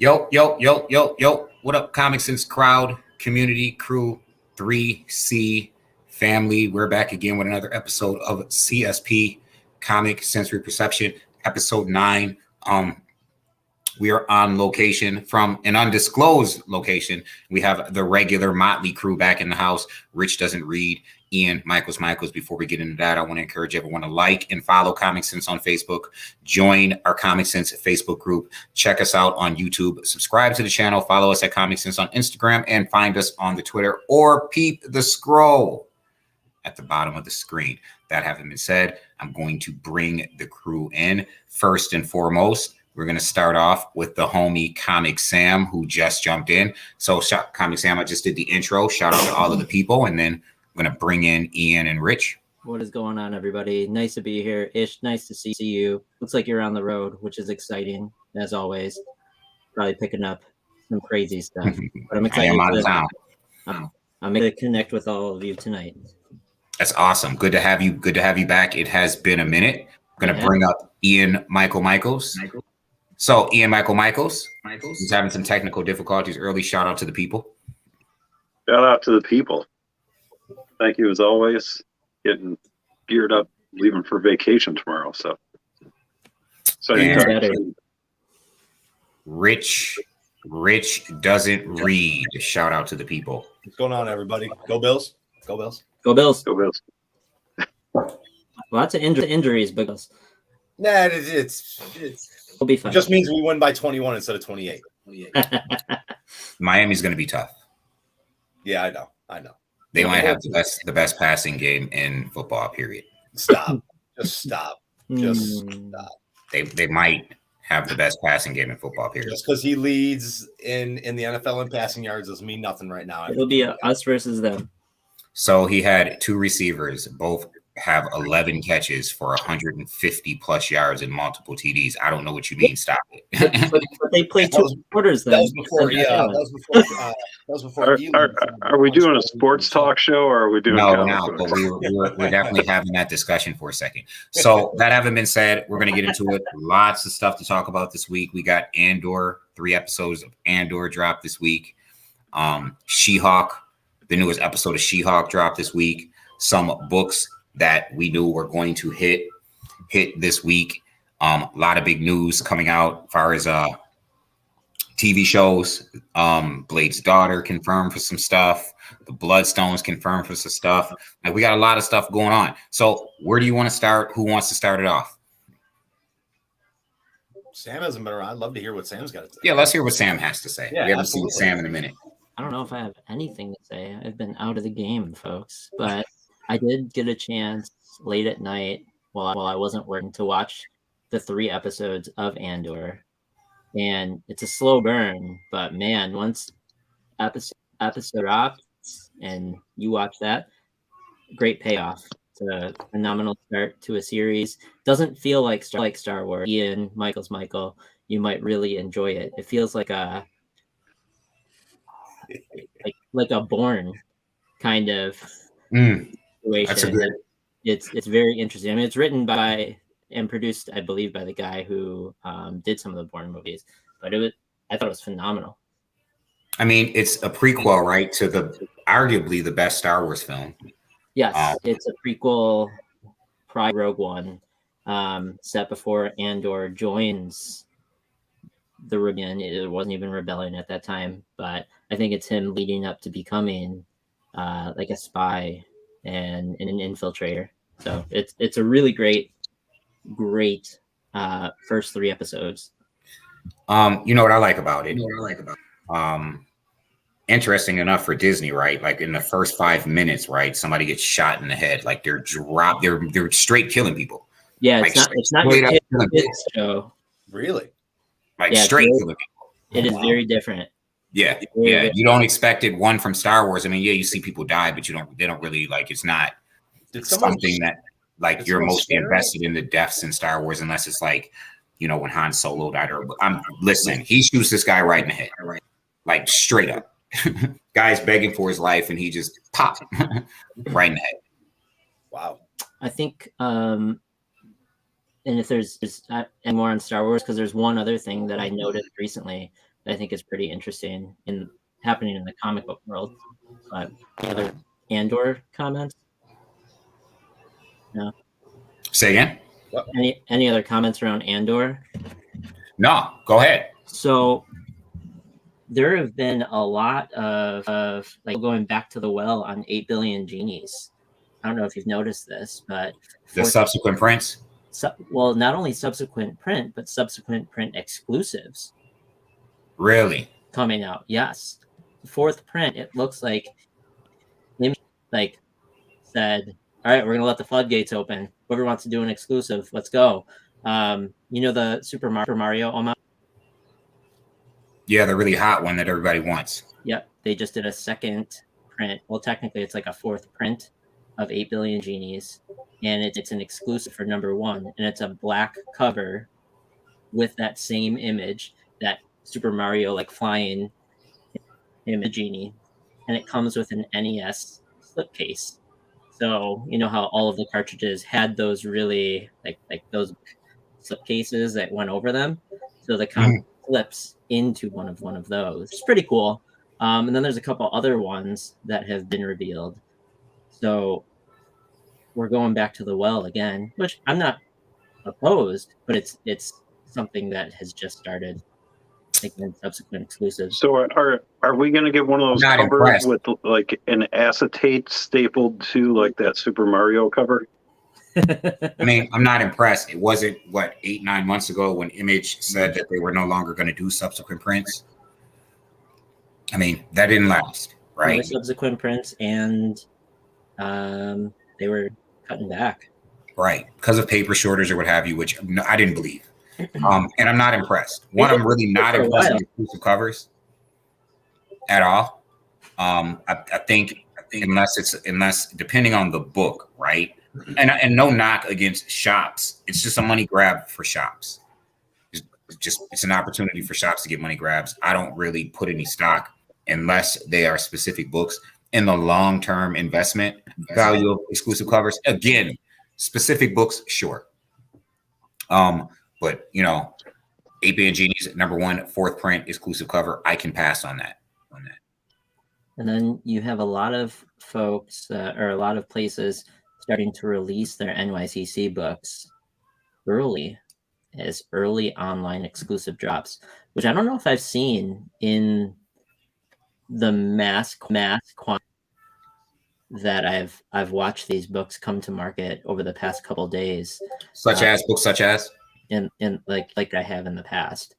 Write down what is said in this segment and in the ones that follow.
Yo, yo, yo, yo, yo. What up, comiXsense crowd, community, crew, 3C family? We're back again with another episode of CSP, Comic Sensory Perception, episode 9. We are on location from an undisclosed location. We have the regular Motley crew back in the house. Rich doesn't read. Ian, Michaels. Before we get into that, I want to encourage everyone to like and follow comiXsense on Facebook. Join our comiXsense Facebook group. Check us out on YouTube. Subscribe to the channel. Follow us at comiXsense on Instagram and find us on the Twitter or peep the scroll at the bottom of the screen. That having been said, I'm going to bring the crew in. First and foremost, we're going to start off with the homie Comic Sam, who just jumped in. So, Comic Sam, I just did the intro. Shout out to all of the people. And then I'm going to bring in Ian and Rich. What is going on, everybody? Nice to be here. Ish, nice to see you. Looks like you're on the road, which is exciting, as always. Probably picking up some crazy stuff. But I'm excited. I am out of town. I'm going to connect with all of you tonight. That's awesome. Good to have you. Good to have you back. It has been a minute. I'm going to bring up Ian Michaels. So Ian Michaels, he's having some technical difficulties early. Shout out to the people. Shout out to the people. Thank you as always. Getting geared up, leaving for vacation tomorrow. So Rich doesn't read. Shout out to the people. What's going on, everybody? Go Bills. Go Bills. Go Bills. Go Bills. Lots of injuries, but Nah, it's we'll be fine. Just means we win by 21 instead of 28. Miami's going to be tough. Yeah, I know. They might have the best passing game in football, period. Stop. Just stop. Stop. They might have the best passing game in football, period. Just because he leads in the NFL in passing yards doesn't mean nothing right now. It'll be us versus them. So he had two receivers, both have 11 catches for 150 plus yards and multiple TDs. I don't know what you mean. Stop it. but they played two quarters then. That was before. Are we doing a sports talk show or are we doing no, but we're definitely having that discussion for a second. So that having been said, we're going to get into it. Lots of stuff to talk about this week. We got Andor, 3 episodes of Andor dropped this week. She-Hulk, the newest episode of She-Hulk dropped this week. Some books that we knew were going to hit this week. A lot of big news coming out as far as TV shows. Blade's daughter confirmed for some stuff. The Bloodstones confirmed for some stuff. Like, we got a lot of stuff going on. So where do you want to start? Who wants to start it off? Sam hasn't been around. I'd love to hear what Sam's got to say. Yeah, let's hear what Sam has to say. Yeah, we haven't seen Sam in a minute. I don't know if I have anything to say. I've been out of the game, folks. But I did get a chance late at night while I wasn't working to watch the 3 episodes of Andor. And it's a slow burn, but man, once episode drops and you watch that, great payoff. It's a phenomenal start to a series. Doesn't feel like Star Wars. Ian, Michael, you might really enjoy it. It feels like a Bourne kind of situation. That's a good. It's very interesting. I mean, it's written by and produced, I believe, by the guy who did some of the Bourne movies. But I thought it was phenomenal. I mean, it's a prequel, right, to arguably the best Star Wars film. Yes, it's a prequel, prior Rogue One, set before Andor joins the Rebellion. It wasn't even Rebellion at that time, but I think it's him leading up to becoming like a spy and an infiltrator. So it's a really great first 3 episodes. You know what I like about it? Interesting enough for Disney, right? Like in the first 5 minutes, right? Somebody gets shot in the head. Like they're straight killing people. Yeah, like, it's not your kids show. Really? Like straight killing people. It is very different. Yeah. You don't expect it one from Star Wars. I mean, yeah, you see people die, but they don't really like. It's not something that like you're mostly invested in the deaths in Star Wars, unless it's like, when Han Solo died. Or listen, he shoots this guy right in the head, like straight up. Guy's begging for his life, and he just popped right in the head. Wow. I think, and if there's any more on Star Wars, because there's one other thing that I noticed recently I think is pretty interesting in happening in the comic book world. But any other Andor comments? No. Say again? Any other comments around Andor? No, go ahead. So there have been a lot of like going back to the well on 8 billion genies. I don't know if you've noticed this, but The subsequent prints. well, not only subsequent print, but subsequent print exclusives Really? coming out. Yes, fourth print. It looks like said, "All right, we're gonna let the floodgates open. Whoever wants to do an exclusive, let's go." You know the Super Mario Oma? Yeah, the really hot one that everybody wants. Yep, they just did a second print. Well, technically, it's like a fourth print of 8 billion genies, and it's an exclusive for #1, and it's a black cover with that same image, that Super Mario like flying image genie, and it comes with an NES slipcase. So you know how all of the cartridges had those really like those slipcases that went over them. So the comic slips into one of those. It's pretty cool. And then there's a couple other ones that have been revealed. So we're going back to the well again, which I'm not opposed, but it's something that has just started. Making subsequent exclusives. So are we going to get one of those Not covers impressed. with like an acetate stapled to like that Super Mario cover? I mean, I'm not impressed. It wasn't, what, 8-9 months ago when Image said that they were no longer going to do subsequent prints. I mean, that didn't last, There were right? subsequent prints, and they were cutting back. Right. Because of paper shortage or what have you, which I didn't believe. And I'm not impressed. One, I'm really not impressed with exclusive covers at all. I think unless depending on the book, right? And no knock against shops. It's just a money grab for shops. It's an opportunity for shops to get money grabs. I don't really put any stock unless they are specific books in the long-term investment value of exclusive covers. Again, specific books, sure. But 8 billion genies, #1, fourth print, exclusive cover. I can pass on that. And then you have a lot of folks or a lot of places starting to release their NYCC books early as early online exclusive drops, which I don't know if I've seen in the mass quantity that I've watched these books come to market over the past couple of days. Such as in like I have in the past.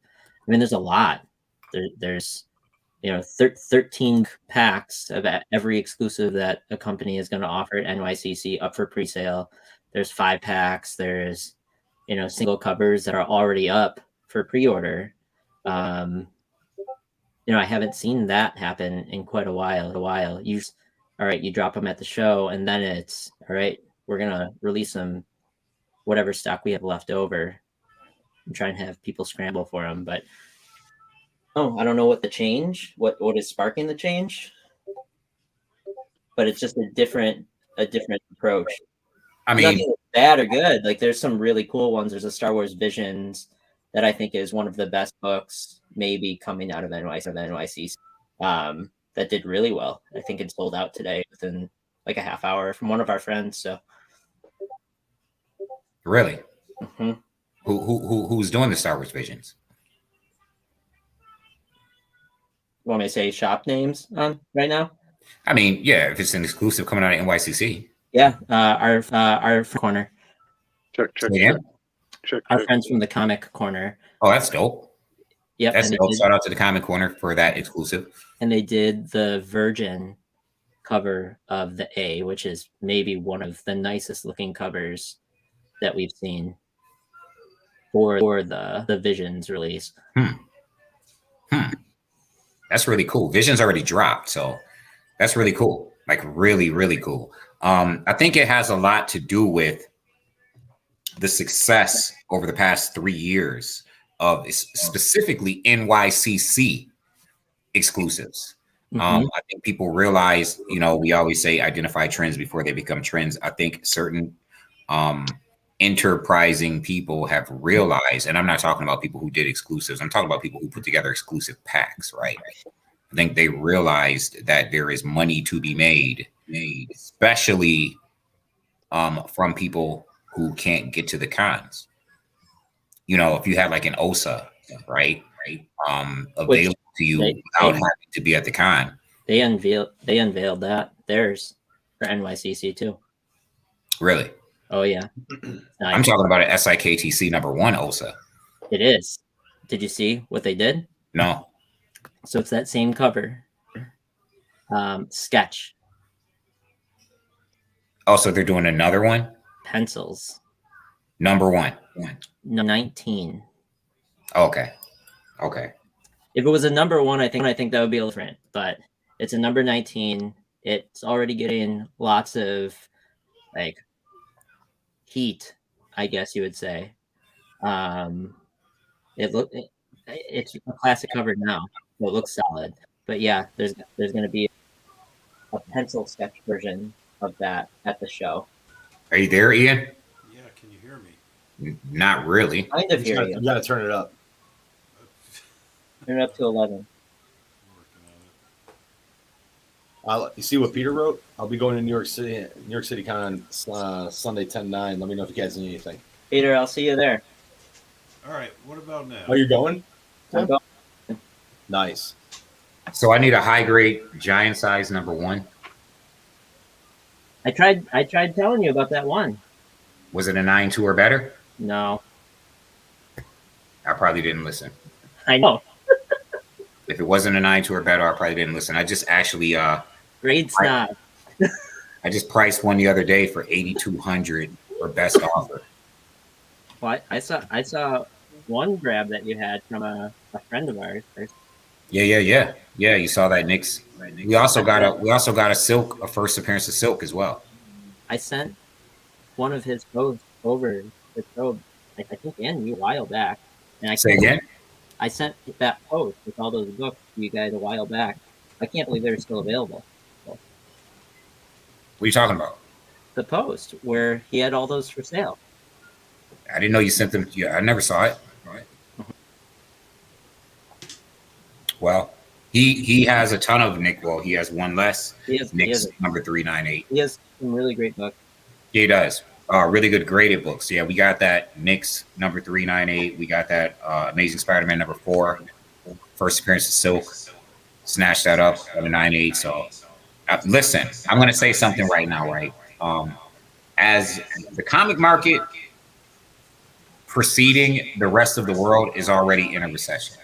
I mean, there's a lot. There's 13 packs of every exclusive that a company is going to offer at NYCC up for pre-sale. There's 5 packs. There's single covers that are already up for pre-order. I haven't seen that happen in quite a while. You drop them at the show, and then it's all right. We're gonna release them, whatever stock we have left over, and try and have people scramble for them. But I don't know what what is sparking the change, but it's just a different approach. I mean, nothing bad or good. Like there's some really cool ones. There's a Star Wars Visions that I think is one of the best books maybe coming out of NYC. That did really well. I think it sold out today within like a half hour from one of our friends. So really, who's doing the Star Wars Visions? Want me to say shop names on right now? I mean, yeah, if it's an exclusive coming out of NYCC. Yeah, our corner. Check. Our friends from the Comic Corner. Oh, that's dope. Yep, that's dope. Shout out to the Comic Corner for that exclusive. And they did the Virgin cover of the A, which is maybe one of the nicest looking covers that we've seen for the Visions release. That's really cool. Visions already dropped, so that's really cool. Like really, really cool. I think it has a lot to do with the success over the past 3 years of specifically NYCC exclusives. I think people realize, we always say identify trends before they become trends. I think certain enterprising people have realized, and I'm not talking about people who did exclusives, I'm talking about people who put together exclusive packs, right? I think they realized that there is money to be made, especially from people who can't get to the cons. You know, if you have like an OSA, right, available to you without having to be at the con. They unveiled that theirs for NYCC too. Really? Oh yeah. I'm talking about an SIKTC #1 OSA. It is. Did you see what they did? No. So it's that same cover. Sketch. Oh, so they're doing another one? Pencils. #1. 19. Okay. If it was a #1, I think that would be different. But it's a number 19. It's already getting lots of like heat, I guess you would say. It's a classic cover now, so it looks solid. But yeah, there's going to be a pencil sketch version of that at the show. Are you there, Ian? Yeah, can you hear me? Not really. Kind of hear you. You got to turn it up. Turn it up to 11. You see what Peter wrote? I'll be going to New York City Con Sunday 10/9. Let me know if you guys need anything. Peter, I'll see you there. All right, what about now? Are you going? I'm going. Nice. So I need a high grade giant size #1. I tried telling you about that one. Was it a 9.2 or better? No. I probably didn't listen. I know. If it wasn't a 9.2 or better, I probably didn't listen. I just actually Grade snob. I just priced one the other day for $8,200 for best offer. Well, I saw one grab that you had from a friend of ours. Yeah. You saw that Nick's. We also got a Silk, a first appearance of Silk as well. I sent one of his posts over the show, I think, Andy a while back. And Say again? I sent that post with all those books to you guys a while back. I can't believe they're still available. What are you talking about? The post where he had all those for sale. I didn't know you sent them. Yeah, I never saw it. Right. Well, he has a ton of Nick. Well, he has one less. Nick's #398. He has some really great books. Yeah, he does. Really good graded books. Yeah, we got that Nick's #398. We got that Amazing Spider-Man #4. First appearance of Silk. Snatched that up at a 9.8. So listen, I'm going to say something right now, right? As the comic market preceding the rest of the world is already in a recession.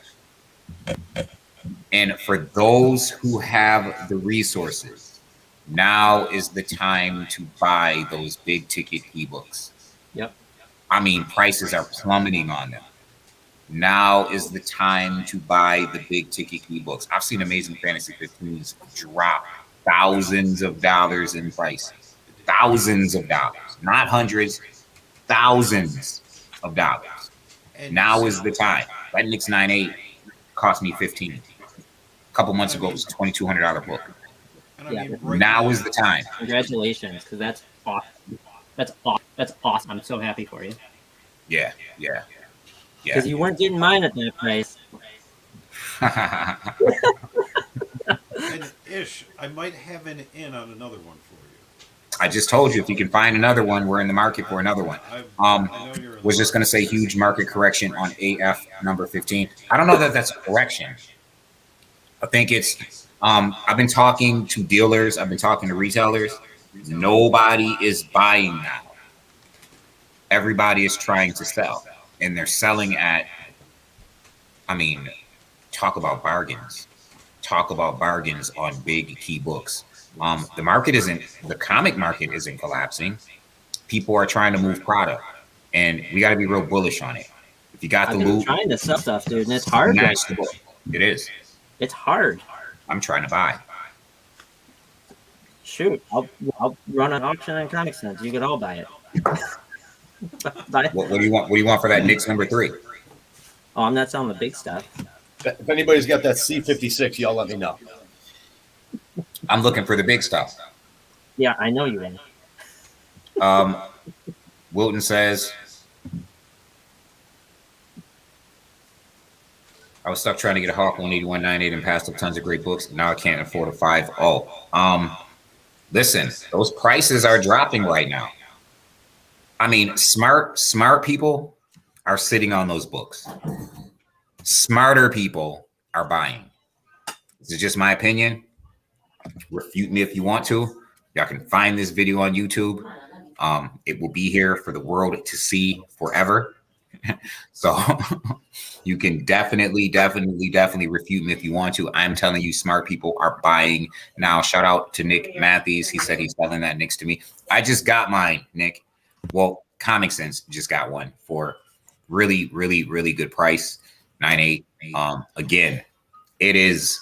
And for those who have the resources, now is the time to buy those big ticket ebooks. Yep. I mean, prices are plummeting on them. Now is the time to buy the big ticket ebooks. I've seen Amazing Fantasy 15s drop thousands of dollars in price. Thousands of dollars. Not hundreds, thousands of dollars. And now is the time. That Nick's 9.8 cost me $15. A couple months ago, it was a $2,200 book. Yeah, now is the time. Congratulations, because that's awesome. That's awesome. I'm so happy for you. Yeah. Because you weren't getting mine at that price. And Ish, I might have an in on another one for you. I just told you, if you can find another one, we're in the market for another one. Was just going to say huge market correction on AF #15. I don't know that that's a correction. I think it's, I've been talking to dealers. I've been talking to retailers. Nobody is buying now. Everybody is trying to sell. And they're selling at, I mean, talk about bargains. Talk about bargains on big key books. The comic market isn't collapsing. People are trying to move product. And we got to be real bullish on it. If you got the loot. I'm trying to sell stuff, dude, and it's hard. It is. It's hard. I'm trying to buy. Shoot, I'll run an auction on comiXsense. You could all buy it. What do you want? What do you want for that Nick's #3? Oh, I'm not selling the big stuff. If anybody's got that C56, y'all let me know. I'm looking for the big stuff. Yeah, I know you will. Wilton says, I was stuck trying to get a Hawk 181.98 and passed up tons of great books. Now I can't afford a 5.0. Listen, those prices are dropping right now. I mean, smart people are sitting on those books. Smarter people are buying. This is just my opinion. Refute me if you want to. Y'all can find this video on YouTube. It will be here for the world to see forever. So you can definitely refute me if you want to. I'm telling you, smart people are buying now. Shout out to Nick Matthews. He said he's selling that next to me. I just got mine, Nick. Well, comiXsense just got one for really good price, 9.8. Again, it is,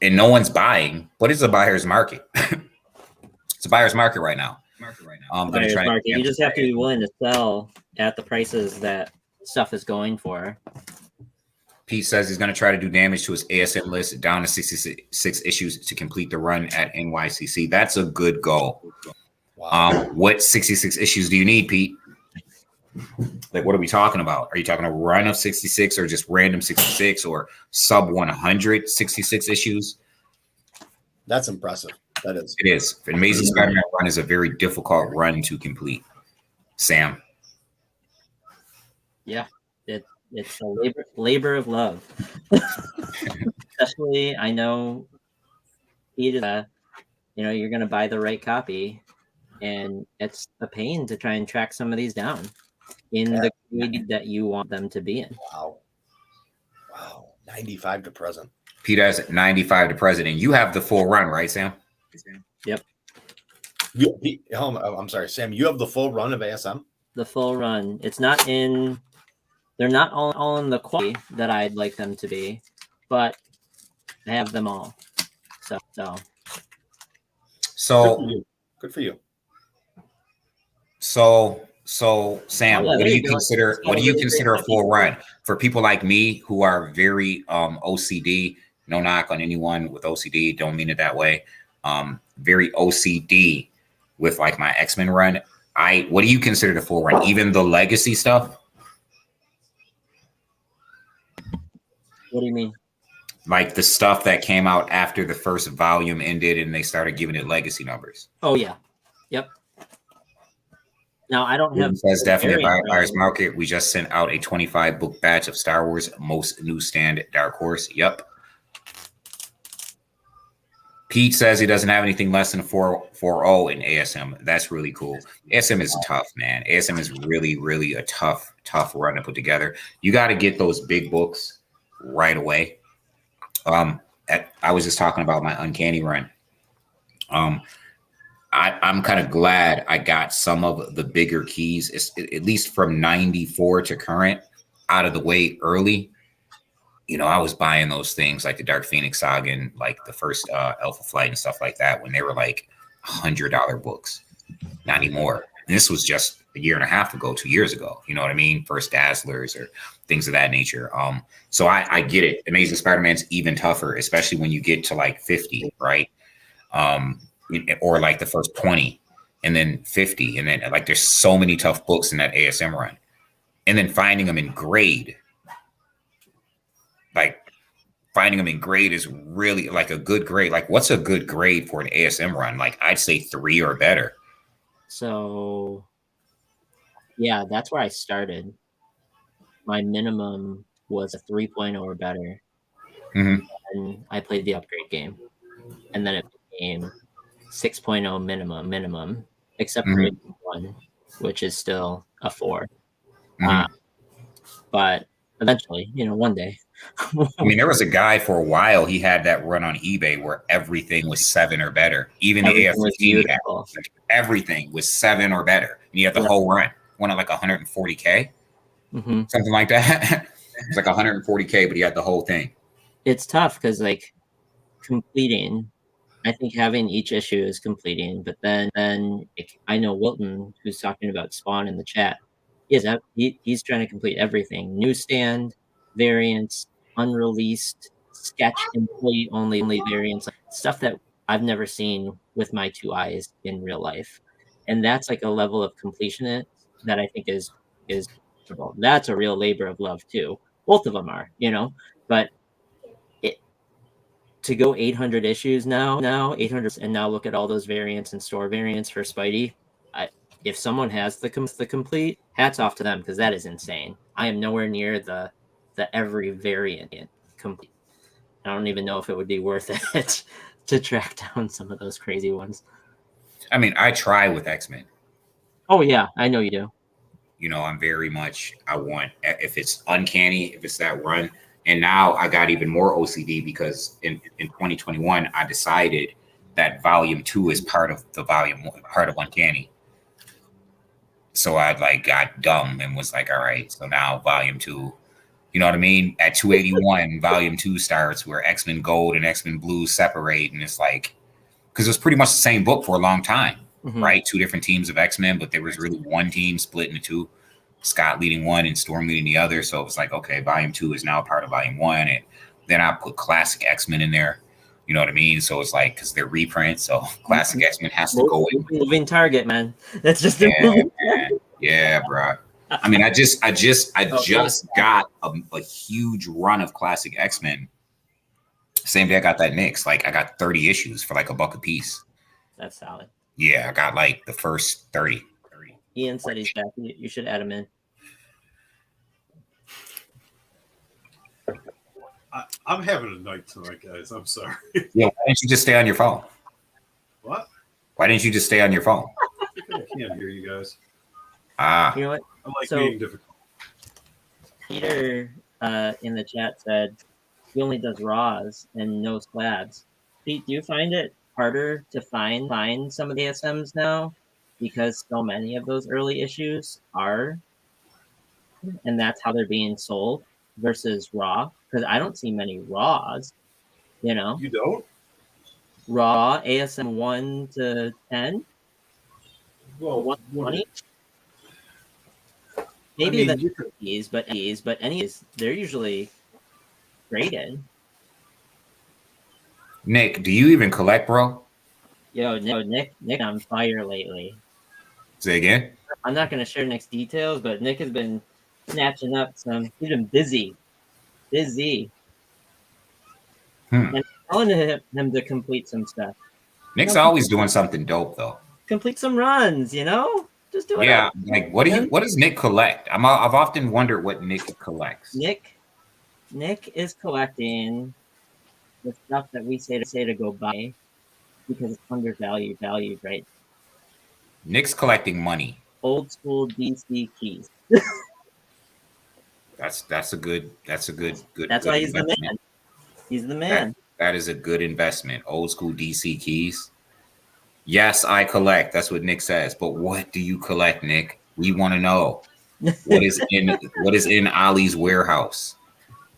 and no one's buying, but it's a buyer's market. It's a buyer's market right now. Buyer's market. You just have to be willing to sell at the prices that stuff is going for. Pete says he's going to try to do damage to his ASM list down to 66 issues to complete the run at NYCC. That's a good goal. Wow. What 66 issues do you need, Pete? Like, what are we talking about? Are you talking a run of 66 or just random 66 or sub 100 66 issues? That's impressive. That is. It is. An Amazing Spider-Man run is a very difficult run to complete. Sam? Yeah, it's a labor of love. Especially, I know, you're going to buy the right copy, and it's a pain to try and track some of these down in the grade that you want them to be in. Wow. 95 to present. Pete has 95 to present, and you have the full run, right, Sam? Yep. I'm sorry, Sam. You have the full run of ASM. The full run. It's not in. They're not all in the quality that I'd like them to be, but I have them all. So good for you. So Sam, what do you consider? What do you consider a full run for people like me who are very OCD? No knock on anyone with OCD. Don't mean it that way. Very OCD with like my X-Men run. What do you consider the full run? Even the legacy stuff? What do you mean? Like the stuff that came out after the first volume ended and they started giving it legacy numbers. Oh yeah. Yep. Now I don't have. Says definitely a buyer's market. We just sent out a 25 book batch of Star Wars, most newsstand Dark Horse. Yep. Pete says he doesn't have anything less than a 4.0 in ASM. That's really cool. ASM is tough, man. ASM is really a tough run to put together. You got to get those big books right away. I was just talking about my Uncanny run. I'm kind of glad I got some of the bigger keys, at least from 94 to current, out of the way early. I was buying those things like the Dark Phoenix Saga and like the first Alpha Flight and stuff like that when they were like $100 books, not anymore. And this was just a year and a half ago, 2 years ago. You know what I mean? First Dazzlers or things of that nature. So I get it. Amazing Spider-Man's even tougher, especially when you get to like 50, right? Or like the first 20 and then 50. And then like there's so many tough books in that ASM run. And then finding them in grade. Like finding them in grade is really like a good grade. Like what's a good grade for an ASM run? Like I'd say 3 or better. So yeah, that's where I started. My minimum was a 3.0 or better. Mm-hmm. And I played the upgrade game. And then it became 6.0 minimum, except for one, which is still a 4. But eventually, one day. I mean, there was a guy for a while, he had that run on eBay where everything was 7 or better. Even the AF-15, everything was 7 or better. And you had the whole run. Won at like 140K, something like that. It's like 140K, but he had the whole thing. It's tough because like completing, I think having each issue is completing, but then I know Wilton, who's talking about Spawn in the chat, he's trying to complete everything: newsstand, variants, unreleased, sketch employee only variants, stuff that I've never seen with my 2 eyes in real life. and that's like a level of completion that I think is that's a real labor of love too. Both of them are, but it to go 800 issues now 800, and now look at all those variants and store variants for Spidey. If someone has the complete, hats off to them, because that is insane. I am nowhere near the every variant complete. I don't even know if it would be worth it to track down some of those crazy ones. I mean, I try with X-Men. Oh yeah, I know you do. I'm very much, I want, if it's uncanny, if it's that run. And now I got even more OCD because in 2021, I decided that volume 2 is part of Uncanny. So I got dumb and was like, all right, so now volume 2, you know what I mean? At 281, volume 2 starts where X-Men Gold and X-Men Blue separate. And it's like, because it was pretty much the same book for a long time, right? 2 different teams of X-Men, but there was really one team split into 2. Scott leading one and Storm leading the other. So it was like, okay, volume 2 is now part of volume 1. And then I put classic X-Men in there. You know what I mean? So it's like, because they're reprints. So classic X-Men has to go in. Moving target, man. That's just yeah, bro. I mean, I just got a huge run of classic X-Men. Same day I got that Knicks. I got 30 issues for $1 a piece. That's solid. Yeah, I got the first 30. Ian said he's back. You should add him in. I'm having a night tonight, guys. I'm sorry. Yeah, why didn't you just stay on your phone? What? Why didn't you just stay on your phone? I can't hear you guys. You know what? I like being difficult. Peter in the chat said he only does raws and no slabs. Pete, do you find it harder to find some of the ASMs now because so many of those early issues are, and that's how they're being sold versus raw? Because I don't see many raws. You don't? Raw ASM 1 to 10. Well, 120. Maybe the cookies, but they're usually graded. Nick, do you even collect, bro? Yo, Nick on fire lately. Say again? I'm not going to share Nick's details, but Nick has been snatching up some. He's been busy. And telling him to complete some stuff. Nick's always doing something dope, though. Complete some runs, Just do it. Yeah, what does Nick collect? I've often wondered what Nick collects. Nick is collecting the stuff that we say to go buy because it's undervalued, right? Nick's collecting money. Old school DC keys. That's a good. That's why he's the man. He's the man. That is a good investment. Old school DC keys. Yes, I collect. That's what Nick says. But what do you collect, Nick? We want to know. What is in Ollie's warehouse?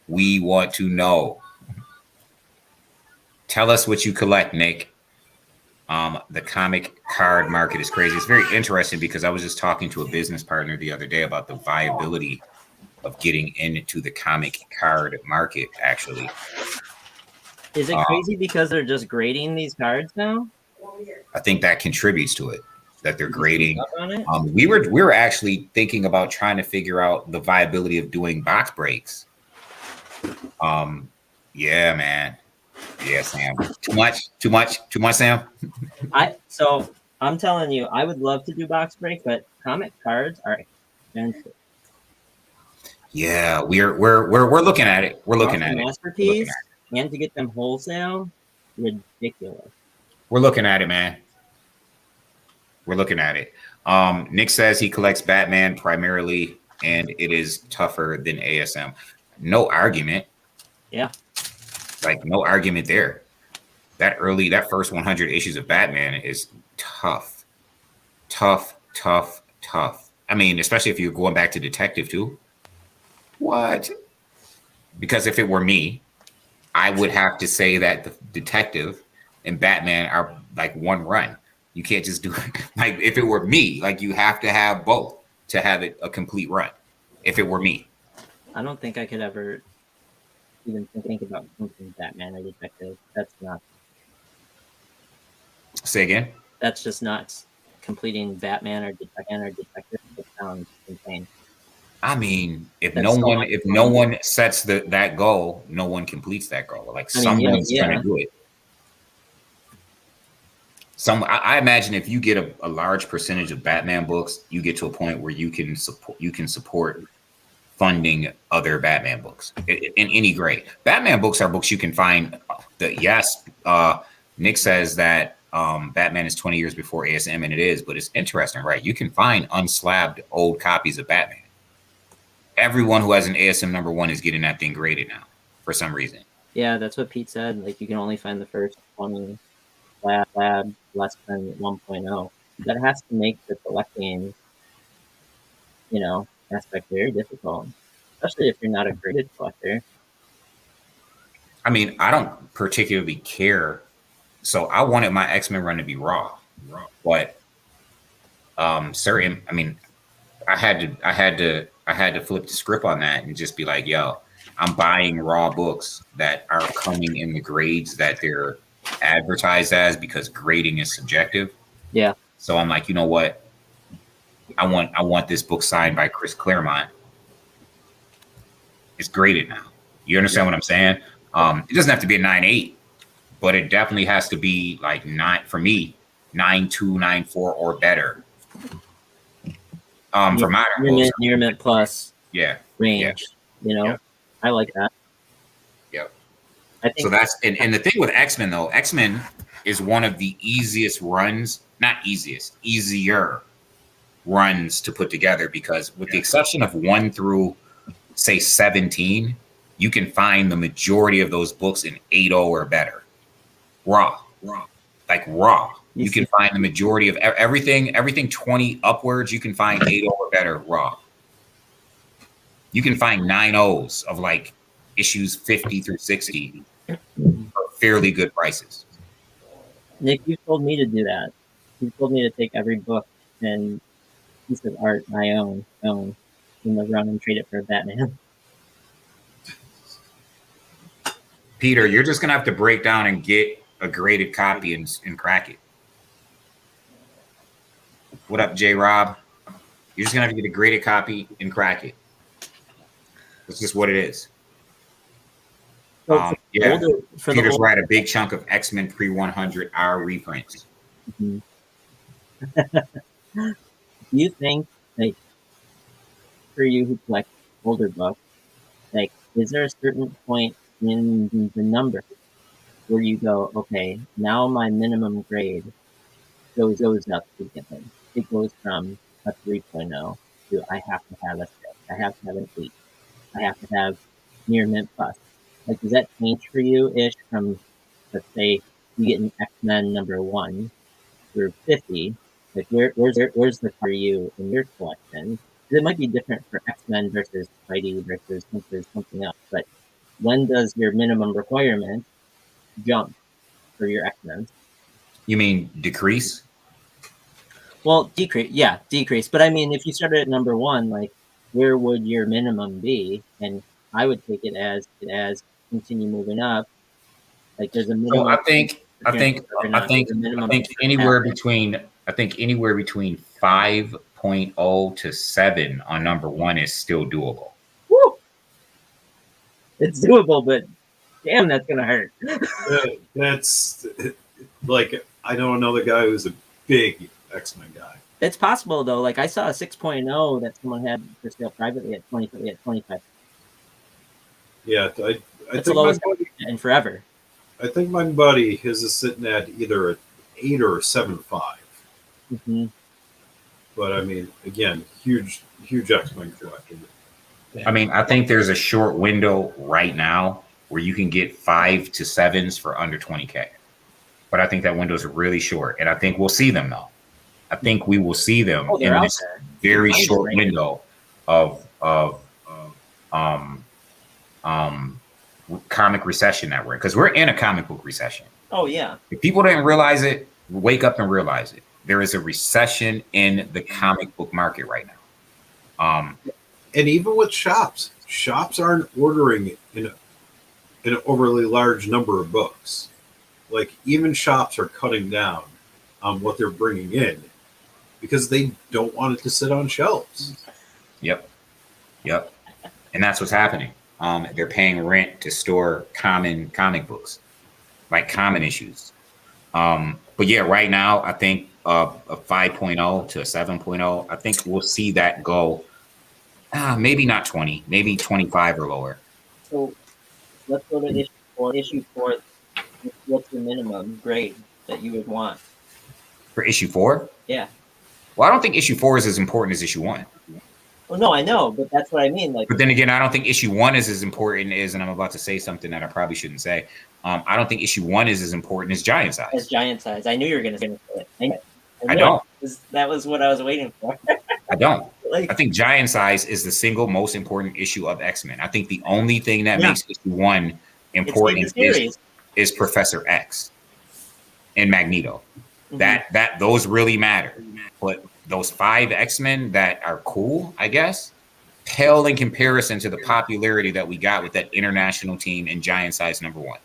We want to know. Tell us what you collect, Nick. The comic card market is crazy. It's very interesting because I was just talking to a business partner the other day about the viability of getting into the comic card market, actually. Is it crazy because they're just grading these cards now? I think that contributes to it, that they're grading. We were actually thinking about trying to figure out the viability of doing box breaks. Yeah, man. Yeah, Sam. Too much, Sam. I'm telling you, I would love to do box break, but comic cards are expensive. Yeah, we're looking at it. We're looking at it. Masterpiece, and to get them wholesale, ridiculous. We're looking at it, man. We're looking at it. Nick says he collects Batman primarily, and it is tougher than ASM. No argument. Yeah. No argument there. That first 100 issues of Batman is tough. Tough. I mean, especially if you're going back to Detective too. What? Because if it were me, I would have to say that the Detective and Batman are one run. You can't just do it. If it were me, you have to have both to have it a complete run. If it were me. I don't think I could ever even think about something Batman or Detective. That's not. Say again? That's just nuts. completing Batman or Detective. It sounds insane. I mean, if That's no so one much if fun. no one sets that goal, no one completes that goal. Like I mean, someone's yeah. gonna do it. I imagine if you get a large percentage of Batman books, you get to a point where you can support funding other Batman books in any grade. Batman books are books you can find. Nick says that Batman is 20 years before ASM, and it is, but it's interesting, right? You can find unslabbed old copies of Batman. Everyone who has an ASM #1 is getting that thing graded now for some reason. Yeah, that's what Pete said. Like, you can only find the first 20 lab less than 1.0. That has to make the collecting, aspect very difficult, especially if you're not a graded collector. I mean, I don't particularly care. So I wanted my X-Men run to be raw, but certain. I mean, I had to flip the script on that and just be like, yo, I'm buying raw books that are coming in the grades that they're advertised as, because grading is subjective. Yeah. So I'm like, you know what? I want this book signed by Chris Claremont. It's graded now. You understand what I'm saying? It doesn't have to be a 9.8, but it definitely has to be like 9 for me, 9.2, 9.4 or better. For my near mint plus range. Yeah. I like that. Yep. I think so. That's and the thing with X-Men though, X-Men is one of the easiest runs, not easiest, easier runs to put together, because with the exception of 1 through say 17, you can find the majority of those books in 8.0 or better. Raw. You can find the majority of everything 20 upwards, you can find 8.0 or better raw. You can find 9.0s of like issues 50 through 60 for fairly good prices. Nick, you told me to do that. You told me to take every book and piece of art I own in the run and trade it for a Batman. Peter, you're just gonna have to break down and get a graded copy and crack it. What up, J Rob? You're just gonna have to get a graded copy and crack it. That's just what it is. Peter's right. A big chunk of X-Men pre-100 are reprints. Mm-hmm. Do you think, like, for you who collect older books, like, is there a certain point in the number where you go, okay, now my minimum grade goes up significantly? It goes from a 3.0 to I have to have a 6, I have to have an 8, I have to have near mint plus. Like, does that change for you ish from, let's say, you get an X-Men #1 through 50? Like, where's the for you in your collection? Because it might be different for X-Men versus Spidey versus something else. But when does your minimum requirement jump for your X-Men? You mean decrease? Well, decrease. Yeah, decrease. But I mean, if you started at #1, like, where would your minimum be? And I would take it as continue moving up. Like, there's a minimum. So I think anywhere between 5.0 to 7 on #1 is still doable. Woo! It's doable, but damn, that's gonna hurt. That's like, I know another guy who's a big X-Men guy. It's possible though. Like, I saw a 6.0 that someone had for sale privately at 25. Yeah, I That's think the lowest in forever. I think my buddy, his is sitting at either an 8 or 7.5. Mm-hmm. But I mean, again, huge X-Men collector. I mean, I think there's a short window right now where you can get 5 to 7s for under 20K. But I think that window is really short, and I think we'll see them though. I think we will see them in this very short window of comic recession that we're in, because we're in a comic book recession. Oh yeah. If people didn't realize it, wake up and realize it. There is a recession in the comic book market right now. And even with shops aren't ordering in an overly large number of books. Like, even shops are cutting down on what they're bringing in because they don't want it to sit on shelves. Yep. And that's what's happening. They're paying rent to store common comic books, like common issues. But yeah, right now, I think a 5.0 to a 7.0, I think we'll see that go. Maybe not 20, maybe 25 or lower. So let's go to issue 4. Issue 4, what's the minimum grade that you would want? For issue 4? Yeah. Well, I don't think issue 4 is as important as issue 1. Well, no, I know, but that's what I mean. Like, but then again, I don't think issue 1 is as important as, and I'm about to say something that I probably shouldn't say. I don't think issue 1 is as important as Giant Size. As Giant Size. I knew you were going to say it. I don't. That was what I was waiting for. I don't. Like, I think Giant Size is the single most important issue of X-Men. I think the only thing that makes issue 1 important is Professor X and Magneto. That those really matter. But those 5 X-Men that are cool, I guess, pale in comparison to the popularity that we got with that international team in Giant Size #1.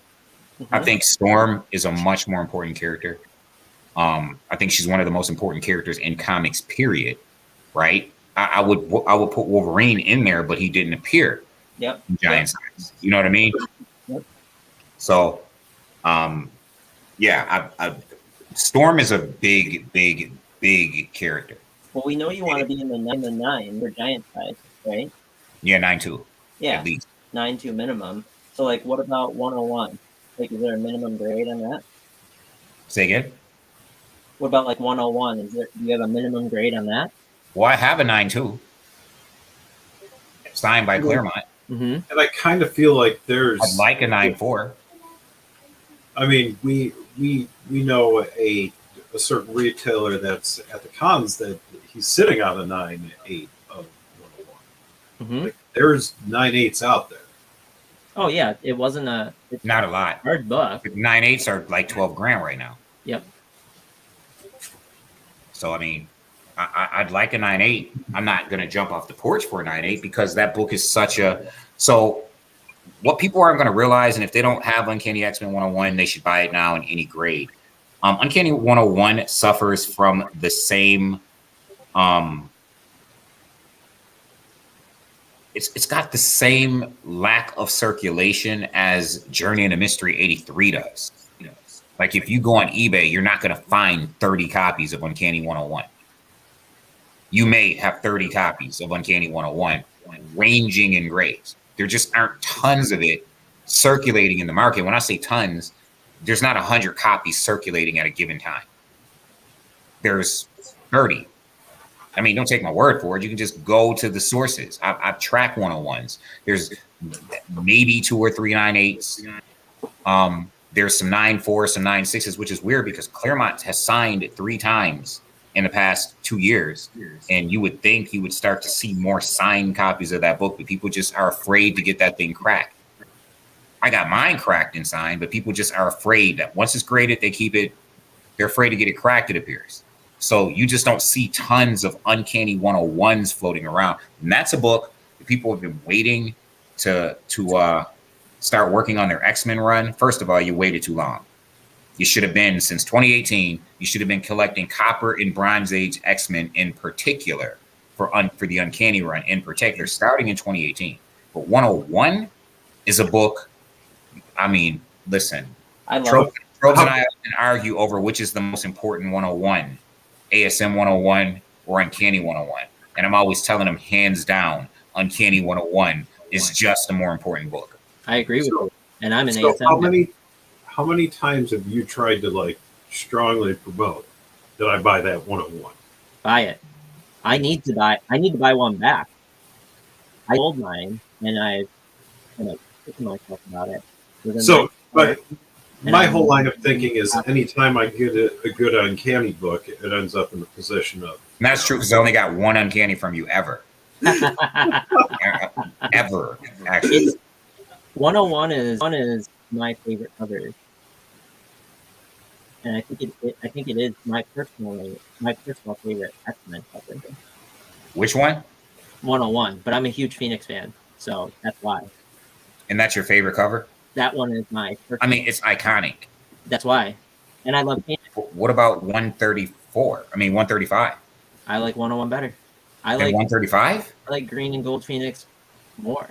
I think Storm is a much more important character. I think she's one of the most important characters in comics, period. Right? I would put Wolverine in there, but he didn't appear in Giant Size. You know what I mean? So, yeah, Storm is a big character. Well, we know you want to be in the 9 for Giant Size, right? Yeah, 9.2. Yeah, at least 9.2 minimum. So, like, what about 101? Like, is there a minimum grade on that? Say again? What about, like, 101? Do you have a minimum grade on that? Well, I have a 9.2 signed by Claremont. And I kind of feel like there's... I'd like a 9.4. I mean, we know a certain retailer that's at the cons that he's sitting on a 9.8 of 101. Like, there's 9.8s out there. Oh yeah, it wasn't not a lot. Hard book. 9.8s are like $12,000 right now. Yep. So I mean, I'd like a 9.8. I'm not gonna jump off the porch for a 9.8 because that book is such a. So what people aren't gonna realize, and if they don't have Uncanny X-Men 101, they should buy it now in any grade. Uncanny 101 suffers from the same. It's got the same lack of circulation as Journey into Mystery 83 does. You know, like if you go on eBay, you're not going to find 30 copies of Uncanny 101. You may have 30 copies of Uncanny 101 ranging in grades. There just aren't tons of it circulating in the market. When I say tons, there's not 100 copies circulating at a given time. There's 30. I mean, don't take my word for it. You can just go to the sources. I've tracked 101s. There's maybe 2 or 3 9.8s. There's some 9.4s, some 9.6s, which is weird because Claremont has signed 3 times in the past 2 years. And you would think you would start to see more signed copies of that book, but people just are afraid to get that thing cracked. I got mine cracked and signed, but people just are afraid that once it's graded, they keep it. They're afraid to get it cracked, it appears. So you just don't see tons of Uncanny 101s floating around. And that's a book that people have been waiting to start working on their X-Men run. First of all, you waited too long. You should have been, since 2018, you should have been collecting Copper and Bronze Age X-Men in particular for the Uncanny run in particular, starting in 2018. But 101 is a book, I mean, listen, Probes and I often argue over which is the most important 101. ASM 101 or Uncanny 101. And I'm always telling them, hands down, Uncanny 101 is just a more important book. I agree with you. And I'm an ASM. How many times have you tried to like strongly promote that I buy that 101? Buy it. I need to buy one back. I sold mine and I kicked myself about it. So, but my whole line of thinking is anytime I get a good Uncanny book, it ends up in the position of... And that's true because I only got one Uncanny from you ever. Ever, actually. 101 is my favorite cover. And I think it is my personal favorite X-Men cover. Which one? 101, but I'm a huge Phoenix fan, so that's why. And that's your favorite cover? That one is my personal. I mean, it's iconic. That's why. And I love Phoenix. What about 134? I mean, 135? I like 101 better. I Than like 135? I like Green and Gold Phoenix more.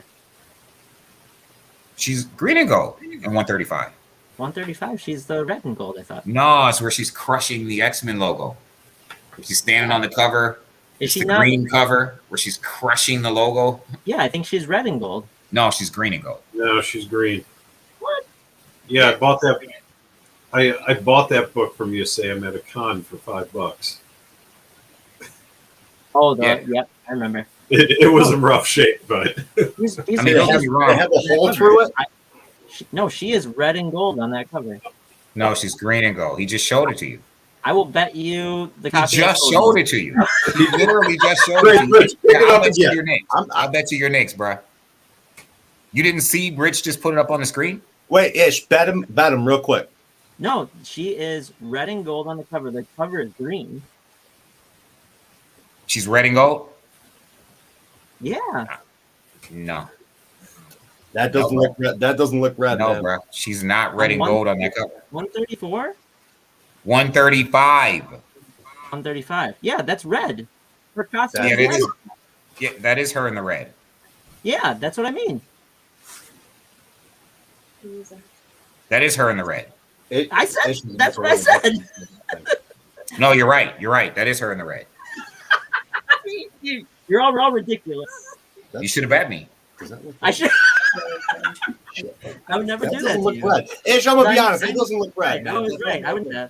She's green and gold in 135. 135, she's the red and gold, I thought. No, it's where she's crushing the X-Men logo. She's standing on the cover. Is It's she the not? green cover where she's crushing the logo. Yeah, I think she's red and gold. No, she's green and gold. No, she's green. What? Yeah, I bought that. I bought that book from you, Sam, at a con for $5. Oh, Yeah. Yep, I remember. It was in rough shape, but He's I mean, don't get me They wrong. have a hole through it. No, she is red and gold on that cover. No, she's green and gold. He just showed it to you. I will bet you the He copy. just showed it to you. He literally just showed Rich, it to you. Rich, pick it I'll up bet you again. your Knicks. I'll bet you your Knicks, bro. You didn't see Rich just put it up on the screen? Wait, Ish, bet him real quick. No, she is red and gold on the cover. The cover is green. She's red and gold? Yeah. No. That doesn't look red. That doesn't look red. No, man. bro. She's not red and gold on that cover. 134? 135. 135. Yeah, that's red. Her costume. Yeah, is that red. is. Yeah, that is her in the red. Yeah, that's what I mean. That is her in the red. I said that's what I said. No, you're right. You're right. That is her in the red. You're all ridiculous. You should have bet me. Does that look I should. I would never That do that. doesn't To look you. red. Ish, I'm gonna be Right, honest. It doesn't look red. I was right. I wouldn't have.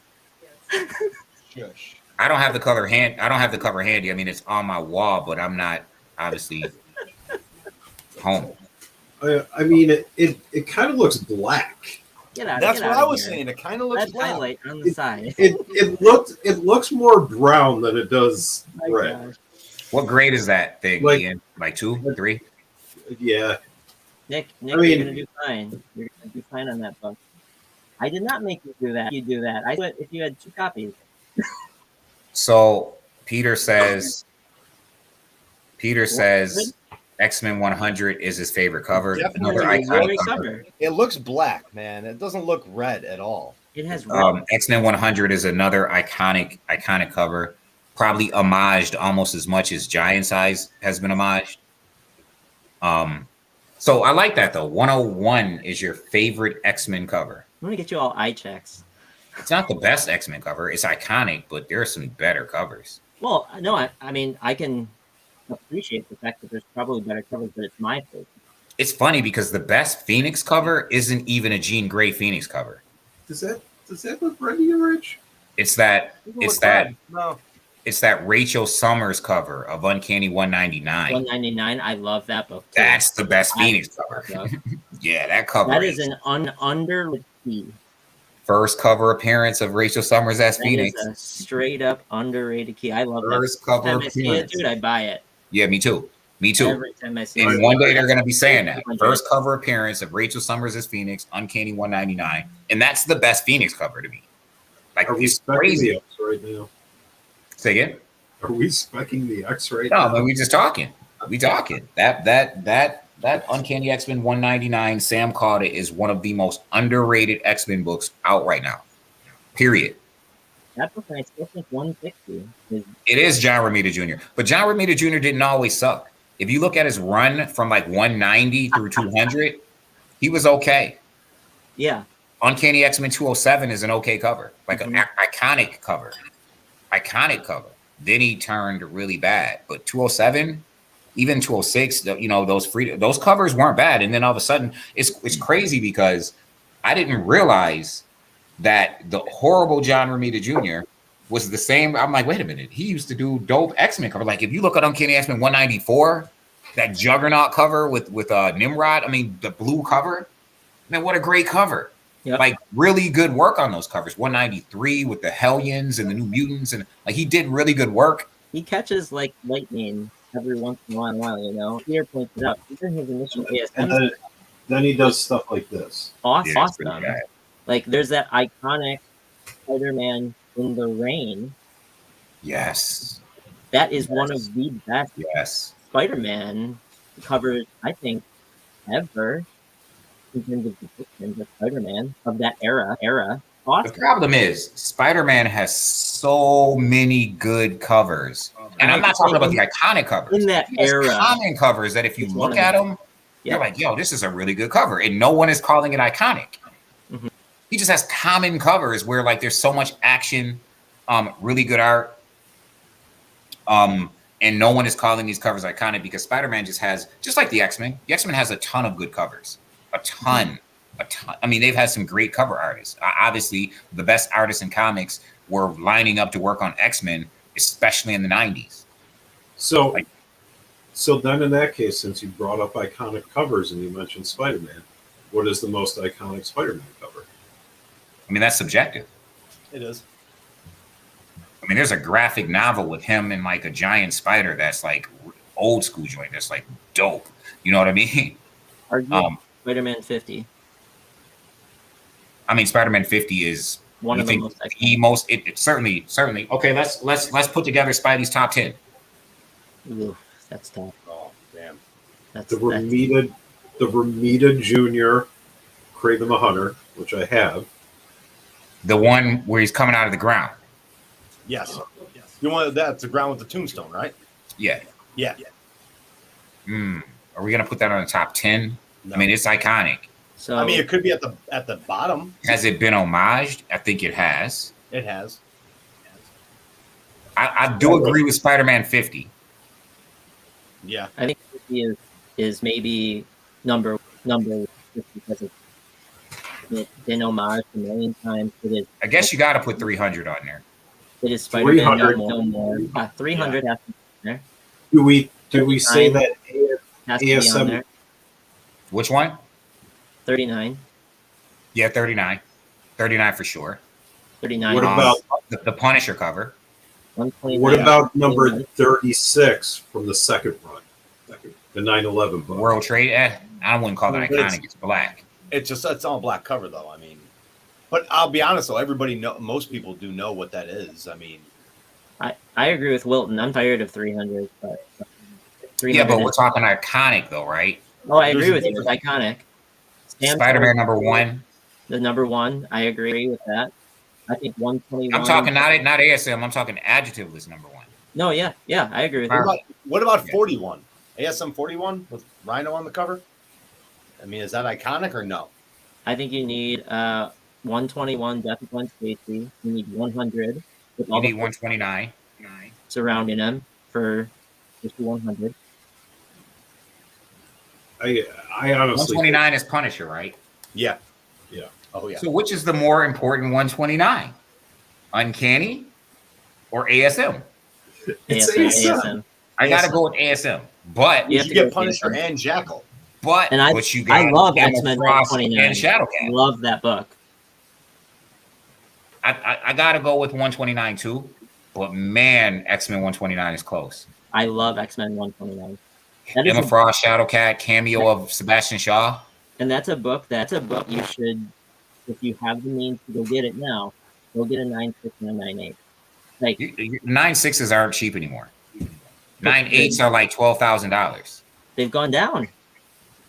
Shush. I don't have the cover handy. I mean, it's on my wall, but I'm not obviously home. I mean, it kind of looks black. Get out. That's get what out I of was here. saying. It kind of looks Red black. highlight on the side. It looks more brown than it does My red. gosh. What grade is that thing, Like- Ian? Like 2, 3? Yeah, Nick, I you're mean- gonna do fine. You're gonna do fine on that book. I did not make you do that. You do that. I would if you had 2 copies. So Peter says X-Men 100 is his favorite cover. Definitely Another It's a iconic great cover. cover. It looks black, man. It doesn't look red at all. It has red. X-Men 100 is another iconic cover. Probably homaged almost as much as Giant Size has been homaged. So I like that though. 101 is your favorite X-Men cover. I'm gonna get you all eye checks. It's not the best X-Men cover. It's iconic, but there are some better covers. Well, no, I mean I can appreciate the fact that there's probably better covers, but it's my favorite. It's funny because the best Phoenix cover isn't even a Jean Grey Phoenix cover. does that look red to you, Rich? It's that No. it's that Rachel Summers cover of Uncanny 199. 199. I love that book. Too. That's the best Phoenix I cover. love that. Yeah, that cover That is is an underrated key. first cover appearance of Rachel Summers as That Phoenix. is a straight up underrated key. I love First that. cover Every time I see it, appearance. dude, I buy it. Yeah, me too. Me too. Every time I see And it. one day they're going to be saying that. 100. First cover appearance of Rachel Summers as Phoenix, Uncanny 199. And that's the best Phoenix cover to me. Like, Are we it's specking crazy. the X right now? Say again? Are we specking the X right No, now? but we just talking. We talking. That Uncanny X-Men 199, Sam called it, is one of the most underrated X-Men books out right now. Period. That book, I still think 160 is It is John Romita Jr., but John Romita Jr. didn't always suck. If you look at his run from like 190 through 200, he was okay. yeah. Uncanny X-Men 207 is an okay cover, like an iconic cover. Iconic cover. Then he turned really bad, but 207, even 206, those covers weren't bad. And then all of a sudden, it's crazy because I didn't realize that the horrible John Romita Jr. was the same. I'm like, wait a minute, he used to do dope X-Men cover. Like if you look at Uncanny X-Men 194, that Juggernaut cover with Nimrod, I mean the blue cover, man, what a great cover. Yep. Like really good work on those covers. 193 with the Hellions and the New Mutants, and like he did really good work. He catches like lightning every once in a while, you know. Peter points it out. Even his initial And ASM then he does stuff like this. awesome. Yeah, it's pretty bad. Like there's that iconic Spider-Man in the rain. Yes. That is one of the best Yes. Spider-Man covers, I think, ever in terms of depictions of Spider-Man of that era. awesome. The problem is Spider-Man has so many good covers. And I'm not talking about the iconic covers. In that He has era. common covers that if you look at them, you're like, yo, this is a really good cover. And no one is calling it iconic. Mhm. He just has common covers where like there's so much action, really good art. And no one is calling these covers iconic because Spider-Man just like the X-Men. The X-Men has a ton of good covers. A ton. I mean, they've had some great cover artists. Obviously, the best artists in comics were lining up to work on X-Men, especially in the 90s. So then in that case, since you brought up iconic covers and you mentioned Spider-Man, what is the most iconic Spider-Man cover? I mean, that's subjective. It is. I mean, there's a graphic novel with him and like a giant spider that's like old school joint. That's like dope. You know what I mean? Spider-Man 50. I mean, Spider-Man 50 is One of the most most. It certainly. Okay, let's put together Spidey's top 10. Ooh, that's tough. Oh, damn. The Romita Jr. Craven the Hunter, which I have. The one where he's coming out of the ground. Yes. You want that's the ground with the tombstone, right? Yeah. Yeah. Are we gonna put that on the top 10? No. I mean, it's iconic. So I mean, it could be at the bottom. Has it been homaged? I think it has. It has. I do agree with Spider-Man 50. Yeah. I think 50 is maybe number 50 because it's been homaged a million times. I guess you got to put 300 on there. It is Spider-Man 300. no more. 300 has to be there. Do we say that Has to be on ASM there. Which one? 39. Yeah, 39. 39 for sure. 39. What about The Punisher cover? 129. what about number 36 from the second run? The 9/11 book. World Trade? I wouldn't call that iconic. It's black. It's all black cover though. I mean, but I'll be honest though, most people do know what that is. I mean, I agree with Wilton. I'm tired of 300. But 300 Yeah, but we're talking iconic though, right? Oh, I agree with you. It's iconic. Spider-Man number 1. The number 1. I agree with that. I think 121. I'm talking not ASM. I'm talking adjectiveless number 1. No, yeah, I agree with you. what about 41? ASM 41 with Rhino on the cover? I mean, is that iconic or no? I think you need 121 Death of Gwen Stacy. You need 100 with all You need the 129. surrounding them for just 100. I honestly 129 is Punisher, right? Yeah. Yeah. Oh yeah. So which is the more important 129? Uncanny or ASM? It's ASM. I got to go with ASM. But Yeah. You get Punisher and Jackal. And I love Emma X-Men Frost 129. and Shadowcat. Love that book. I got to go with 129 too. But man, X-Men 129 is close. I love X-Men 129. That is Emma Frost, Shadowcat, cameo of Sebastian Shaw. And that's a book you should, if you have the means to go get it now, go get a 9.6 and a 9.8. Like 9.6s aren't cheap anymore. 9.8s are like $12,000. they've gone down.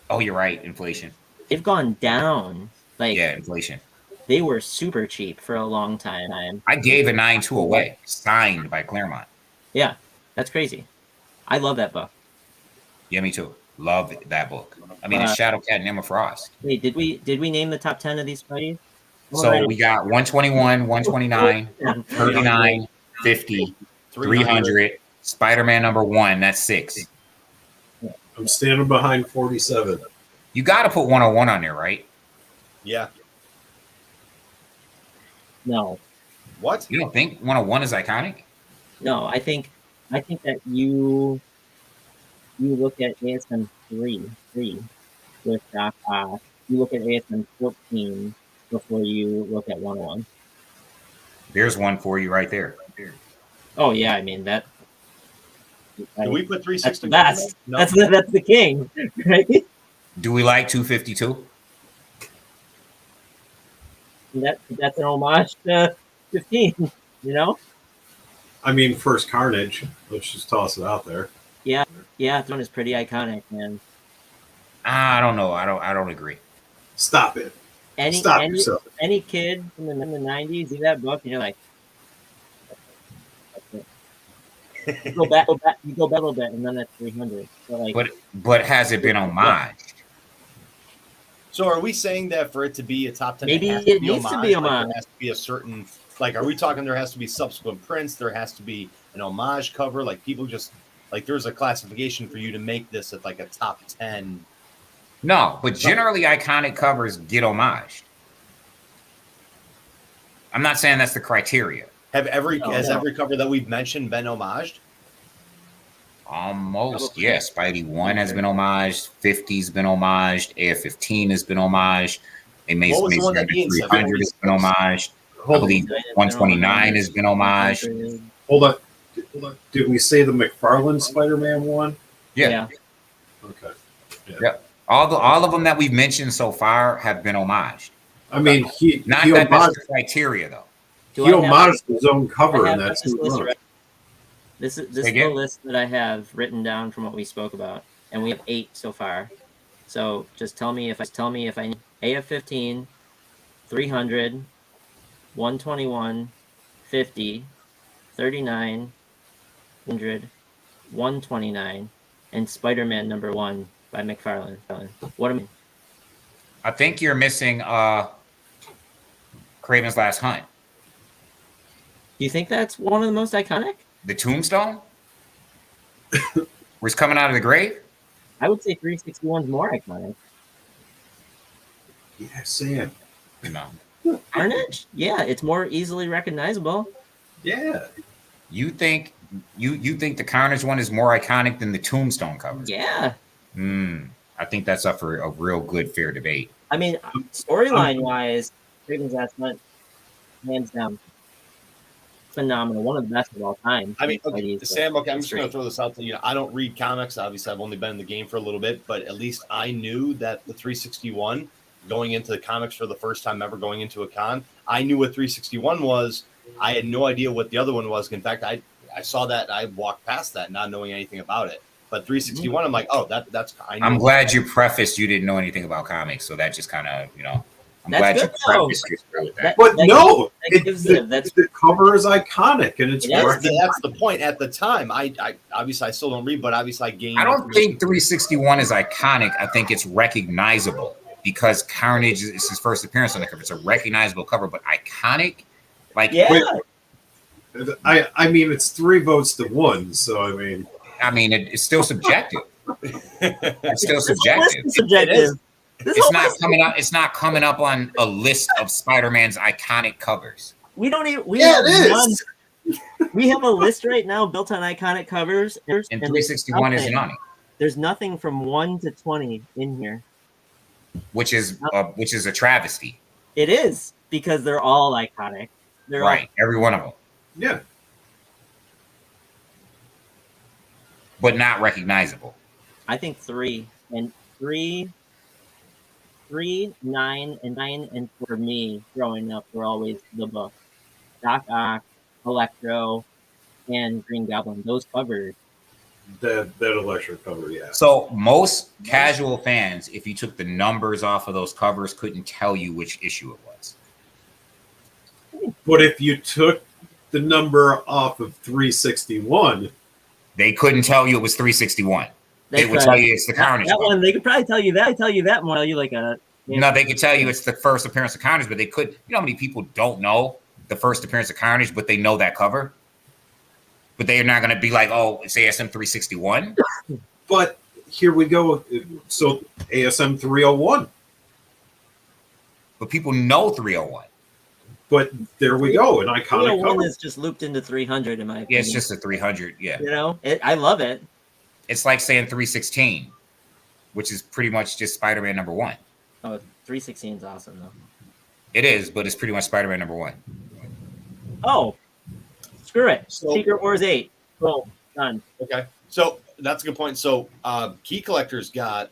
Oh, you're right. Inflation. They've gone down. Like Yeah, inflation. they were super cheap for a long time. I gave a 9.2 away, signed by Claremont. Yeah, that's crazy. I love that book. Yeah, me too. Love that book. I mean, it's Shadowcat and Emma Frost. Wait, did we name the top 10 of these Spideys? So we got 121, 129, 39, 50, 300, Spider-Man number 1. That's 6. I'm standing behind 47. You got to put 101 on there, right? Yeah. No, What? You don't think 101 is iconic? no. I think that you look at ASM 3 with you look at ASM 14 before you look at 101. There's one for you right there. Oh yeah, I mean that. Do we put 360? That's the best. No. That's the king, right? Do we like 252? That's an homage to 15. You know? I mean, first Carnage. Let's just toss it out there. Yeah, that one is pretty iconic, man. I don't know. I don't agree. Stop it. Stop yourself. Any kid in the 90s see that book and you're like, you go back a little bit, and then that's 300. So like, but has it been homaged? So are we saying that for it to be a top 10, maybe it it needs to be like homage? there has to be a certain, like, are we talking there has to be subsequent prints? There has to be an homage cover? Like, people just, like, there's a classification for you to make this at like a top 10. No, but generally iconic covers get homaged. I'm not saying that's the criteria. Has every cover that we've mentioned been homaged? Almost, yes. Spidey 1 has been homaged. 50's been homaged. AF-15 has been homaged. What was the one that Ian said? 300 has been homaged. I believe 129 has been homaged. Hold on. Did we say the McFarlane Spider-Man one? Yeah. Okay. Yeah. All of them that we've mentioned so far have been homaged. I mean, he that's the criteria, though. He homaged his own cover, and that's This is the list that I have written down from what we spoke about, and we have 8 so far. So just tell me if I need AF-15, 300, 121, 50, 39, 100, 129, and Spider-Man #1 by McFarlane. What am I think you're missing Kraven's Last Hunt. Do you think that's one of the most iconic? The tombstone? Where he's coming out of the grave? I would say 361's more iconic. Yeah, Sam. No. Carnage? Yeah, it's more easily recognizable. Yeah. You think the Carnage one is more iconic than the tombstone cover? Yeah. I think that's up for a real good, fair debate. I mean, storyline-wise, Kraven's Last Hunt, hands down, phenomenal. One of the best of all time. I mean, okay, Sam, I'm just going to throw this out to you. I don't read comics. Obviously, I've only been in the game for a little bit, but at least I knew that the 361, going into the comics for the first time ever going into a con, I knew what 361 was. I had no idea what the other one was. In fact, I saw that, I walked past that not knowing anything about it. But 361, I'm like, oh, that's. I'm glad you prefaced you didn't know anything about comics, so that just kind of, I'm glad you prefaced with that. But no, the cover is iconic, and it's that's the point. At the time, I obviously I still don't read, but obviously I gained. I don't think 361 is iconic. I think it's recognizable because Carnage is his first appearance on the cover. It's a recognizable cover, but iconic, like I mean, it's 3 votes to 1, so I mean, it's still subjective. It's still subjective. It's not coming up on a list of Spider-Man's iconic covers. We don't even. We have a list right now built on iconic covers, and 361 isn't on it. There's nothing from 1 to 20 in here, which is a travesty. It is because they're all iconic. They're right, every one of them. Yeah. But not recognizable. I think 3, 9, and 9, and for me, growing up, were always the book. Doc Ock, Electro, and Green Goblin. Those covers. That Electro cover, yeah. So most casual fans, if you took the numbers off of those covers, couldn't tell you which issue it was. But if you took the number off of 361... They couldn't tell you it was 361. They would tell you it's the Carnage. That one, they could probably tell you that more. You like a no, they could tell you it's the first appearance of Carnage, but they could. You know how many people don't know the first appearance of Carnage, but they know that cover. But they are not going to be like, oh, it's ASM 361. But here we go. So ASM 301. But people know 301. But there we go, an iconic cover. One is just looped into 300 in my opinion. Yeah, it's just a 300. Yeah, I love it. It's like saying 316, which is pretty much just Spider-Man #1. Oh, 316 is awesome though. It is, but it's pretty much Spider-Man #1. Oh, screw it. Secret Wars 8. Cool, done. Okay, so that's a good point. So Key Collector's got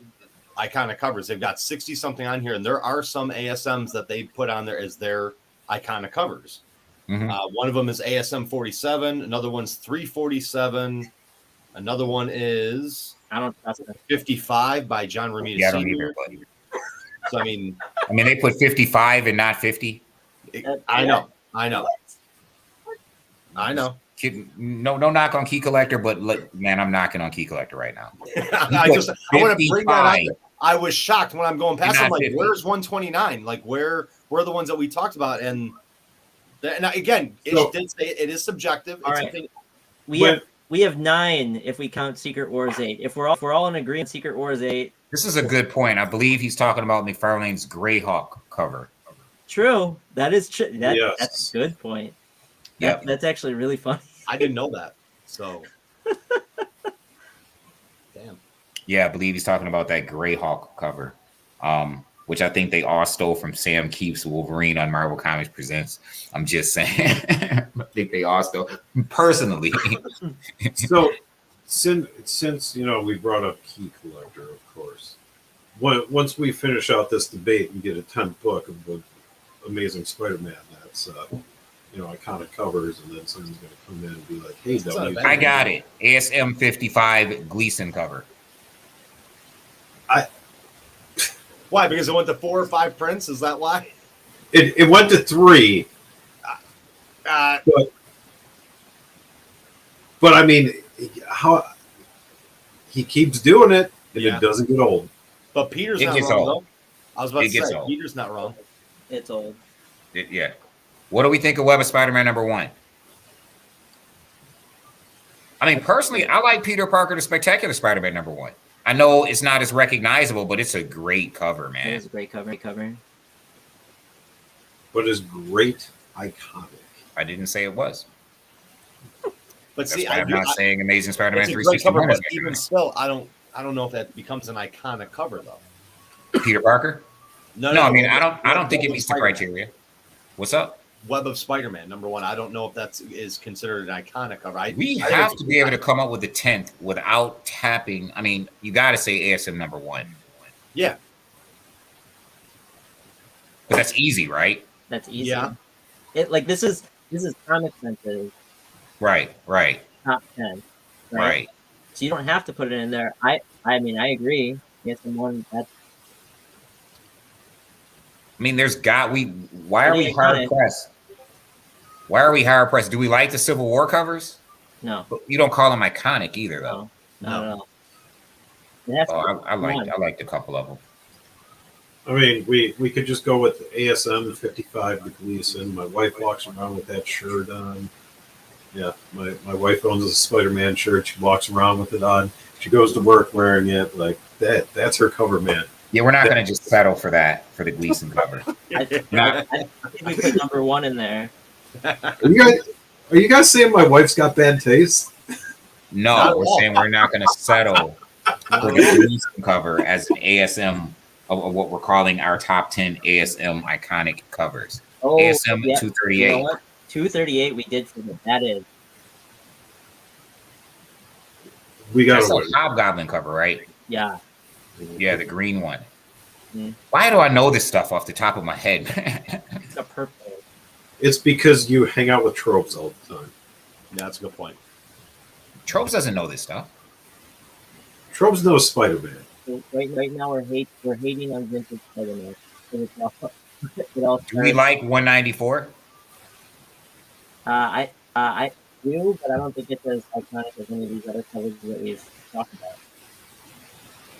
iconic covers. They've got 60 something on here, and there are some ASMs that they put on there as their iconic covers. Mm-hmm. One of them is ASM 47. Another one's 347. Another one is 55 by John Romita Sr. So I mean, they put 55 and not 50. I know. No knock on Key Collector, but look, man, I'm knocking on Key Collector right now. I want to bring that up. I was shocked when I'm going past. I'm like, 50. where's 129? Like, where are the ones that we talked about? And again, Ish did say it is subjective. All right. We have 9 if we count Secret Wars 8. If we're all in agreement, Secret Wars 8. This is a good point. I believe he's talking about McFarlane's Greyhawk cover. True. That is true. That's a good point. Yeah, that's actually really funny. I didn't know that. So, damn. Yeah, I believe he's talking about that Greyhawk cover, which I think they all stole from Sam Keefe's Wolverine on Marvel Comics Presents. I'm just saying. I think they all stole personally. So, since we brought up Key Collector, of course. Once we finish out this debate and get a 10th book of the Amazing Spider-Man, that's iconic covers, and then someone's going to come in and be like, "Hey, I got it. ASM 55 Gleason cover." Why? Because it went to 4 or 5 prints? Is that why? It went to 3. But I mean, how he keeps doing it, and it doesn't get old. But Peter's not wrong, though. I was about to say, Peter's not wrong. It's old. Yeah. What do we think of Web of Spider-Man #1? I mean, personally, I like Peter Parker, the Spectacular Spider-Man #1. I know it's not as recognizable, but it's a great cover, man. It is a great cover. But it's great, iconic. I didn't say it was. But see, I'm not saying Amazing Spider-Man 361. But even still, I don't know if that becomes an iconic cover though. Peter Parker? No. I mean, I don't think it meets the criteria. What's up? Web of Spider-Man #1. I don't know if that is considered an iconic cover. We have to be able to come up with the 10th without tapping. I mean, you got to say ASM #1. Yeah. But that's easy, right? That's easy. Yeah. This is comiXsense's Right. top 10. Right. So you don't have to put it in there. I mean, I agree. ASM 1. That's. I mean, why are we hard pressed? Why are we hard pressed? Do we like the Civil War covers? No. But you don't call them iconic either, though. No. I liked a couple of them. I mean, we could just go with ASM 55 to Gleason. My wife walks around with that shirt on. Yeah, my wife owns a Spider-Man shirt. She walks around with it on. She goes to work wearing it like that. That's her cover, man. Yeah, we're not going to just settle for that for the Gleason cover. I think we put #1 in there. Are you guys saying my wife's got bad taste? No, we're saying we're not going to settle for the Gleason cover as an ASM of what we're calling our top 10 ASM iconic covers. Oh, ASM yeah. 238. You know what? 238 we did for that is. We got a Hobgoblin cover, right? Yeah. Yeah, the green one. Mm. Why do I know this stuff off the top of my head? It's a purple. It's because you hang out with tropes all the time. Yeah, that's a good point. Tropes doesn't know this stuff. Tropes knows Spider-Man. Right now we're hating on vintage Spider-Man. Do we like 194? I do, but I don't think it's as iconic as any of these other covers that we've talked about.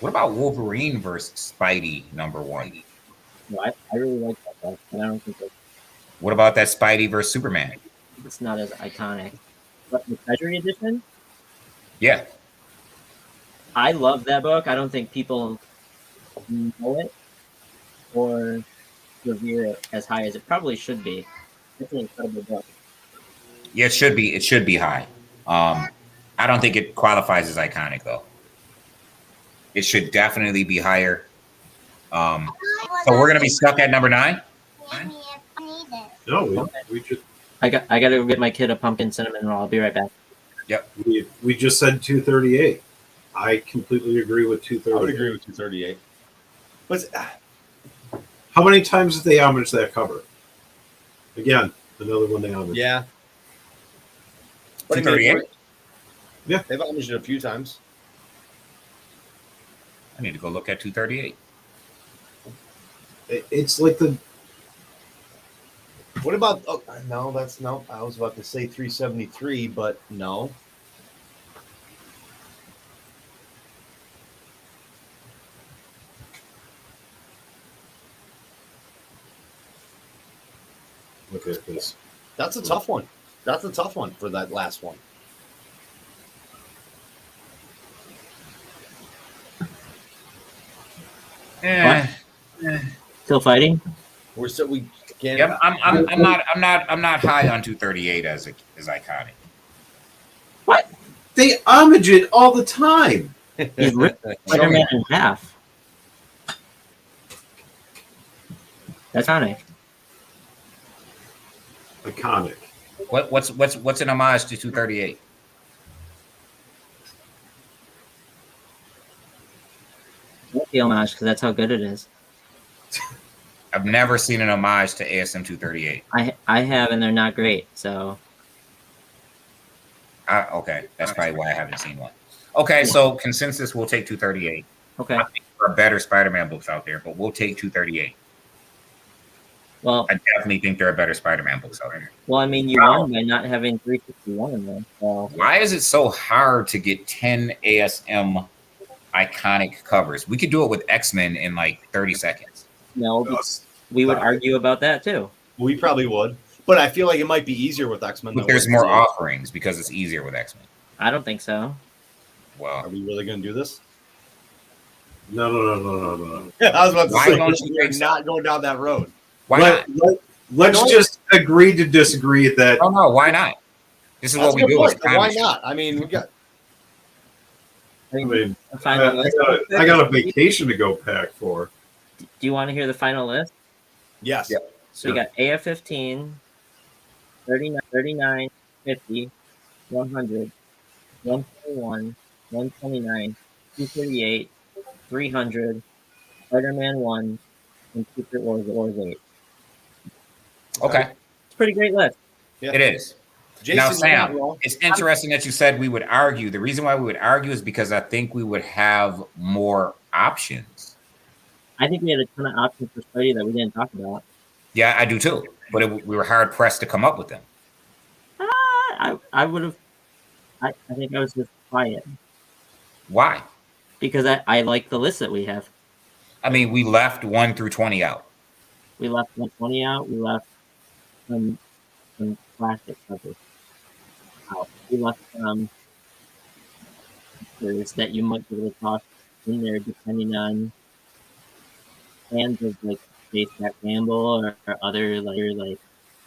What about Wolverine versus Spidey #1? No, I really like that book, but I don't think What about that Spidey versus Superman? it's not as iconic. But the Treasury Edition, Yeah. I love that book. I don't think people know it or revere it as high as it probably should be. It's an incredible book. Yeah, it should be. It should be high. I don't think it qualifies as iconic though. It should definitely be higher. So we're gonna be stuck at #9. No, we just I got to go get my kid a pumpkin cinnamon roll. I'll be right back. Yep. we just said 238. I completely agree with 238. I would agree with 238. But How many times did they homage that cover? Again, another one they homage. yeah. 238. Yeah. They've homaged it a few times. I need to go look at 238. It's like the What about? Oh, no, that's no. I was about to say 373, but no. look at this. That's a tough one. That's a tough one for that last one. Still fighting? We're still we can't. Yeah, I'm not high on 238 as iconic. What? They homage it all the time. He's ripped Spider-Man in half. That's iconic. Iconic. What's an homage to 238? Don't be homage because that's how good it is. I've never seen an homage to ASM 238. I have, and they're not great. So Okay, that's probably why I haven't seen one. Okay, so consensus, we'll take 238. okay. I think there are better Spider-Man books out there, but we'll take 238. Well, I definitely think there are better Spider-Man books out there. I mean, you won by not having 361 in there. So Why is it so hard to get 10 ASM iconic covers? We could do it with X-Men in like 30 seconds. no, we would argue about that too. We probably would, but I feel like it might be easier with X-Men. But there's more offerings because it's easier with X-Men. I don't think so. Well, Are we really going to do this? No. I was about to Why say don't you we're think so? not going down that road. why not? Let's just agree to disagree that. Oh no, why not? This is That's what we a good do. point, but why not? I mean, we got. I I mean, mean, the final list. I got a vacation to go pack for. Do you want to hear the final list? Yes. Yep. So we got AF-15, 39, 39, 50, 100, 121, 129, 238, 300, Spider-Man 1, and Secret Wars 8. Okay, It's a pretty great list. Yeah. it is. Jason, Now, you're Sam, not wrong. it's interesting that you said we would argue. The reason why we would argue is because I think we would have more options. I think we had a ton of options for Spidey that we didn't talk about. Yeah, I do too. But we were hard pressed to come up with them. I would have. I think I was just quiet Why? because I like the list that we have. I mean, we left 1 through 20 out. We left 120 out. We left some classic covers out. We left covers that you might be able to toss in there depending on fans of like J. Scott Campbell or other like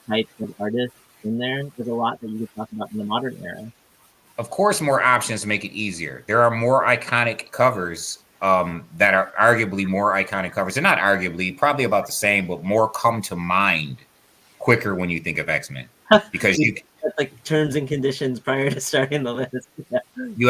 types of artists in there. There's a lot that you could talk about in the modern era. Of course, more options make it easier. There are more iconic covers that are arguably more iconic covers. They're not arguably, probably about the same, but more come to mind quicker when you think of X-Men because That's like terms and conditions prior to starting the list. you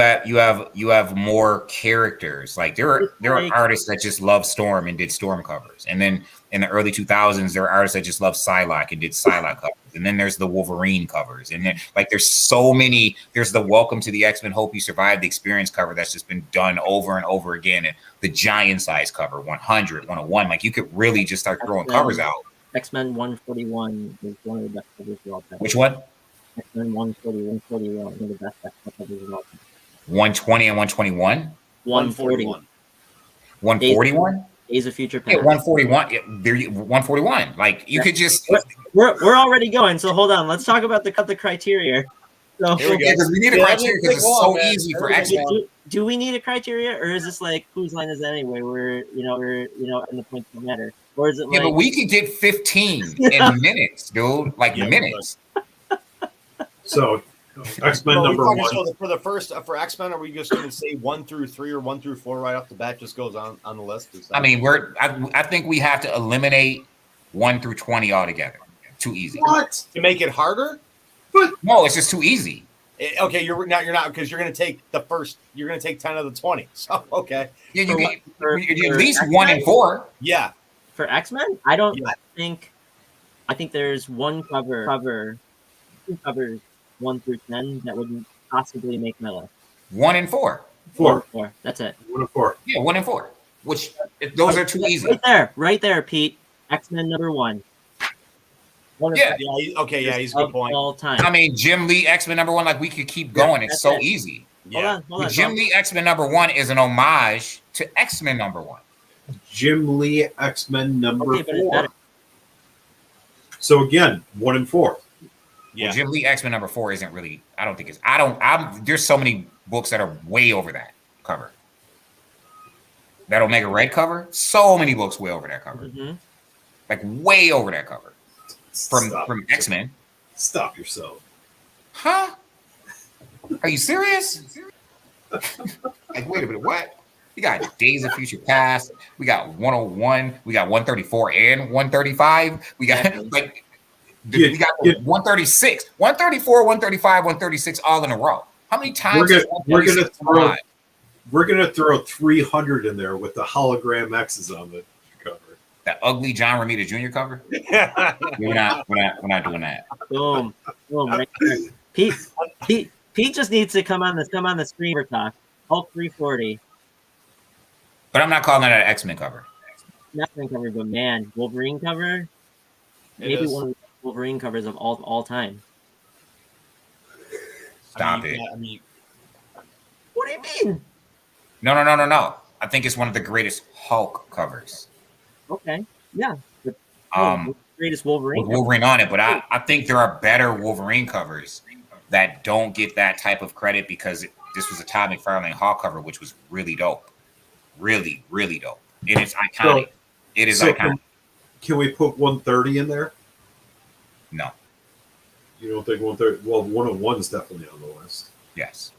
have more characters. Like there are artists that just love Storm and did Storm covers, and then in the early 2000s there are artists that just love Psylocke and did Psylocke covers, and then there's the Wolverine covers, and then like there's so many. There's the Welcome to the X-Men, Hope You Survive the Experience cover that's just been done over and over again, and the giant size cover 100, 101. Like you could really just start throwing covers out. X-Men 141 is one of the best covers of all time. Which one? X-Men 140, 141, one of the best X-Men covers of all time. 120 and 121. 141. 141. Days of Future Past. Yeah, 141. Yeah, there, 141. Like you could just. We're already going, so hold on. Let's talk about the criteria. So Here we go. Yeah, because we need a criteria because it's so easy for X-Men. do we need a criteria, or is this like whose line is that anyway? We're and the points don't matter, or is it Yeah, like but we could get 15 in minutes, dude. Like Yeah, minutes. So, X-Men Well, number one. So for the first for X-Men, are we just going to say 1 through 3 or 1 through 4 right off the bat? Just goes on the list. Is that- I mean, I think we have to eliminate 1 through 20 altogether. Too easy. What? to make it harder. No, it's just too easy. Okay, you're not because you're going to take the first. You're going to take 10 of the 20. So okay, Yeah, For you what- can for at least X-Men? 1 and 4. yeah. for X-Men? I don't Yeah. think. I think there's one cover, 2 covers, 1 through 10 that would possibly make my list. 1 and 4. 4. 4. That's it. 1 and 4. Yeah, 1 and 4. which those are too easy. Right there, Pete. X-Men #1. Yeah. He's a good point. All time. I mean, Jim Lee X-Men #1. Like we could keep going. It's so easy. Hold on. Jim Lee X-Men #1 is an homage to X-Men #1. Jim Lee X-Men Okay, but it's 4. better. So again, 1 and 4. Yeah. Well, Jim Lee X-Men #4 isn't really. I don't think it's. There's so many books that are way over that cover. That Omega Red cover. So many books way over that cover. Mm-hmm. Like way over that cover from X-Men. Stop yourself. Huh? Are you serious? Like, wait a minute, what? We got Days of Future Past. We got 101. We got 134 and 135. We got we got 136, 134, 135, 136 all in a row. How many times? We're gonna throw 300 in there with the hologram X's on the cover. That ugly John Romita Jr. cover. we're not doing that. Boom. Right there. Pete just needs to come on the screen for talk. Hulk 340. But I'm not calling that an X-Men cover. X-Men cover, but man, Wolverine cover. Maybe one of the Wolverine covers of all time. Stop it. I mean, What do you mean? No. I think it's one of the greatest Hulk covers. Okay. Yeah. Greatest With Wolverine. Wolverine on it, but I think there are better Wolverine covers that don't get that type of credit because this was a Todd McFarlane Hulk cover, which was really dope. Really, really dope. And it's iconic. It is iconic. Can we put 130 in there? No. You don't think 130? Well, 101 is definitely on the list. Yes.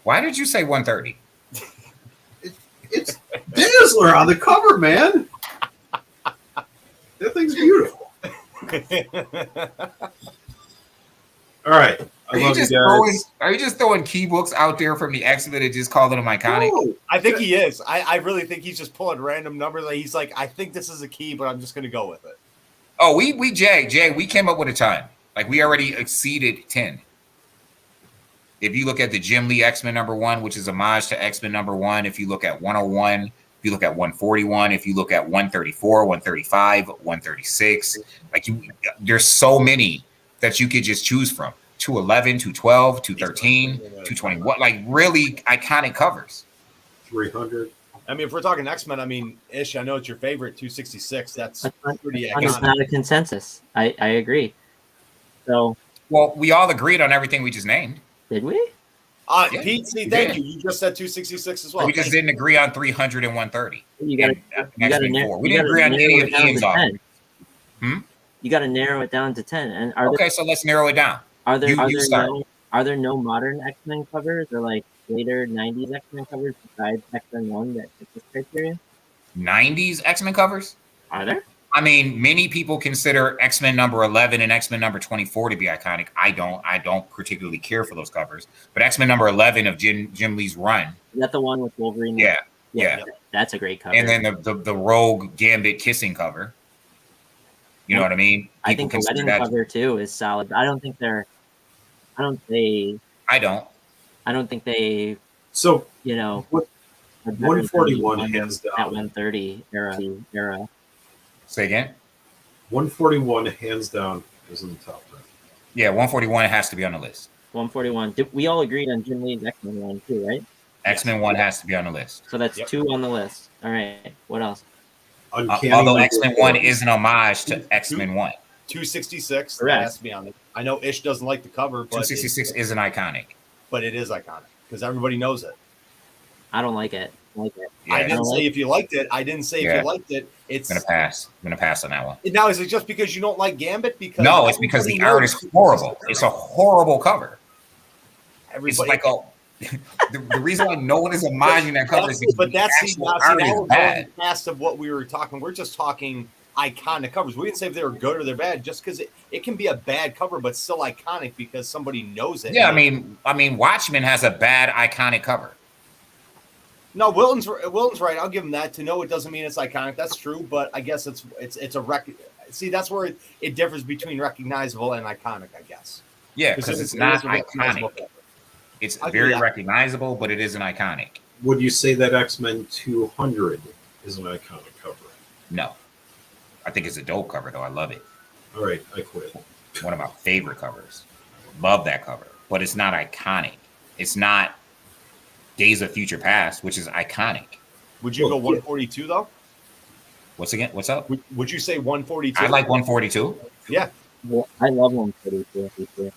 Why did you say 130? It's Dazzler on the cover, man. That thing's beautiful. All right. Are you just throwing key books out there from the X-Men and just calling them iconic? No. I think he is. I really think he's just pulling random numbers. He's like, I think this is a key, but I'm just going to go with it. Oh, Jay, we came up with a ton. Like we already exceeded 10. If you look at the Jim Lee X-Men #1, which is homage to X-Men #1, if you look at 101, if you look at 141, if you look at 134, 135, 136, there's so many that you could just choose from. 211, 212, 213, 221, like really iconic covers. 300. I mean, if we're talking X-Men, I mean, Ish, I know it's your favorite, 266. That's pretty It's iconic. not a consensus. I agree. So, well, we all agreed on everything we just named. did we? Yeah, Pete, thank you. You just said 266 as well. We just didn't agree on 300 and 130. You got to. We didn't agree on any of Ian's offers. You got to narrow it down to 10. And so let's narrow it down. Are there no modern X-Men covers or like later 90s X-Men covers besides X-Men 1 that fit this criteria? 90s X-Men covers? Are there? I mean, many people consider X-Men #11 and X-Men #24 to be iconic. I don't particularly care for those covers. But X-Men #11 of Jim Lee's run. Is that the one with Wolverine? Yeah. That's a great cover. And then the Rogue Gambit kissing cover. You know what I mean? I think the wedding cover too is solid. I don't think they. So, you know, 141 hands down. At 130 era. Say again? 141 hands down is in the top 10. Yeah, 141 has to be on the list. 141. We all agreed on Jim Lee's X-Men 1 too, right? X-Men 1 has to be on the list. So that's 2 on the list. All right. What else? Although X-Men 1 is an homage to X-Men 1. 266. Correct. That has to be on it. I know Ish doesn't like the cover, but 266 isn't iconic. But it is iconic because everybody knows it. I don't like it. Yeah. I didn't say if you liked it. I didn't say if you liked it. It's I'm gonna pass on that one. Now, is it just because you don't like Gambit? Because no, it's because the art is horrible. It's a horrible cover. It's like the reason why no one is homaging that cover is because the actual art is bad. Past of what we were talking, we're just talking iconic covers. We didn't say if they were good or they're bad, just because it can be a bad cover, but still iconic because somebody knows it. Yeah, I mean, Watchmen has a bad iconic cover. No, Wilton's right. I'll give him that. To know it doesn't mean it's iconic. That's true, but I guess it's a See, that's where it differs between recognizable and iconic. I guess. Yeah, because it's not iconic. It's very recognizable, but it isn't iconic. Would you say that X-Men 200 is an iconic cover. No. I think it's a dope cover, though. I love it. All right, I quit. One of my favorite covers. Love that cover. But it's not iconic. It's not Days of Future Past, which is iconic. Would you go 142 though? What's up? Would you say 142? I like 142. Yeah. Well, I love 142.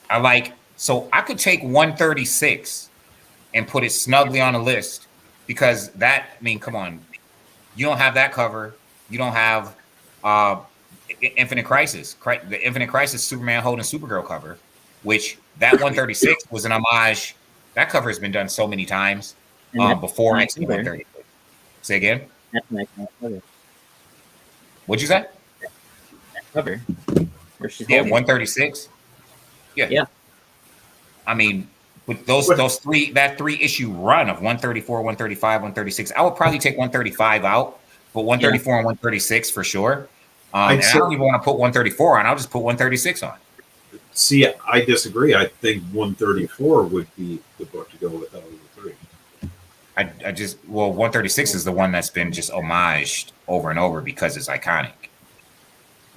So I could take 136 and put it snugly on the list because come on. You don't have that cover. You don't have Infinite Crisis. The Infinite Crisis Superman holding Supergirl cover, which that 136 was an homage. That cover has been done so many times before X-Men 136. Say again? That's my cover. What'd you say? That cover. Where she's 136? Yeah. I mean, with those three issue run of 134, 135, 136, I would probably take 135 out, but 134 and 136 for sure. And I don't even want to put 134 on. I'll just put 136 on. See, I disagree. I think 134 would be the book to go with out of the three. 136 is the one that's been just homaged over and over because it's iconic.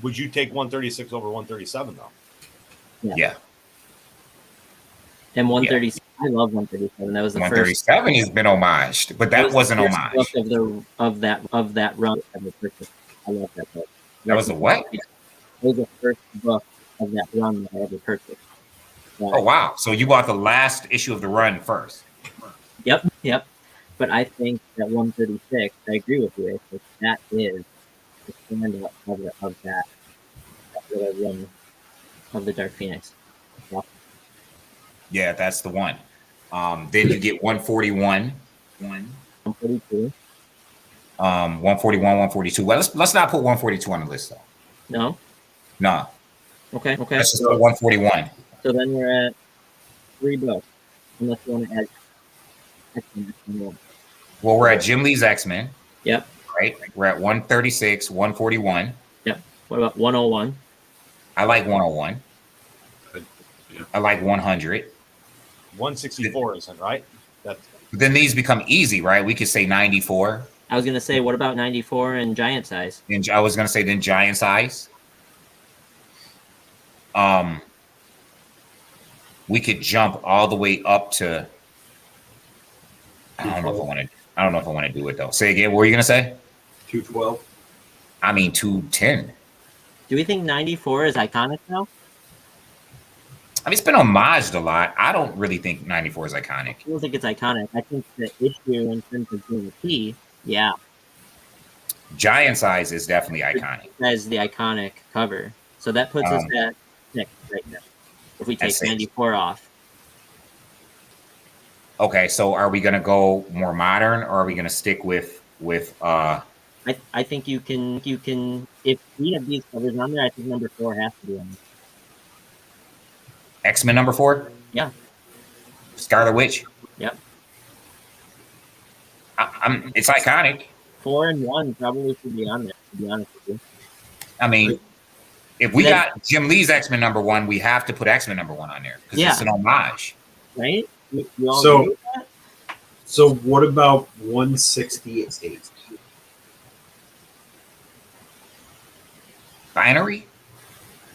Would you take 136 over 137 though? Yeah. And 137, I love 137. That was the 137 first. 137 has been homaged, but that wasn't homaged. Of that run of the first. I love that book. That was the what? It was the first book of that run that I ever purchased. Oh wow! So you bought the last issue of the run first. Yep. But I think that 136, I agree with you. That is the standout cover of that little run of the Dark Phoenix. Yeah, that's the one. Then you get 141, 142. 141, 142. Well, let's not put 142 on the list though. No. No. Okay. Let's just put 141. So then we're at 3 books, unless you want to add X-Men. Well, we're at Jim Lee's X-Men. Yep. Right. We're at 136, 141. Yep. What about 101? I like 101. Yeah. I like 100. 164 isn't right. Then these become easy, right? We could say 94. I was gonna say, what about 94 and giant size? And I was gonna say then giant size. We could jump all the way up to. I don't know if I want to do it though. Say again. What were you gonna say? 212. I mean 210. Do we think 94 is iconic now? I mean, it's been homaged a lot. I don't really think 94 is iconic. I don't think it's iconic. I think the issue in terms of being a key, yeah. Giant size is definitely iconic. That is the iconic cover. So that puts us at 6 right now. If we take 94 off. Okay, so are we gonna go more modern, or are we gonna stick with? I think you can if we have these covers on there, I think number 4 has to be on there. X-Men number 4? Yeah. Scarlet Witch? Yep. It's iconic. 4 and 1 probably should be on there, to be honest with you. I mean, if we got Jim Lee's X-Men number 1, we have to put X-Men number 1 on there because it's an homage. Right? You all agree with that? So what about 168? Binary?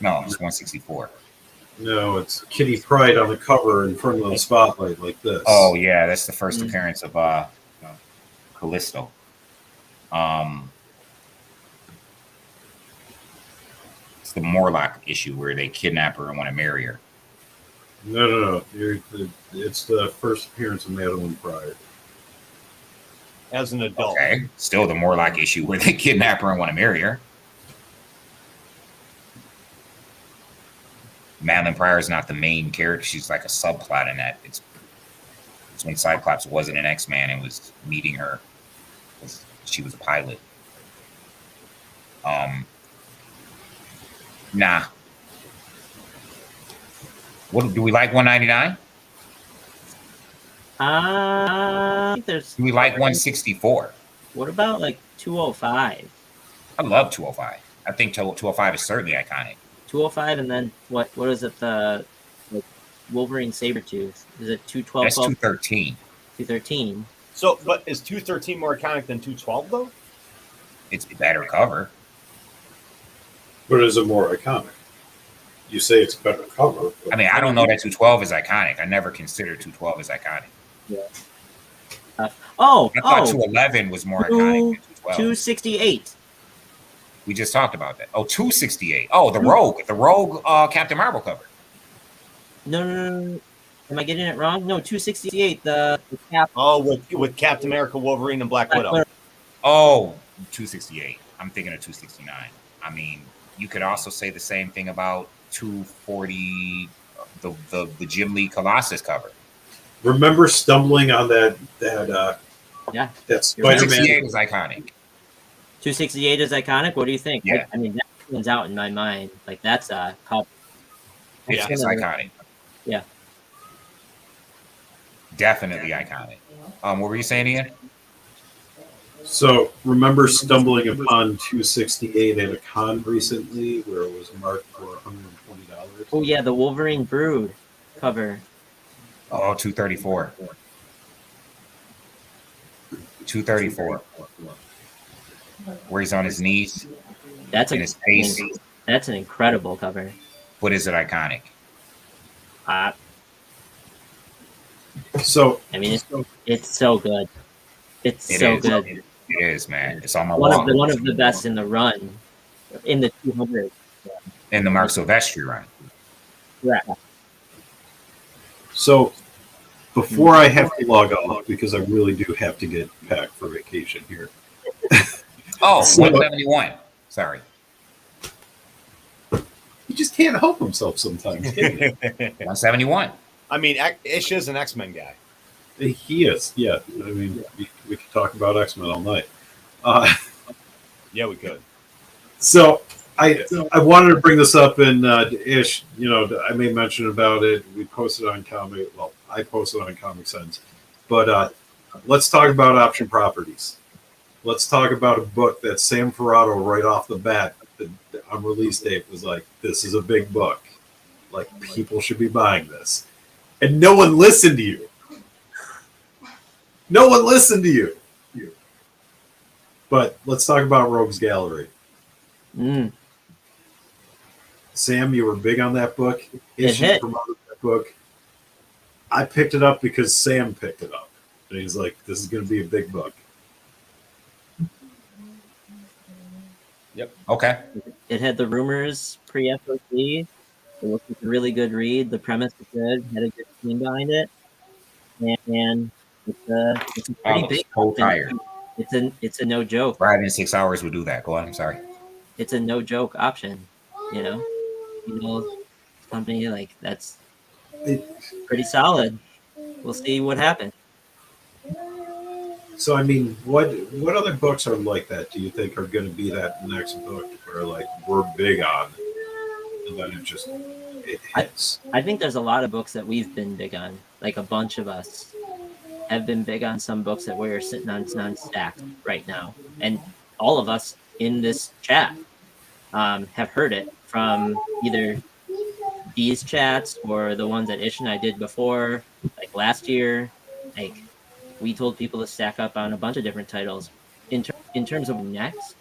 No, it's 164. No, it's Kitty Pryde on the cover in front of the spotlight like this. Oh yeah, that's the first appearance of Callisto. It's the Morlock issue where they kidnap her and want to marry her. No. It's the first appearance of Madeline Pryor. As an adult. Okay, still the Morlock issue where they kidnap her and want to marry her. Madeline Pryor is not the main character. She's like a subplot in that. It's when Cyclops wasn't an X-Man and was meeting her. She was a pilot. Nah. What do we like 199? There's. Do we like 164? What about like 205? I love 205. I think 205 is certainly iconic. 205, and then what is it? The Wolverine Sabretooth. Is it 212? That's 213. 213. So, but is 213 more iconic than 212 though? It's a better cover. But is it more iconic? You say it's a better cover. I mean, I don't know that 212 is iconic. I never considered 212 as iconic. Yeah. I thought 211 was more iconic than 212. 268. We just talked about that. Oh, 268. Oh, the Rogue Captain Marvel cover. No. Am I getting it wrong? No, 268. The cap. Oh, with Captain America, Wolverine, and Black Widow. Oh, 268. I'm thinking of 269. I mean, you could also say the same thing about 240, the Jim Lee Colossus cover. Remember stumbling on that Spider-Man? 268 is iconic. 268 is iconic. What do you think? Yeah. I mean, that stands out in my mind. Like, that's a cover. It's iconic. Yeah. Definitely iconic. What were you saying, Ian? So, remember stumbling upon 268 at a con recently where it was marked for $120? Oh, yeah, the Wolverine Brood cover. Oh, 234. 234. Where he's on his knees. That's in his face. That's an incredible cover. But is it iconic? So, I mean, it's so good. It's so good. It is, man. It's on my one wall. One of the best in the run, in the 200. In the Mark Silvestri run. Yeah. So, before I have to log off, because I really do have to get packed for vacation here. Oh, 171. Sorry. He just can't help himself sometimes. 171. I mean, Ish is an X-Men guy. He is, yeah. I mean, we could talk about X-Men all night. Yeah, we could. So I wanted to bring this up, and Ish, I made mention about it. We posted on I posted on comiXsense. But let's talk about option properties. Let's talk about a book that Sam Ferrato, right off the bat, on release date, was like, this is a big book. Like, people should be buying this. And no one listened to you. No one listened to you. But let's talk about Rogues Gallery. Sam, you were big on that book. Ish promoted that book. I picked it up because Sam picked it up. And he's like, this is going to be a big book. Yep. Okay. It had the rumors pre-FOC. It looked like a really good read. The premise was good. Had a good team behind it. And it's a pretty big. So tired. It's a no joke. Driving 6 hours would do that. Go on. I'm sorry. It's a no joke option. Company like that's pretty solid. We'll see what happens. So, I mean, what other books are like that, do you think, are going to be that next book where, like, we're big on, and then it hits? I think there's a lot of books that we've been big on. Like, a bunch of us have been big on some books that we're sitting on stacked right now. And all of us in this chat have heard it from either these chats or the ones that Ish and I did before, like last year. Like, we told people to stack up on a bunch of different titles. In terms of next,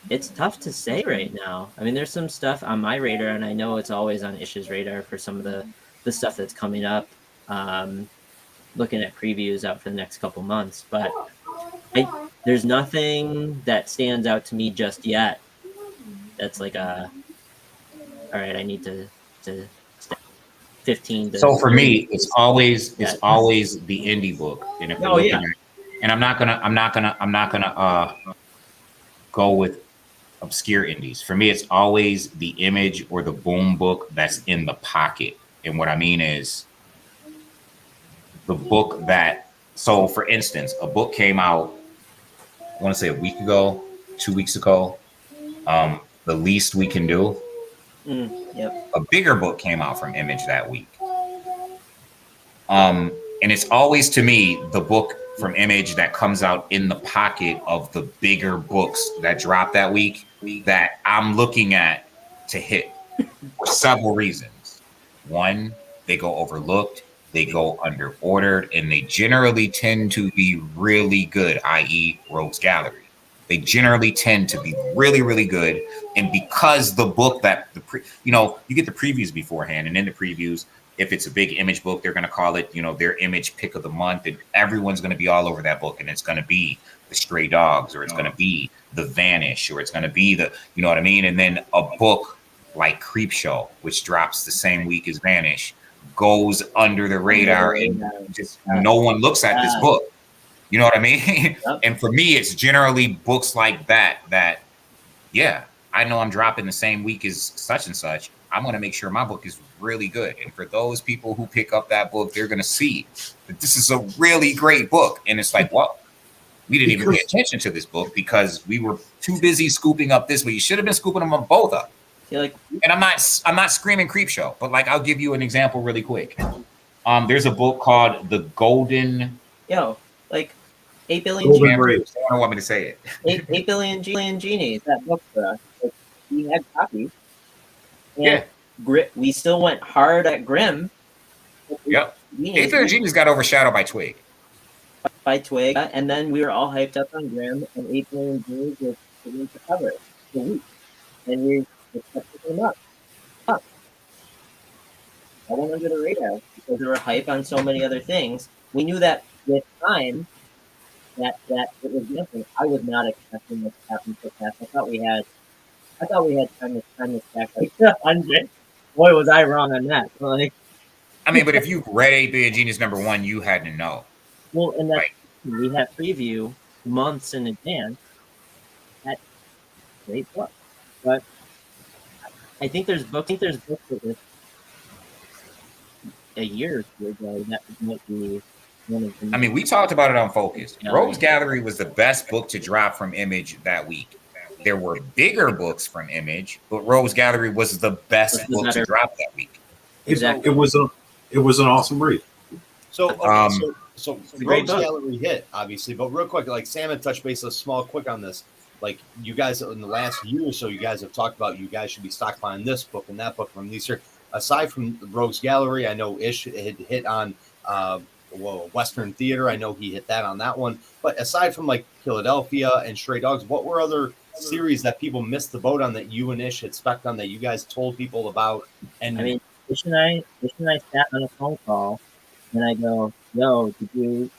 it's tough to say right now. I mean, there's some stuff on my radar, and I know it's always on Ish's radar for some of the stuff that's coming up. Looking at previews out for the next couple months, but there's nothing that stands out to me just yet. That's like all right, I need to 15 to so for me, it's always the indie book. And if we're looking at, and I'm not gonna go with obscure indies. For me, it's always the Image or the Boom book that's in the pocket. And what I mean is the book that, so for instance, a book came out, I want to say a week ago, 2 weeks ago, The Least We Can Do. Yep. A bigger book came out from Image that week. And it's always, to me, the book from Image that comes out in the pocket of the bigger books that drop that week that I'm looking at to hit for several reasons. One, they go overlooked, they go under-ordered, and they generally tend to be really good, i.e. Rogues Gallery. They generally tend to be really, really good. And because the book that you get the previews beforehand, and in the previews, if it's a big Image book, they're going to call it, their Image pick of the month, and everyone's going to be all over that book, and it's going to be the Stray Dogs, or it's going to be the Vanish, or it's going to be the, you know what I mean? And then a book like Creepshow, which drops the same week as Vanish, goes under the radar, and just no one looks at this book. You know what I mean? Yep. And for me, it's generally books like that, yeah, I know I'm dropping the same week as such and such. I'm going to make sure my book is really good. And for those people who pick up that book, they're going to see that this is a really great book. And it's like, well, we didn't even pay attention to this book because we were too busy scooping up this, but you should have been scooping them both up. And I'm not screaming Creepshow, but like, I'll give you an example really quick. There's a book called The Golden. 8 billion Golden I Race. don't want me to say it. 8 billion genies. That book for us. We had copies. And yeah. We still went hard at Grimm. Yep. 8 billion genies got overshadowed by Twig. And then we were all hyped up on Grimm, and 8 billion genies was sitting to cover the week. And we kept picking them up. I went under the radar because they were hype on so many other things. We knew that with time, that it was nothing. I was not expecting this to happen so fast. I thought we had time to stack like 100. Boy, was I wrong on that. I mean, but if you read 8 Billion Genius #1, you had to know. Well, and that we had preview months in advance. That's a great book. But I think there's books for this a year or two ago that might be. I mean, we talked about it on Focus. Rogues Gallery was the best book to drop from Image that week. There were bigger books from Image, but Rogues Gallery was the best book to drop that week. Exactly. It was an awesome read. So Rogues Gallery hit, obviously, but real quick, like Sam had touched base quick on this. Like you guys in the last year or so, you guys have talked about you guys should be stockpiling this book and that book from these here. Aside from Rogues Gallery, I know Ish had hit on Western Theater. I know he hit that on that one. But aside from like Philadelphia and Stray Dogs, what were other series that people missed the boat on that you and Ish had spec'd on that you guys told people about? And I mean, Ish and I sat on a phone call, and I go, "Yo, did you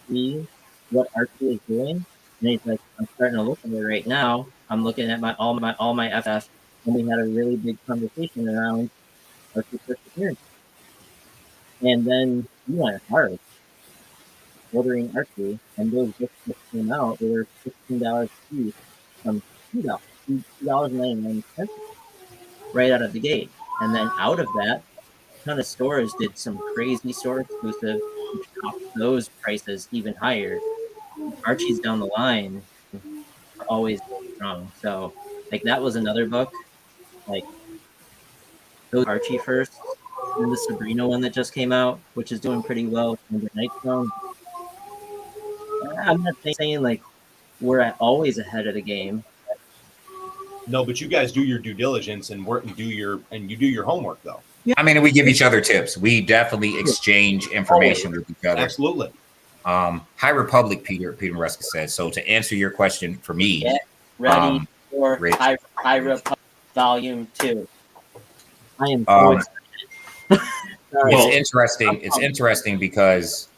see what Archie is doing?" And he's like, "I'm starting to look at it right now. I'm looking at all my FF," and we had a really big conversation around Archie's first appearance. And then we went hard ordering Archie, and those books that came out, they were $16 a piece from $2.99 right out of the gate. And then out of that, a ton of stores did some crazy store exclusive, which dropped those prices even higher. Archie's down the line are always strong. So, like, that was another book. Like, those Archie first. And the Sabrina one that just came out, which is doing pretty well under Nightstone. I'm not saying like we're always ahead of the game. No, but you guys do your due diligence and work and you do your homework though. Yeah. I mean, we give each other tips. We definitely exchange information with each other. Absolutely. High Republic, Peter Ruska says. So to answer your question for me, ready for High Republic Volume 2. I am so excited. It's interesting because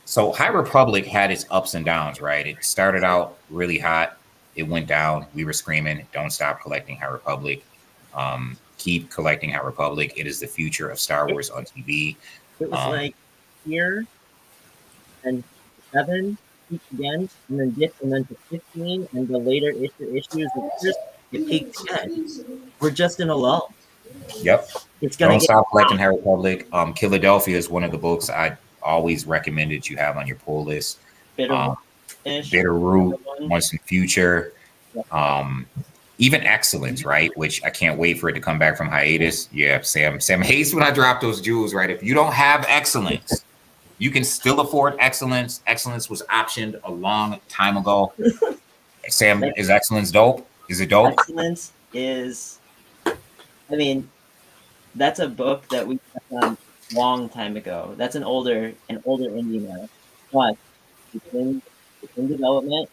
so High Republic had its ups and downs, right? It started out really hot, it went down. We were screaming, "Don't stop collecting High Republic. Keep collecting High Republic. It is the future of Star Wars on TV." It was like here and 7 peaked again, and then dipped, and then to 15, and the later issues it peaked again. We're just in a lull. Yep. It's gonna Don't stop collecting High Republic. Philadelphia is one of the books I always recommended you have on your pull list. Bitterroot, Once and Future, even Excellence, right? Which I can't wait for it to come back from hiatus. Yeah, Sam hates when I drop those jewels, right? If you don't have Excellence, you can still afford Excellence. Excellence was optioned a long time ago. Sam, is Excellence dope? Is it dope? Excellence is, I mean, that's a book that we got on a long time ago. That's an older indie now, but it's in It's in development.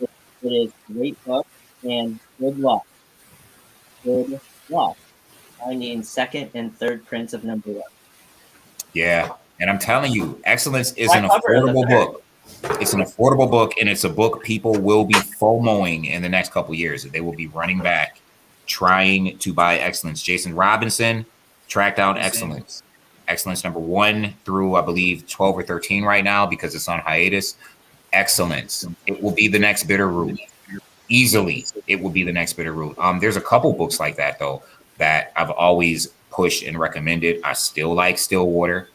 It is a great book, and good luck. Good luck finding second and third prints of number one. Yeah. And I'm telling you, Excellence is Why an cover the affordable third? book. It's an affordable book, and it's a book people will be FOMOing in the next couple of years. They will be running back, trying to buy Excellence. Jason Robinson tracked down Excellence. Excellence number 1 through, I believe, 12 or 13 right now because it's on hiatus. Excellence. It will be the next Bitterroot. Easily, it will be the next Bitterroot. There's a couple books like that, though, that I've always pushed and recommended. I still like Stillwater.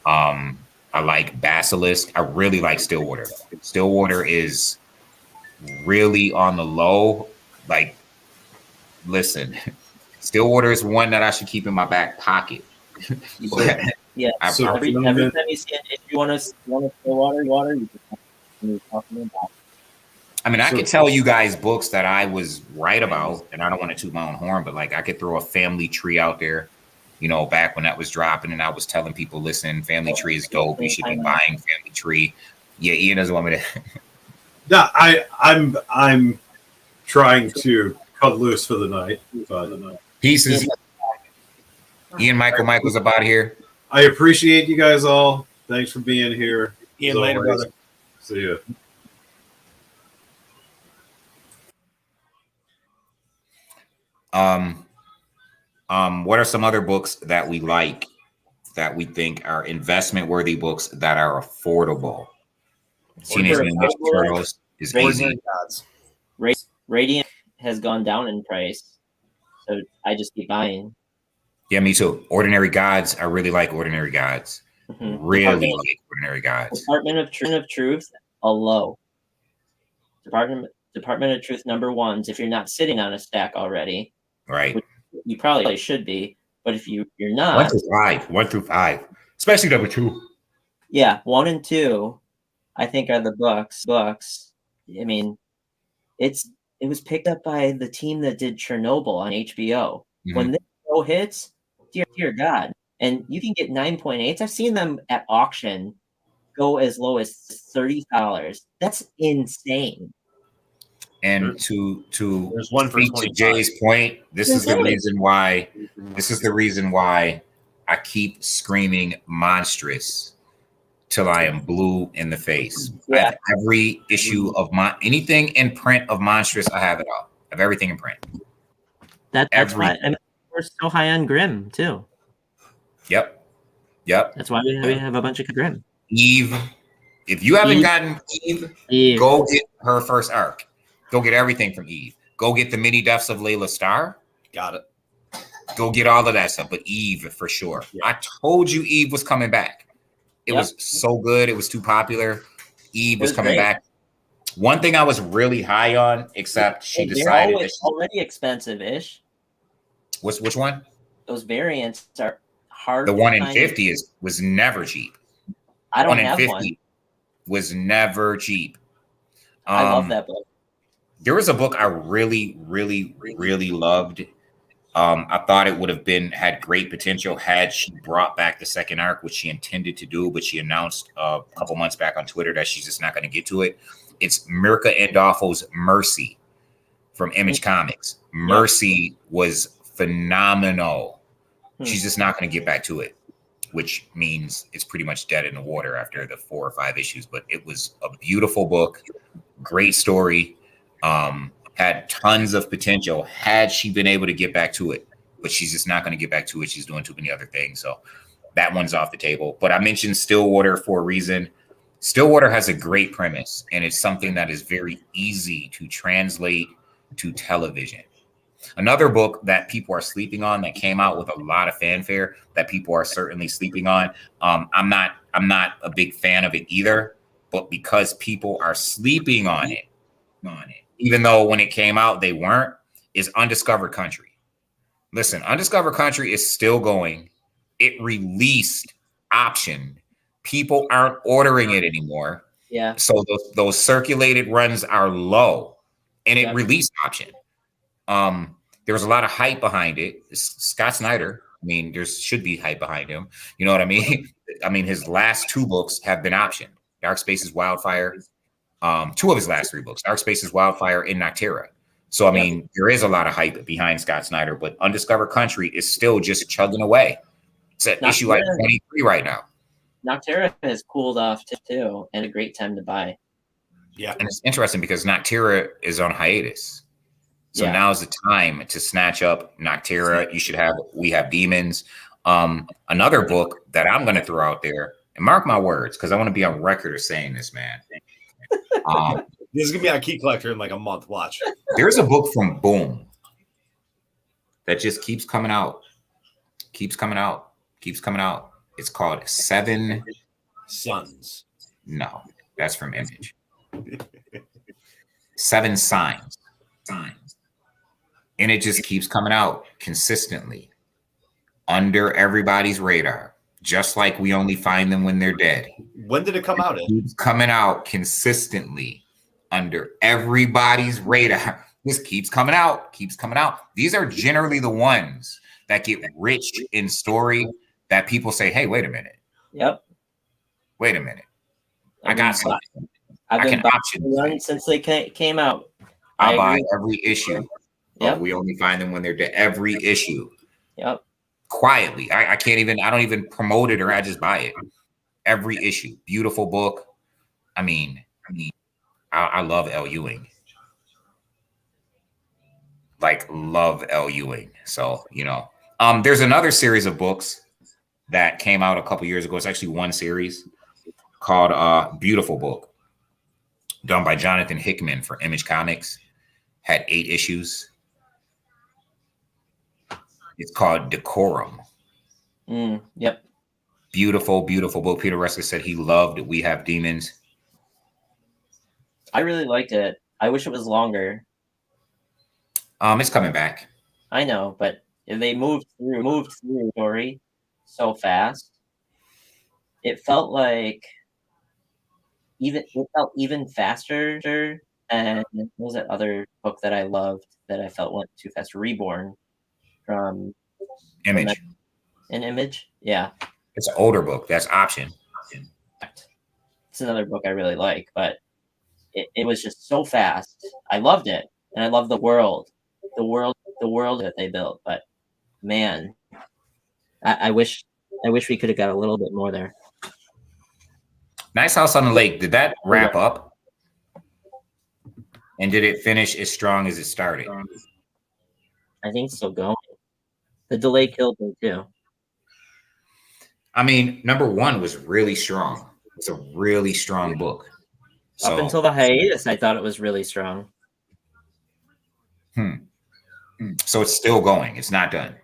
I like Basilisk. I really like Stillwater. Stillwater is really on the low. Like, listen, Stillwater is one that I should keep in my back pocket. Yeah. So every time you see it, if you want to Stillwater, you can talk about. I mean, I could tell you guys books that I was right about, and I don't want to toot my own horn, but like I could throw a Family Tree out there, you know, back when that was dropping, and I was telling people, listen, Family Tree is dope. You should be buying Family Tree. Yeah, Ian doesn't want me to. No, I'm trying to cut loose for the night. But, Pieces. Ian Michael's about here. I appreciate you guys all. Thanks for being here. Ian, later, brother. See you. What are some other books that we like that we think are investment worthy books that are affordable? Teenage Mutant Ninja Turtles is easy. Radiant has gone down in price, so I just keep buying. Yeah, me too. Ordinary Gods. I really like Ordinary Gods. Really like Ordinary Gods. Department of Truth, a low. Department of Truth number 1s. If you're not sitting on a stack already, right? You probably should be, but if you're not, 1 through 5, especially number 2. Yeah, 1 and 2, I think are the books. I mean, it was picked up by the team that did Chernobyl on HBO. When this show hits, dear God, and you can get 9.8s. I've seen them at auction go as low as $30. That's insane. And to There's one for speak to Jay's point, this is the reason why. This is the reason why I keep screaming monstrous till I am blue in the face. Yeah. I have every issue of anything in print of monstrous. I have it all. I have everything in print. That's why we're so high on Grimm too. Yep. That's why we have a bunch of Grimm. Eve. If you haven't gotten Eve, go get her first arc. Go get everything from Eve. Go get the mini deaths of Layla Starr. Got it. Go get all of that stuff, but Eve for sure. Yeah. I told you Eve was coming back. It was so good. It was too popular. Eve was coming back. One thing I was really high on, except she decided that already expensive-ish. Which one? Those variants are hard. The 1 in 50 was never cheap. I don't have 1. 1 in 50 was never cheap. I love that book. There was a book I really, really, really loved. I thought it would have had great potential had she brought back the second arc, which she intended to do, but she announced a couple months back on Twitter that she's just not going to get to it. It's Mirka Andolfo's Mercy from Image Comics. Mercy was phenomenal. She's just not going to get back to it, which means it's pretty much dead in the water after the 4 or 5 issues. But it was a beautiful book, great story. Had tons of potential had she been able to get back to it, but she's just not going to get back to it. She's doing too many other things. So that one's off the table. But I mentioned Stillwater for a reason. Stillwater has a great premise, and it's something that is very easy to translate to television. Another book that people are sleeping on that came out with a lot of fanfare that people are certainly sleeping on. I'm not a big fan of it either, but because people are sleeping on it, even though when it came out they weren't, is Undiscovered Country. Listen, Undiscovered Country is still going. It released option. People aren't ordering it anymore. Yeah. So those circulated runs are low, and it released option. There was a lot of hype behind it. Scott Snyder. I mean, there should be hype behind him. You know what I mean? I mean, his last 2 books have been optioned. Dark Spaces, Wildfire. Two of his last three books, Dark Spaces, Wildfire, and Noctera. So, I mean, there is a lot of hype behind Scott Snyder, but Undiscovered Country is still just chugging away. It's at issue like 23 right now. Noctera has cooled off too, and a great time to buy. Yeah. And it's interesting because Noctera is on hiatus. So now's the time to snatch up Noctera. You should have We Have Demons. Another book that I'm going to throw out there, and mark my words, because I want to be on record of saying this, man. This is going to be on Key Collector in like a month. Watch. There's a book from Boom that just keeps coming out. Keeps coming out. Keeps coming out. It's called Seven Sons. No, that's from Image. Seven Signs. And it just keeps coming out consistently under everybody's radar, just like we only find them when they're dead. When did it come out? It keeps coming out consistently under everybody's radar. This keeps coming out, keeps coming out. These are generally the ones that get rich in story that people say, hey, wait a minute. Yep. Wait a minute. I got something. I've been can option one since they came out. I'll buy every issue. Yep. We only find them when they're dead. Every issue. Yep. Quietly. I don't even promote it, or I just buy it. Every issue. Beautiful book. I love L. Ewing. Like, love L. Ewing. So, there's another series of books that came out a couple years ago. It's actually one series called Beautiful Book, done by Jonathan Hickman for Image Comics. Had 8 issues. It's called Decorum. Yep. Beautiful, beautiful book. Peter Rusker said he loved We Have Demons. I really liked it. I wish it was longer. It's coming back. I know, but they moved through the story so fast. It felt even faster. And what was that other book that I loved that I felt went too fast? Reborn from Image. An Image? Yeah. It's an older book. That's Option. It's another book I really like, but it was just so fast. I loved it. And I love the world that they built. But man, I wish we could have got a little bit more there. Nice House on the Lake. Did that wrap up? And did it finish as strong as it started? I think it's still going. The delay killed me too. I mean, number 1 was really strong. It's a really strong book. Up until the hiatus, I thought it was really strong. So it's still going. It's not done.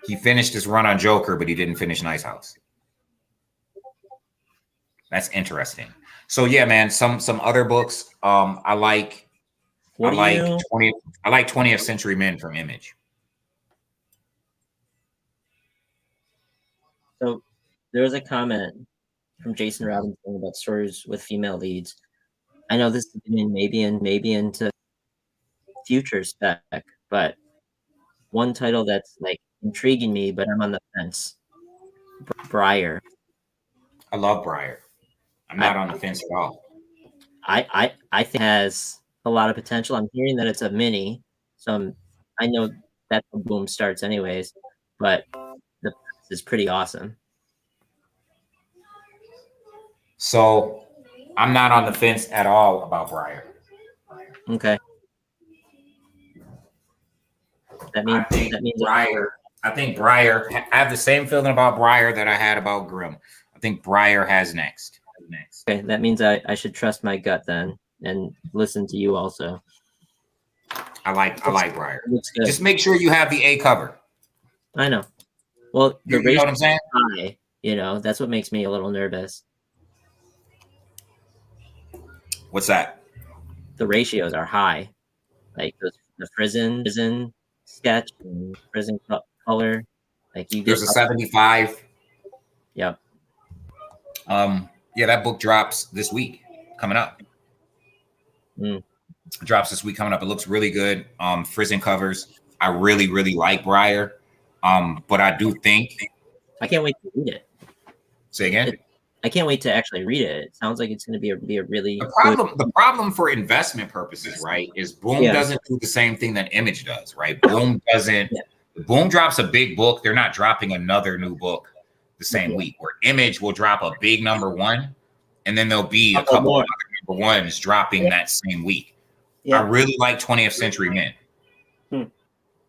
He finished his run on Joker, but he didn't finish Nice House. That's interesting. So yeah, man, some other books. I like 20th Century Men from Image. So there was a comment from Jason Robinson about stories with female leads. I know this is maybe into future spec, but one title that's like intriguing me, but I'm on the fence. Briar. I love Briar. I'm not on the fence at all. I think it has a lot of potential. I'm hearing that it's a mini, so I know that the boom starts anyways, but the price is pretty awesome. So I'm not on the fence at all about Briar. Okay. That means Briar. I think Briar. I have the same feeling about Briar that I had about Grimm. I think Briar has next. Okay, that means I should trust my gut then and listen to you also. I like Briar. Looks good. Just make sure you have the A cover. I know. Well, the you know what I'm saying? high, that's what makes me a little nervous. What's that? The ratios are high, like the prison sketch and prison color. Like you. There's a 75. Yep. Yeah, that book drops this week, coming up. Drops this week coming up. It looks really good. Prison covers. I really, really like Briar. But I do think. I can't wait to read it. Say again. I can't wait to actually read it. It sounds like it's going to be a really The problem for investment purposes, right, is Boom doesn't do the same thing that Image does, right? Boom doesn't. Boom drops a big book. They're not dropping another new book the same week. Where Image will drop a big number one, and then there'll be a couple of other number ones dropping that same week. I really like 20th Century Men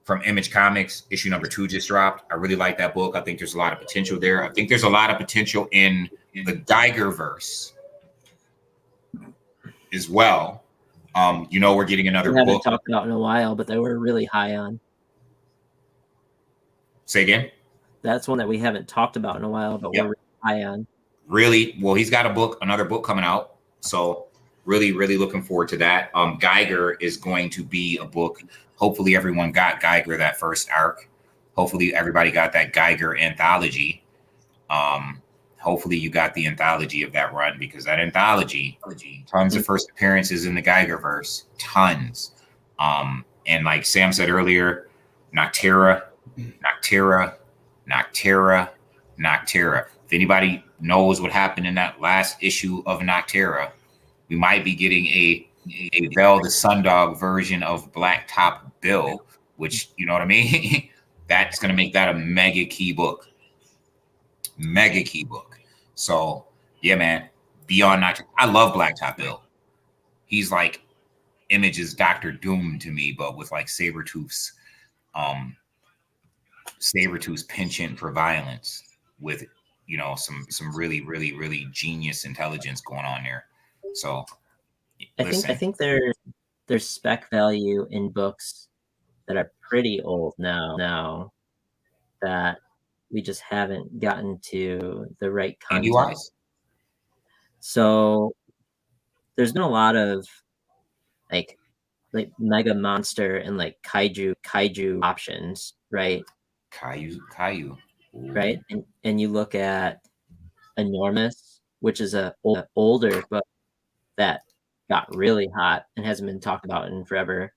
from Image Comics. Issue number 2 just dropped. I really like that book. I think there's a lot of potential there. I think there's a lot of potential in the Geiger verse as well. We're getting another book. We book. haven't talked about in a while, but they were really high on. Say again? That's one that we haven't talked about in a while, but we're really high on. Really? Well, he's got another book coming out. So really, really looking forward to that. Geiger is going to be a book. Hopefully everyone got Geiger, that first arc. Hopefully everybody got that Geiger anthology. Hopefully you got the anthology of that run, because that anthology, tons of first appearances in the Geiger verse, tons. And like Sam said earlier, Noctera. If anybody knows what happened in that last issue of Noctera, we might be getting a Bell the Sundog version of Black Top Bill, which, you know what I mean? That's going to make that a mega key book. So, yeah, man, beyond Noctera. I love Black Top Bill. He's like Image's Dr. Doom to me, but with like Sabretooth's penchant for violence, with some really, really, really genius intelligence going on there. So I think there's spec value in books that are pretty old now that we just haven't gotten to the right content. So there's been a lot of like Mega Monster and like kaiju options, right? Kaiju. Ooh. Right? And you look at Enormous, which is a older book that got really hot and hasn't been talked about in forever.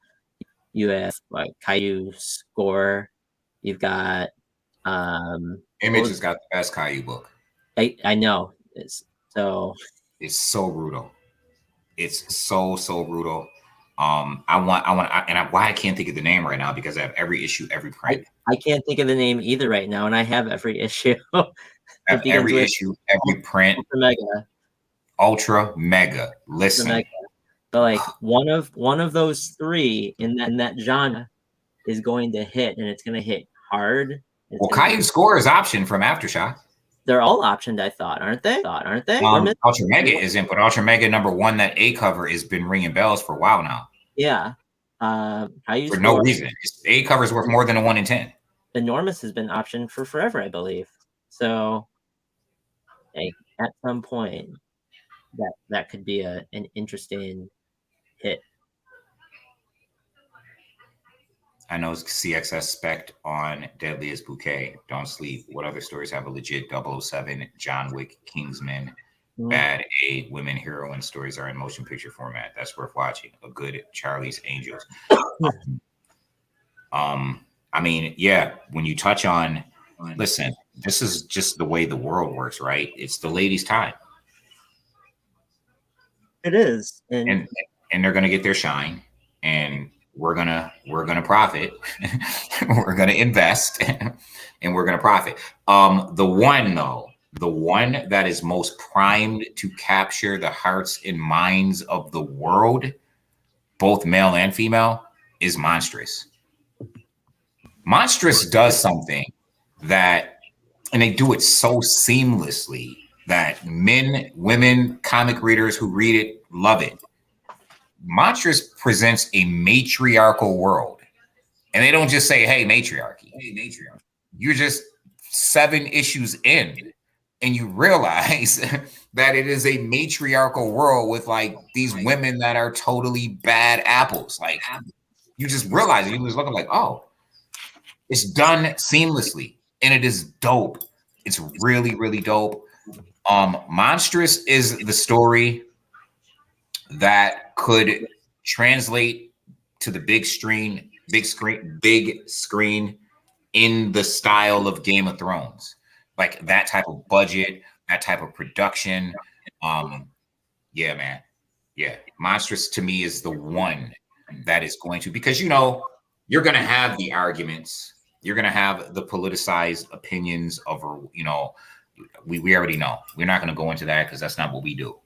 You have like Kaiju Score. You've got Image has got the best Kaiju book. I know. It's so brutal. It's so brutal. Why I can't think of the name right now, because I have every issue, every print. I can't think of the name either right now, and I have every issue. I have every issue, every print. Ultra Mega. Listen. Ultra Mega. So like one of those three in that genre is going to hit, and it's going to hit hard. Kaiju Score is optioned from Aftershock. They're all optioned, I thought, aren't they? Ultra Mega isn't, but Ultra Mega #1, that A cover, has been ringing bells for a while now. Yeah. For no reason. A cover is worth more than a 1 in 10. Enormous has been optioned for forever, I believe. So, at some point, that could be an interesting hit. I know CXS spec'd on Deadliest Bouquet, Don't Sleep. What other stories have a legit 007, John Wick, Kingsman, bad A, women heroine stories are in motion picture format? That's worth watching. A good Charlie's Angels. I mean, yeah, when you touch on, listen, this is just the way the world works, right? It's the ladies' time. It is. And they're gonna get their shine, and we're gonna profit. We're gonna invest, and we're gonna profit. The one that is most primed to capture the hearts and minds of the world, both male and female, is Monstrous. Monstrous does something that, and they do it so seamlessly, that men, women, comic readers who read it love it. Monstrous presents a matriarchal world, and they don't just say, "Hey, matriarchy." You're just 7 issues in, and you realize that it is a matriarchal world with like these women that are totally bad apples. Like, you just realize it. You just looking like, oh, it's done seamlessly, and it is dope. It's really, really dope. Monstrous is the story that could translate to the big screen in the style of Game of Thrones. Like that type of budget, that type of production. Yeah, man. Yeah. Monstrous to me is the one that is going to, because, you know, you're going to have the arguments. You're going to have the politicized opinions over, you know, we already know. We're not going to go into that because that's not what we do.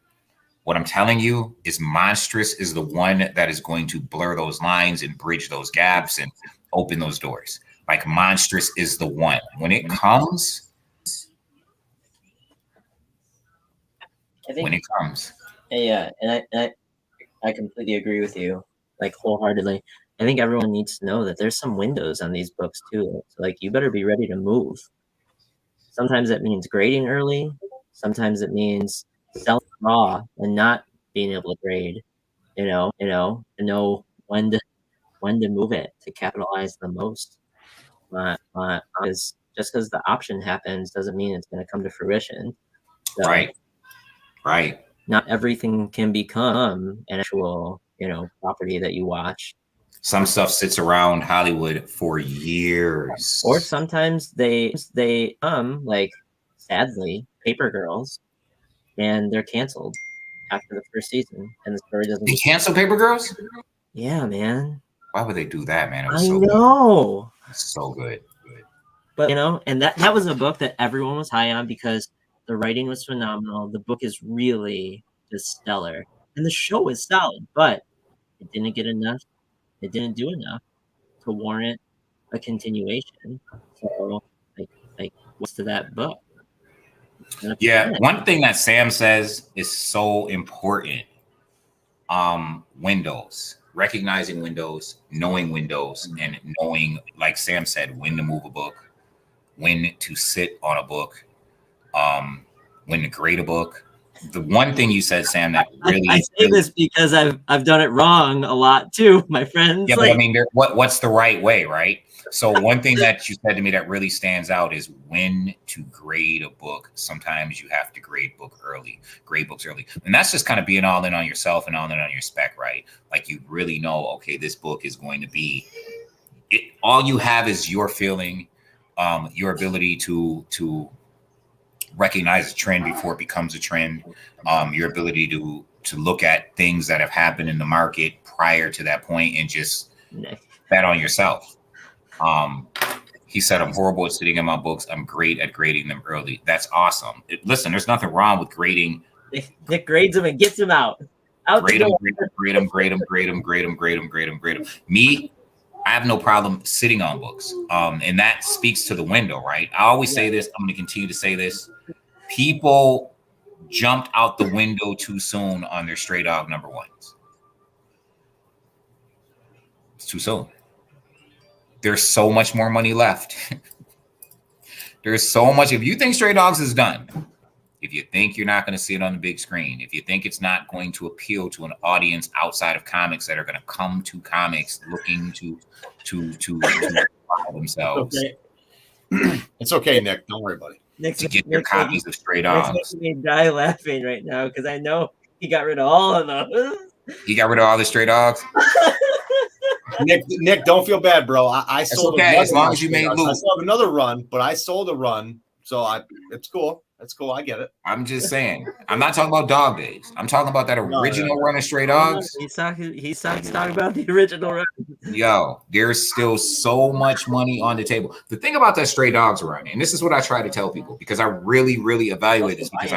What I'm telling you is Monstrous is the one that is going to blur those lines and bridge those gaps and open those doors. Like Monstrous is the one. When it comes, when it comes. Yeah, and I completely agree with you, like wholeheartedly. I think everyone needs to know that there's some windows on these books too. So, like, you better be ready to move. Sometimes that means grading early. Sometimes it means selling raw and not being able to grade. You know, to know when to move it to capitalize the most. Because just because the option happens doesn't mean it's going to come to fruition. So, Right. Not everything can become an actual, property that you watch. Some stuff sits around Hollywood for years. Or sometimes they like, sadly, Paper Girls, and they're canceled after the first season, and the story doesn't. They cancel Paper Girls? Yeah, man. Why would they do that, man? It was I so know. Good. It's so good. But and that was a book that everyone was high on because the writing was phenomenal. The book is really just stellar, and the show is solid, but it didn't get enough. It didn't do enough to warrant a continuation. So, like, what's to that book? Yeah, one thing that Sam says is so important. Windows, recognizing windows, knowing windows, and knowing, like Sam said, when to move a book, when to sit on a book, when to grade a book. The one thing you said, Sam, that really I say this because I've done it wrong a lot too, my friends. Yeah, but I mean, what's the right way, right? So one thing that you said to me that really stands out is when to grade a book. Sometimes you have to grade books early, and that's just kind of being all in on yourself and all in on your spec, right? Like, you really know, okay, this book is going to be it. All you have is your feeling, your ability to recognize a trend before it becomes a trend, your ability to look at things that have happened in the market prior to that point and just bet on yourself. He said, I'm horrible at sitting in my books. I'm great at grading them early. That's awesome. Listen, there's nothing wrong with grading. Nick grades them and gets them out. Grade them. Me, I have no problem sitting on books. And that speaks to the window, right? I always say this. I'm going to continue to say this. People jumped out the window too soon on their Stray Dog number ones. It's too soon. There's so much more money left. There's so much. If you think Stray Dogs is done, if you think you're not going to see it on the big screen, if you think it's not going to appeal to an audience outside of comics that are going to come to comics looking to themselves. Okay. It's okay, Nick. Don't worry about it. To get their copies of Stray Dogs. Nick's making me die laughing right now because I know he got rid of all of those. He got rid of all the Stray Dogs? Nick, don't feel bad, bro. I sold okay as long as you made loot. I still have another run, but I sold a run, so it's cool. It's cool. I get it. I'm just saying. I'm not talking about Dog Days. I'm talking about that original run of Stray Dogs. He's talking about the original run. Yo, there's still so much money on the table. The thing about that Stray Dogs run, and this is what I try to tell people because I really, really evaluate this because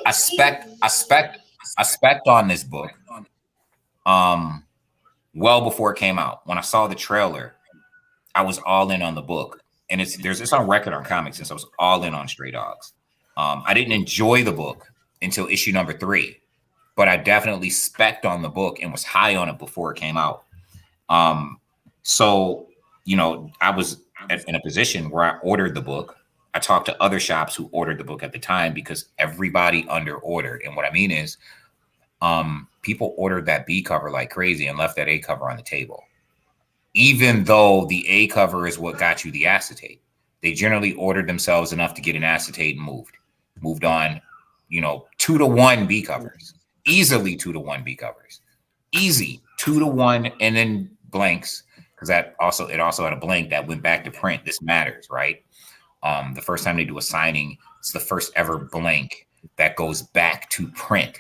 I spec'd on this book. Well before it came out. When I saw the trailer, I was all in on the book. And it's on record on comiXsense. I was all in on Stray Dogs. I didn't enjoy the book until issue number 3, but I definitely spec'd on the book and was high on it before it came out. So, I was in a position where I ordered the book. I talked to other shops who ordered the book at the time because everybody under ordered. And what I mean is, people ordered that B cover like crazy and left that A cover on the table. Even though the A cover is what got you the acetate, they generally ordered themselves enough to get an acetate and moved on, 2-to-1 B covers, easily 2-to-1 B covers, easy 2-to-1, and then blanks. Cause it also had a blank that went back to print. This matters, right? The first time they do a signing, It's the first ever blank that goes back to print.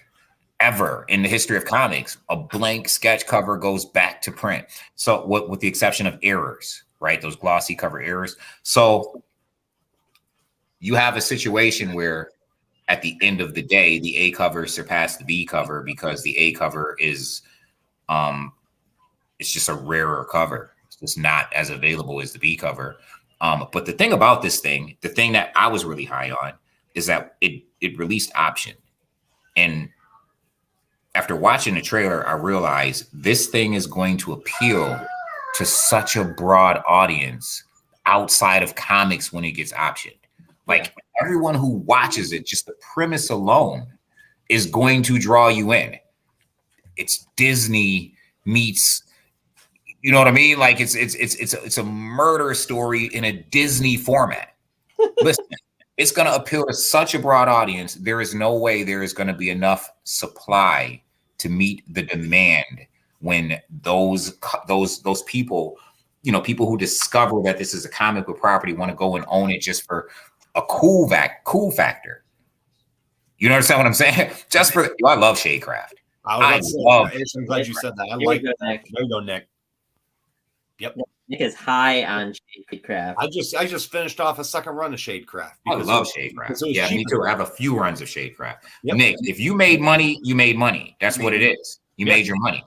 Ever in the history of comics, a blank sketch cover goes back to print. So with the exception of errors, right? Those glossy cover errors. So you have a situation where at the end of the day, the A cover surpassed the B cover because the A cover is it's just a rarer cover. It's just not as available as the B cover. But the thing about this thing, the thing that I was really high on is that it released option. And after watching the trailer, I realized this thing is going to appeal to such a broad audience outside of comics when it gets optioned. Like everyone who watches it, just the premise alone is going to draw you in. It's Disney meets, you know what I mean? Like it's a murder story in a Disney format. Listen, it's going to appeal to such a broad audience. There is no way there is going to be enough supply to meet the demand when those people, you know, people who discover that this is a comic book property want to go and own it just for a cool factor. You understand what I'm saying? Just for I love Shadecraft. I'm glad you said that. I like that. There you go, Nick. Yep. Nick is high on Shadecraft. I just finished off a second run of Shadecraft. I love Shadecraft. Yeah, me too. I have a few runs of Shadecraft. Yep. Nick, if you made money, you made money. That's what it is. You made your money.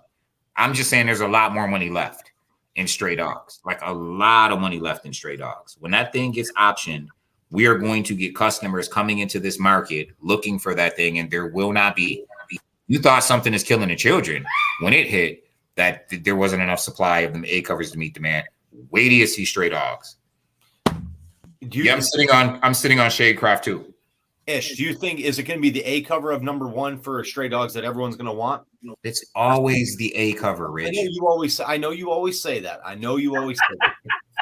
I'm just saying there's a lot more money left in Stray Dogs. Like a lot of money left in Stray Dogs. When that thing gets optioned, we are going to get customers coming into this market looking for that thing, and there will not be. You thought something is killing the children when it hit that there wasn't enough supply of them A covers to meet demand. Wait till you see Stray Dogs. I'm sitting on Shadecraft too. Ish, do you think is it going to be the A cover of #1 for Stray Dogs that everyone's going to want? It's always the A cover, Rich. I know you always say that.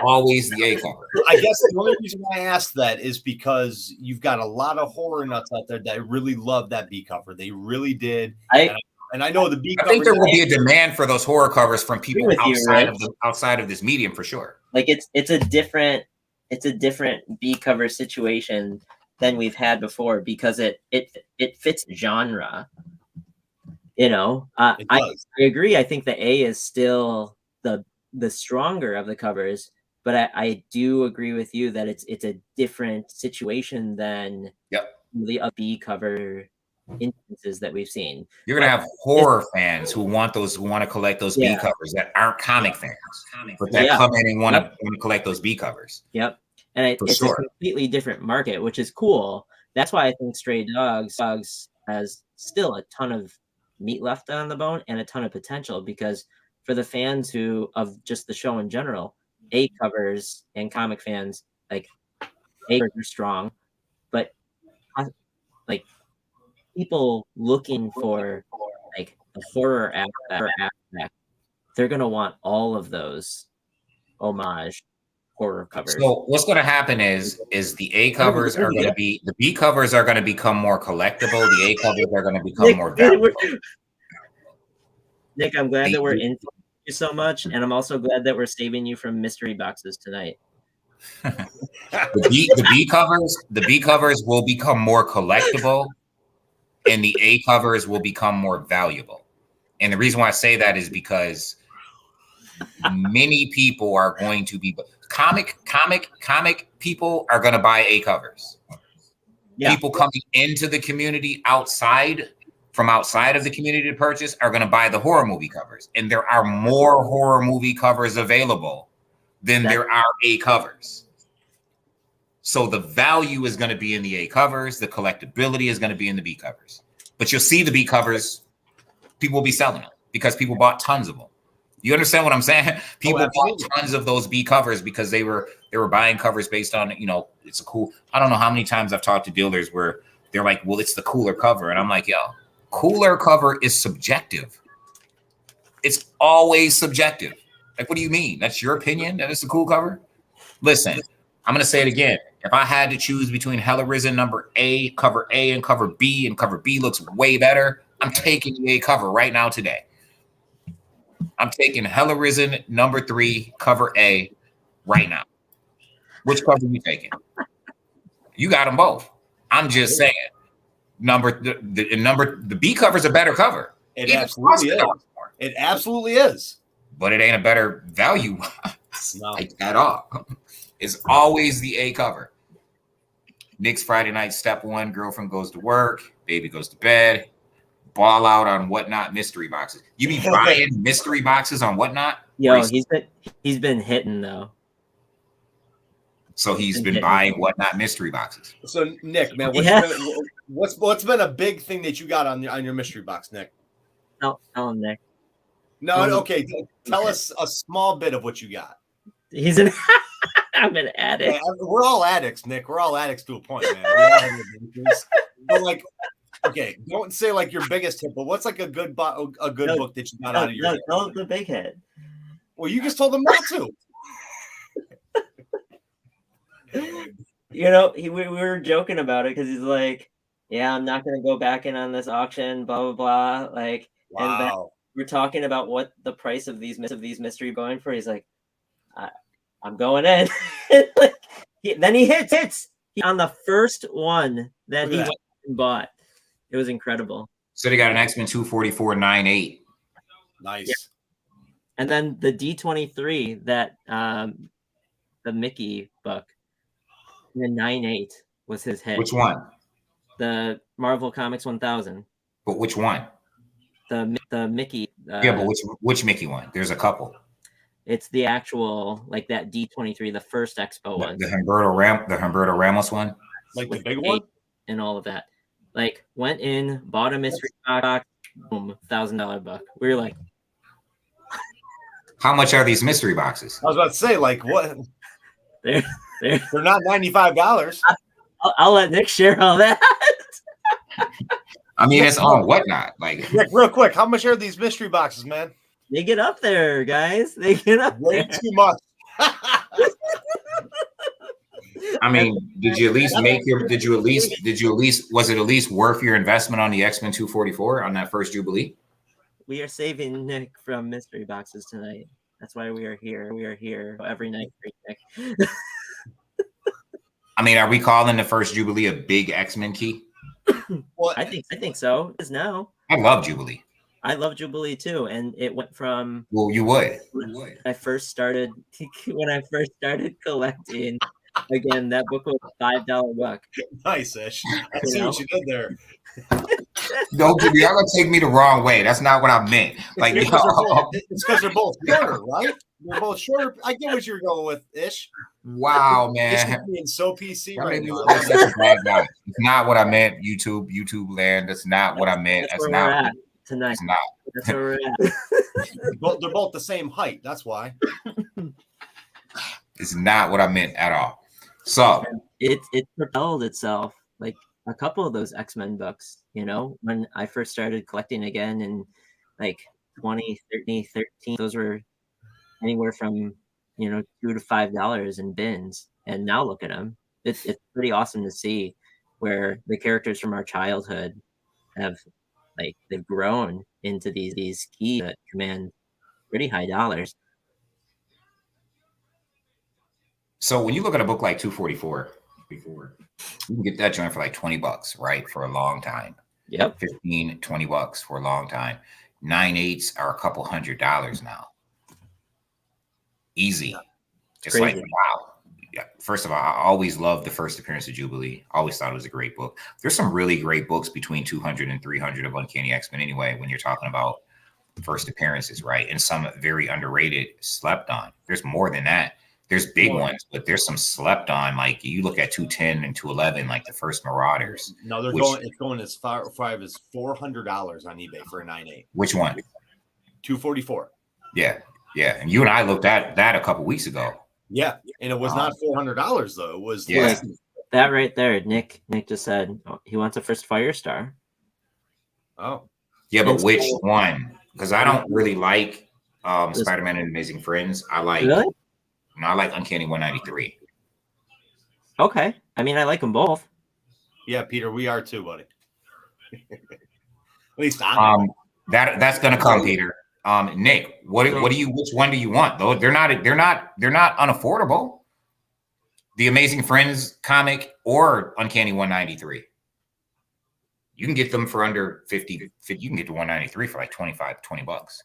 Always the A cover. I guess the only reason I asked that is because you've got a lot of horror nuts out there that really love that B cover. They really did. And I know the B cover. I think there will be a demand for those horror covers from people outside of this medium for sure. Like it's a different B cover situation than we've had before because it fits genre. You know, I agree. I think the A is still the stronger of the covers, but I do agree with you that it's a different situation than the B cover instances that we've seen. You're gonna have horror fans who want to collect those B covers that aren't comic fans, but that come in and want to collect those B covers. Yep, and it's a completely different market, which is cool. That's why I think Stray Dogs has still a ton of meat left on the bone and a ton of potential, because for the fans of just the show in general, A covers and comic fans, like A covers are strong, but like people looking for like the horror aspect, they're gonna want all of those homage horror covers. So what's going to happen is the A covers are going to be, the B covers are going to become more collectible. The A covers are going to become more valuable. Nick, I'm glad that we're in you so much, and I'm also glad that we're saving you from mystery boxes tonight. The B covers will become more collectible, and the A covers will become more valuable. And the reason why I say that is because many people are going to be comic people are going to buy A covers. People coming into the community outside of the community to purchase are going to buy the horror movie covers, and there are more horror movie covers available than there are A covers. So the value is going to be in the A covers, the collectability is going to be in the B covers. But you'll see the B covers, people will be selling them because people bought tons of them. You understand what I'm saying? People bought tons of those B covers because they were buying covers based on, you know, it's a cool. I don't know how many times I've talked to dealers where they're like, well, it's the cooler cover. And I'm like, yo, cooler cover is subjective. It's always subjective. Like, what do you mean? That's your opinion that it's a cool cover? Listen, I'm going to say it again. If I had to choose between Hella Risen cover A and cover B looks way better, I'm taking the A cover right now today. I'm taking Hella Risen #3 cover A right now. Which cover are you taking? You got them both. I'm just saying, the B cover's a better cover. It absolutely is. It absolutely is. But it ain't a better value like at all. It's always the A cover. Nick's Friday night, step one, girlfriend goes to work, baby goes to bed, ball out on Whatnot mystery boxes. You be buying mystery boxes on Whatnot? Yo, he's been hitting though. So he's been buying Whatnot mystery boxes. So Nick, man, what's been a big thing that you got on your mystery box, Nick? Tell him, Nick. No, okay. Tell us a small bit of what you got. I'm an addict. Yeah, we're all addicts, Nick. We're all addicts to a point, man. We all have addiction. But like, okay, don't say like your biggest hit, but what's like a good book that you got out of your head? Tell the big hit. Well, you just told them not to. You know, we were joking about it because he's like, yeah, I'm not going to go back in on this auction, blah, blah, blah. Like, wow. And then we're talking about what the price of these mystery going for. He's like, I'm going in. Then he hits on the first one that he went and bought. It was incredible. So they got an X-Men 244-98. Nice. Yeah. And then the D23, that the Mickey book, the 9.8 was his hit. Which one? The Marvel Comics 1000. But which one? The Mickey. Yeah, but which Mickey one? There's a couple. It's the actual, like that D23, the first Expo one. The Humberto Ramos one? Like the big one? And all of that. Like, went in, bought a mystery box, boom, $1,000 book. We were like, how much are these mystery boxes? I was about to say, like, what? They're not $95. I'll let Nick share all that. I mean, it's on Whatnot. Like, Nick, real quick, how much are these mystery boxes, man? They get up there, guys. They get up way there. too much. I mean, was it at least worth your investment on the X-Men 244 on that first Jubilee? We are saving Nick from mystery boxes tonight. That's why we are here. We are here every night for Nick. I mean, are we calling the first Jubilee a big X-Men key? Well, I think so. It is now. I love Jubilee. I love Jubilee too, and it went from. Well, you would. When I first started collecting. Again, that book was a $5 book. Nice, Ish. I see what you did there. Don't give me. Y'all gonna take me the wrong way. That's not what I meant. Like, it's because they're both shorter, right? They're both shorter. I get what you're going with, Ish. Wow, man. Ish is being so PC right now. That's a bad guy. It's not what I meant. YouTube land. That's not what I meant. That's not tonight. It's not. That's where we're at. They're both the same height. That's why. It's not what I meant at all. So it propelled itself. Like a couple of those X-Men books, you know, when I first started collecting again in like 2013, those were anywhere from, you know, $2 to $5 in bins. And now look at them. It's pretty awesome to see where the characters from our childhood have, like, they've grown into these keys that command pretty high dollars. So when you look at a book like 244, you can get that joint for like $20, right? For a long time. Yep. 15, $20 for a long time. 9.8s are a couple $100 now. Easy. It's crazy. like, wow. Yeah. First of all, I always loved the first appearance of Jubilee. Always thought it was a great book. There's some really great books between 200 and 300 of Uncanny X-Men anyway, when you're talking about first appearances, right? And some very underrated, slept on. There's more than that. There's big ones, but there's some slept on. Like you look at 210 and 211, like the first Marauders. No, it's going as far as $400 on eBay for a 9.8. Which one? 244. Yeah. And you and I looked at that a couple weeks ago. Yeah, and it was not $400 though. It was that right there. Nick just said he wants a first Firestar. Oh, yeah, but which one? Because I don't really like Spider-Man and Amazing Friends. I like. Really? No, I like Uncanny 193. Okay. I mean, I like them both. Yeah, Peter, we are too, buddy. At least I'm. That's gonna come, Peter. Nick, which one do you want? Though they're not unaffordable. the Amazing Friends comic or Uncanny 193. You can get them for under 50. You can get to 193 for like 25, 20 bucks.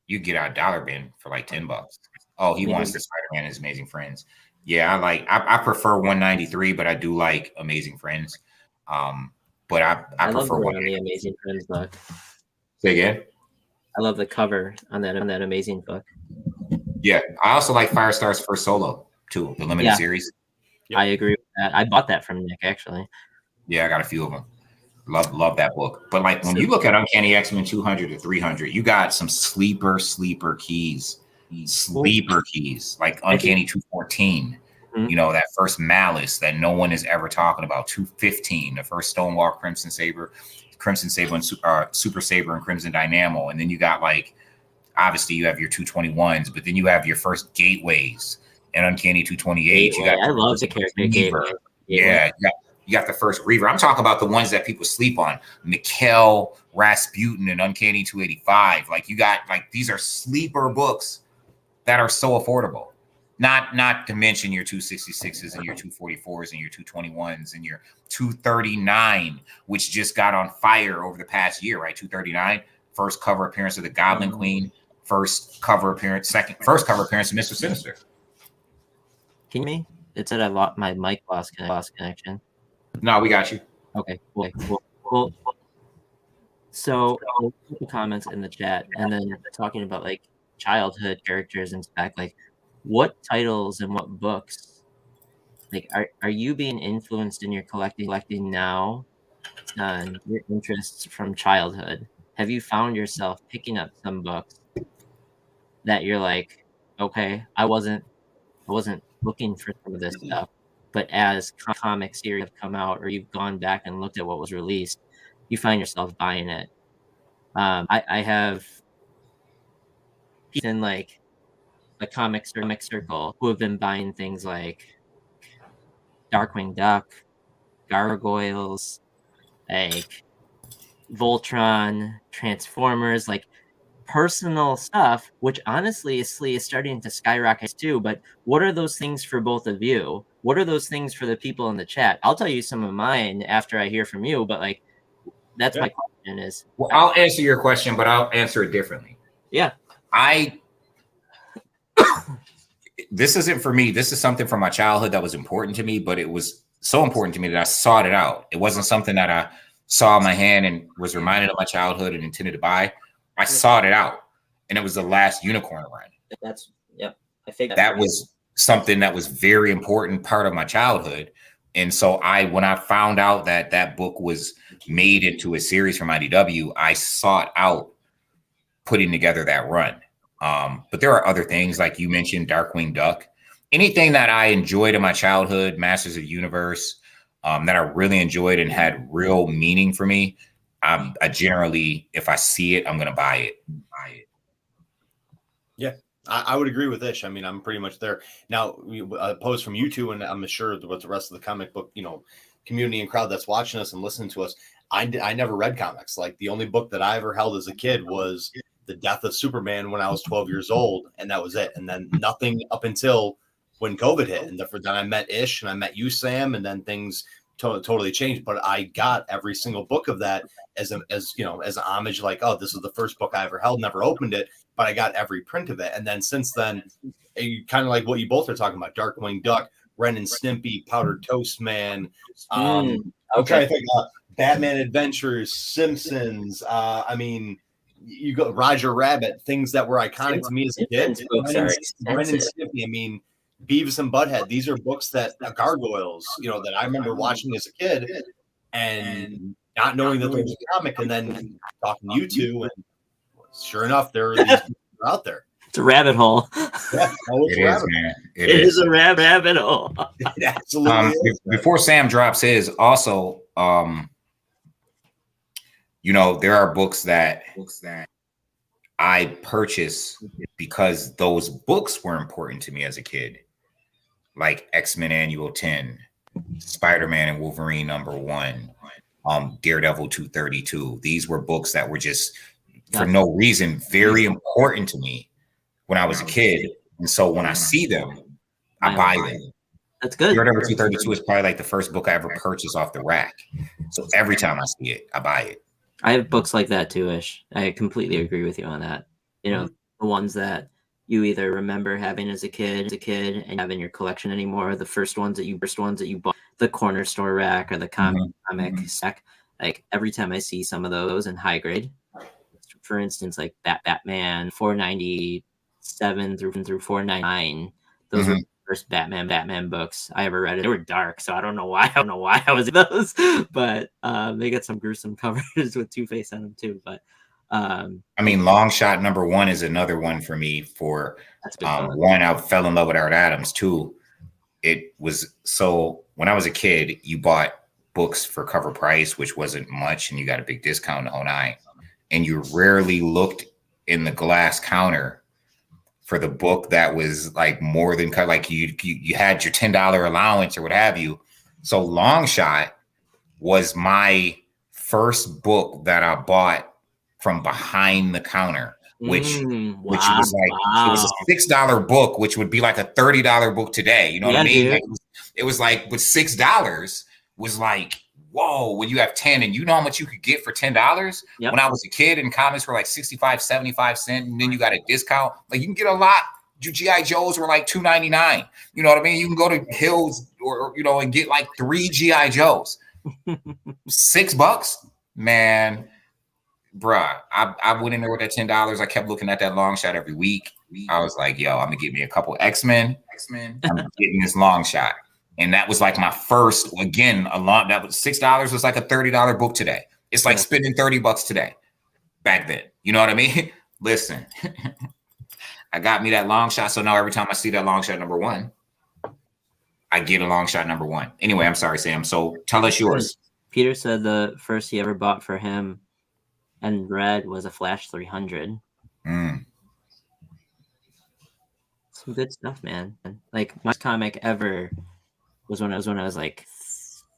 You get out dollar bin for like 10 bucks. Oh, he wants the Spider-Man and his Amazing Friends. Yeah, I prefer 193, but I do like Amazing Friends. But I prefer one on the Amazing Friends book. Say again? I love the cover on that Amazing book. Yeah, I also like Firestar's first solo too, the limited series. Yep. I agree with that. I bought that from Nick actually. Yeah, I got a few of them. Love that book. But like when you look at Uncanny X-Men 200 to 300, you got some sleeper keys. Sleeper keys like Uncanny 214. You know, that first Malice that no one is ever talking about. 215, the first Stonewall Crimson Saber and Super Saber and Crimson Dynamo. And then you got like, obviously you have your 221s, but then you have your first Gateways and Uncanny 228. You got I love the character Gateway. Yeah, you got the first Reaver. I'm talking about the ones that people sleep on. Mikkel, Rasputin, and Uncanny 285. Like you got like these are sleeper books that are so affordable. Not to mention your 266s and your 244s and your 221s and your 239, which just got on fire over the past year, right? 239, first cover appearance of the Goblin Queen, first cover appearance of Mr. Sinister. Can you hear me? It said I lost my mic lost connection. No, we got you. Okay, cool. So the comments in the chat and then talking about like childhood characters and stuff, like what titles and what books like are you being influenced in your collecting now on your interests from childhood? Have you found yourself picking up some books that you're like, okay, I wasn't looking for some of this stuff, but as comic series have come out or you've gone back and looked at what was released, you find yourself buying it? I have people in like a comic circle who have been buying things like Darkwing Duck, Gargoyles, like Voltron, Transformers, like personal stuff, which honestly is starting to skyrocket too. But what are those things for both of you? What are those things for the people in the chat? I'll tell you some of mine after I hear from you, but like that's my question is. Well, I'll answer your question, but I'll answer it differently. Yeah. This isn't for me. This is something from my childhood that was important to me, but it was so important to me that I sought it out. It wasn't something that I saw in my hand and was reminded of my childhood and intended to buy. I sought it out, and it was the last Unicorn run. I think that was something that was very important part of my childhood. And so when I found out that that book was made into a series from IDW, I sought out putting together that run. But there are other things like you mentioned, Darkwing Duck, anything that I enjoyed in my childhood, Masters of the Universe, that I really enjoyed and had real meaning for me. I generally, if I see it, I'm going to buy it. Yeah, I would agree with Ish. I mean, I'm pretty much there now. A post from you two, and I'm sure what the rest of the comic book, community and crowd that's watching us and listening to us. I never read comics. Like the only book that I ever held as a kid was The Death of Superman when I was 12 years old, and that was it. And then nothing up until when COVID hit, and then I met Ish and I met you, Sam, and then things totally changed. But I got every single book of that as an homage, like, oh, this is the first book I ever held, never opened it, but I got every print of it. And then since then, kind of like what you both are talking about, Darkwing Duck, Ren and Stimpy, Powdered Toast Man, I'm trying to think Batman Adventures, Simpsons, I mean, you go Roger Rabbit, things that were iconic to me as a kid. Ren and Stimpy, I mean, Beavis and Butthead, these are books that Gargoyles, that I remember watching as a kid and not knowing that there was a comic, and then talking to you two, and sure enough, there are these books out there. It's a rabbit hole. Yeah, It is a rabbit hole. It absolutely is. Before Sam drops his, also, there are books that I purchase because those books were important to me as a kid, like X-Men Annual 10, Spider-Man and Wolverine #1, Daredevil 232. These were books that were just, for no reason, very important to me when I was a kid. And so when I see them, I buy them. That's good. Your Number 232 is probably like the first book I ever purchased off the rack. So every time I see it, I buy it. I have books like that too, Ish. I completely agree with you on that. You know, the ones that you either remember having as a kid, and have in your collection anymore. The first ones that you bought, the corner store rack or the comic stack. Like every time I see some of those in high grade, for instance, like Batman 497 through 499, those were the first Batman books I ever read. They were dark, so I don't know why I was in those, but they got some gruesome covers with Two-Face on them too. But I mean, Long Shot number 1 is another one for me. For one, I fell in love with Art Adams. 2, it was so when I was a kid, you bought books for cover price, which wasn't much, and you got a big discount in the whole nine. And you rarely looked in the glass counter for the book that was like more than like you had your $10 allowance or what have you. So Long Shot was my first book that I bought from behind the counter, which was like it was a $6 book, which would be like a $30 book today. You know what I mean? Like, it was like, but $6 was like, whoa, when you have 10 and you know how much you could get for $10. When I was a kid and comics were like 65, 75 cents, and then you got a discount. Like you can get a lot. G.I. Joes were like $2.99. You know what I mean? You can go to Hills or you know, and get like 3 G.I. Joes. $6, man. Bruh, I went in there with that $10. I kept looking at that Long Shot every week. I was like, yo, I'm gonna get me a couple X-Men. I'm getting this Long Shot. And that was like my first, again, that was $6 was like a $30 book today. It's like spending $30 today back then. You know what I mean? Listen, I got me that Long Shot. So now every time I see that Long Shot number 1, I get a Long Shot number 1. Anyway, I'm sorry, Sam. So tell us yours. Peter said the first he ever bought for him and read was a Flash 300. Some good stuff, man. Like my comic ever was when I was like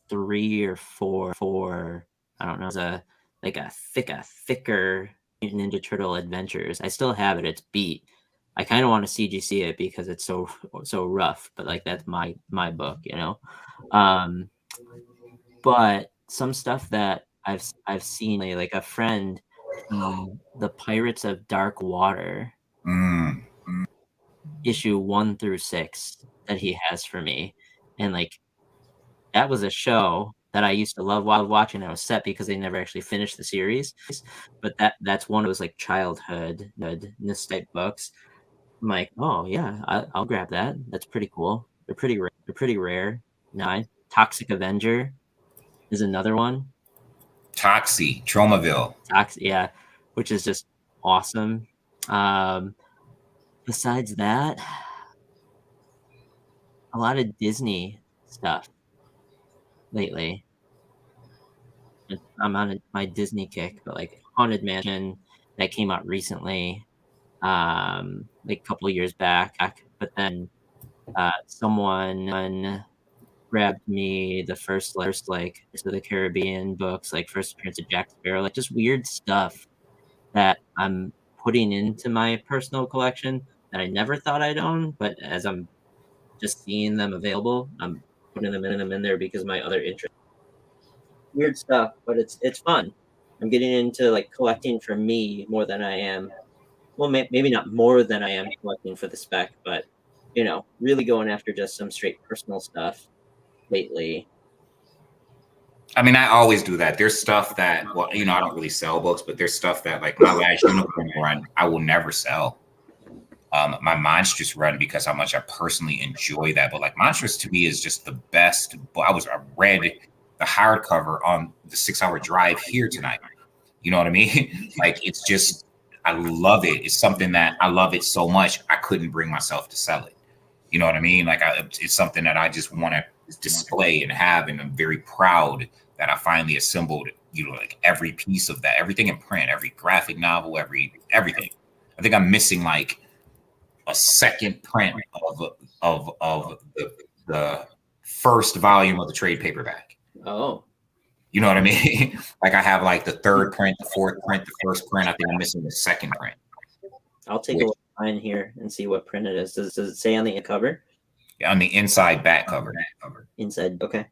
3 or 4. I don't know. It was a thicker Ninja Turtle Adventures. I still have it. It's beat. I kind of want to CGC it because it's so rough. But like that's my book, you know. But some stuff that I've seen like a friend, the Pirates of Dark Water, issue 1 through 6 that he has for me. And like that was a show that I used to love watching. I was set because they never actually finished the series, but that's one of those like childhood this type books. I'm like, oh yeah, I'll grab that. That's pretty cool. They're pretty rare. 9 Toxic Avenger is another one. Tromaville. Yeah, which is just awesome. Besides that, a lot of Disney stuff lately. I'm on my Disney kick, but like Haunted Mansion that came out recently, like a couple of years back. But then someone grabbed me the first like the Caribbean books, like First Appearance of Jack Sparrow, like just weird stuff that I'm putting into my personal collection that I never thought I'd own, but as I'm just seeing them available, I'm putting them in there because of my other interest. Weird stuff, but it's fun. I'm getting into like collecting for me more than I am. Well, maybe not more than I am collecting for the spec, but you know, really going after just some straight personal stuff lately. I mean, I always do that. There's stuff that, well, you know, I don't really sell books, but there's stuff that, like my last Unicorn run, I will never sell. My Monstrous run, because how much I personally enjoy that. But like Monstrous to me is just the best. I read the hardcover on the 6-hour drive here tonight. You know what I mean? Like it's just, I love it. It's something that I love it so much I couldn't bring myself to sell it. You know what I mean? Like it's something that I just want to display and have, and I'm very proud that I finally assembled, you know, like every piece of that, everything in print, every graphic novel, everything. I think I'm missing like a second print of the first volume of the trade paperback. Oh, you know what I mean? Like I have like the third print, the fourth print, the first print. I think I'm missing the second print. I'll take a look at mine here and see what print it is. Does it say on the cover? On the inside back cover. Inside, okay.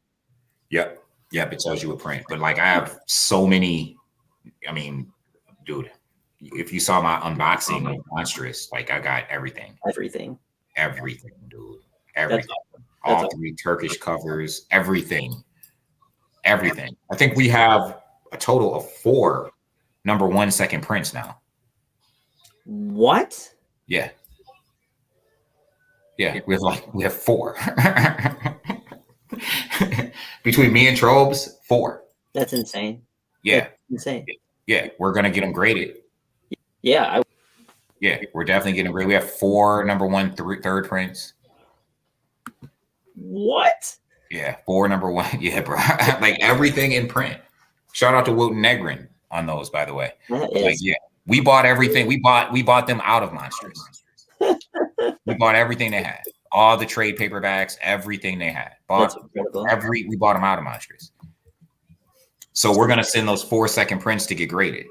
Yep. It tells you a print. But like I have so many. I mean, dude, if you saw my unboxing of Monstrous, like I got everything, dude, everything. All 3 Turkish covers, everything. I think we have a total of 4 number 1 second prints now. What? Yeah, we have 4 between me and Trobes. 4. That's insane. Yeah, that's insane. Yeah, we're gonna get them graded. Yeah, we're definitely getting graded. We have 4 number 1 third prints. What? Yeah, 4 number 1. Yeah, bro. Like everything in print. Shout out to Wilton Negrin on those, by the way. Like, yeah, we bought everything. We bought them out of Monstrous. We bought everything they had. All the trade paperbacks, everything they had. We bought them out of Monstrous. So we're gonna send those 4 second prints to get graded.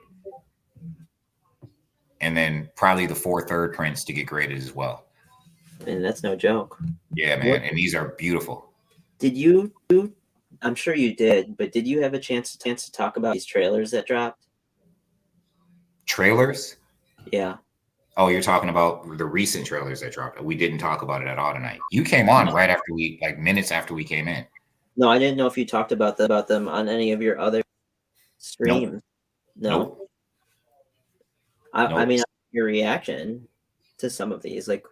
And then probably the 4 third prints to get graded as well. And that's no joke. Yeah, man. And these are beautiful. Did you I'm sure you did, but did you have a chance to talk about these trailers that dropped? Trailers? Yeah. Oh, you're talking about the recent trailers that dropped. We didn't talk about it at all tonight. You came on right after minutes after we came in. No, I didn't know if you talked about them on any of your other streams. Nope. No. I mean, your reaction to some of these, like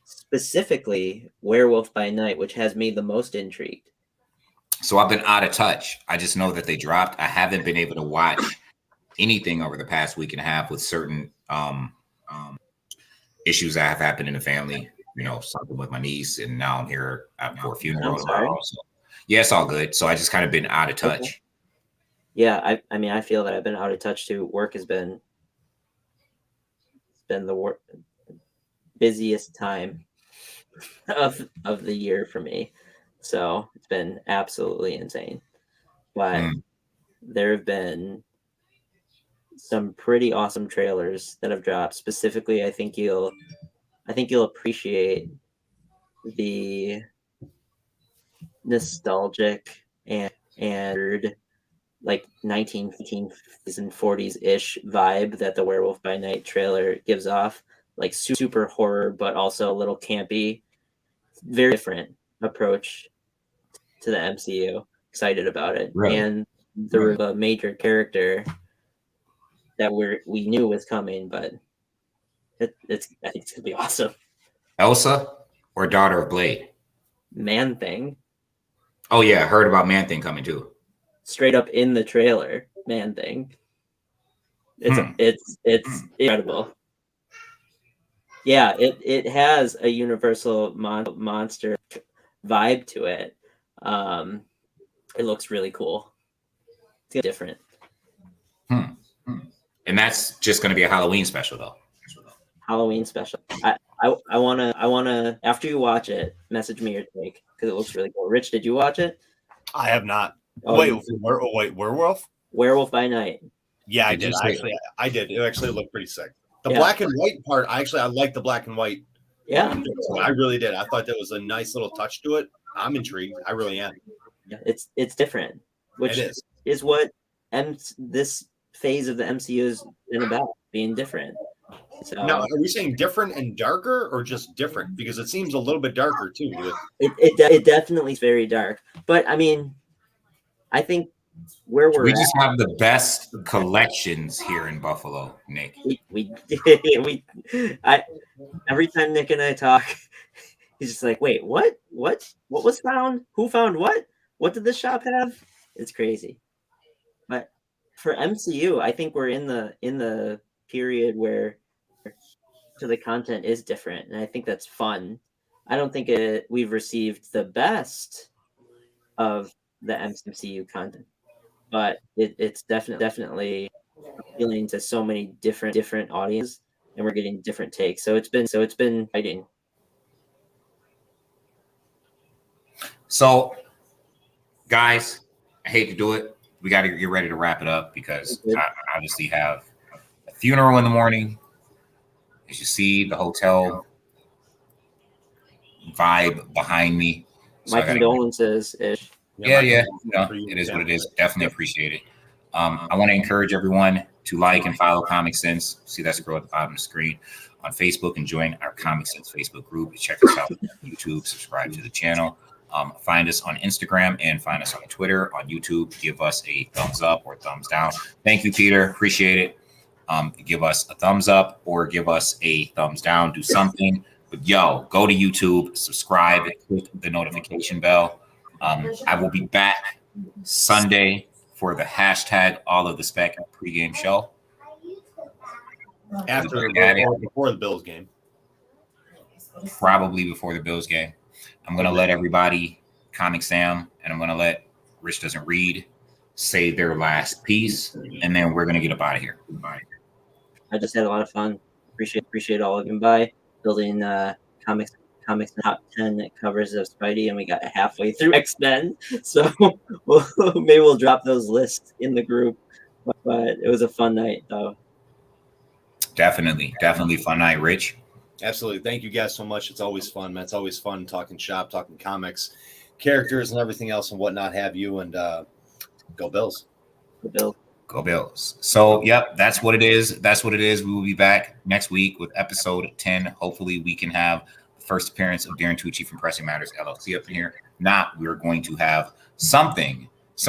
specifically Werewolf by Night, which has me the most intrigued. So I've been out of touch. I just know that they dropped. I haven't been able to watch anything over the past week and a half with certain issues that have happened in the family. You know, something with my niece, and now I'm here for a funeral tomorrow. So, yeah, it's all good. So I just kind of been out of touch. Okay. Yeah, I mean, I feel that I've been out of touch too. Work has been the busiest time of the year for me. So it's been absolutely insane. But there have been some pretty awesome trailers that have dropped. Specifically, I think you'll appreciate the nostalgic and like 1950s and 40s ish vibe that the Werewolf by Night trailer gives off. Like super horror, but also a little campy. Very different approach to the MCU. Excited about it. Right. And the major character that we knew was coming, but I think it's gonna be awesome. Elsa or Daughter of Blade? Man-Thing. Oh yeah, I heard about Man-Thing coming too. Straight up in the trailer, Man-Thing. It's incredible. Yeah, it has a Universal monster vibe to it. It looks really cool. It's different. And that's just going to be a Halloween special, though. Halloween special. I wanna after you watch it, message me your take because it looks really cool. Rich, did you watch it? I have not. Oh, Wait, Werewolf? Werewolf by Night. Yeah, I did. I did. It actually looked pretty sick. The black and white part, I like the black and white. Yeah, I really did. I thought that was a nice little touch to it. I'm intrigued. I really am. Yeah, it's different, which is what this phase of the MCU is about, being different. So, now, are we saying different and darker, or just different? Because it seems a little bit darker too. It definitely is very dark, but I mean, I think we just have the best collections here in Buffalo, Nick. Every time Nick and I talk, he's just like, "Wait, what was found? Who found what? What did this shop have?" It's crazy. But for MCU, I think we're in the period where the content is different, and I think that's fun. I don't think we've received the best of the MCU content, but it's definitely appealing to so many different audiences, and we're getting different takes. So it's been exciting. So, guys, I hate to do it. We got to get ready to wrap it up because I obviously have a funeral in the morning. As you see, the hotel vibe behind me. So My I gotta- condolences, Ish. yeah, my yeah. condolences for you It is and what it is. family. Definitely appreciate it. I want to encourage everyone to like and follow comiXsense. See that scroll at the bottom of the screen on Facebook and join our comiXsense Facebook group. Check us out on YouTube. Subscribe to the channel. Find us on Instagram and find us on Twitter. On YouTube, give us a thumbs up or thumbs down. Thank you, Peter. Appreciate it. Give us a thumbs up or give us a thumbs down. Do something. But yo, go to YouTube, subscribe, click the notification bell. I will be back Sunday for the hashtag All of the Spec pregame show. After or before the Bills game. Probably before the Bills game. I'm going to let everybody, Comic Sam, and I'm going to let Rich Doesn't Read say their last piece, and then we're going to get up out of here. Bye. I just had a lot of fun. Appreciate all of you. By building comics top 10 covers of Spidey, and we got halfway through X-Men. So maybe we'll drop those lists in the group. But it was a fun night, though. Definitely fun night, Rich. Absolutely. Thank you guys so much. It's always fun, man. It's always fun talking shop, talking comics, characters, and everything else and whatnot have you. And go Bills. Go Bills. Go Bills. So, yep, that's what it is. We will be back next week with episode 10. Hopefully, we can have the first appearance of Darren Tucci from Pressing Matters LLC up in here. Not, we're going to have some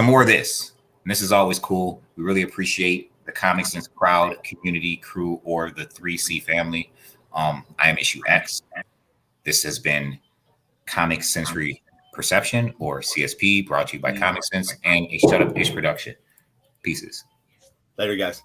more of this. And this is always cool. We really appreciate the comiXsense crowd, community, crew, or the 3C family. I am Issue X. This has been comiXsensory Perception, or CSP, brought to you by comiXsense and a Shut Up Ish production. Pieces. Later, guys.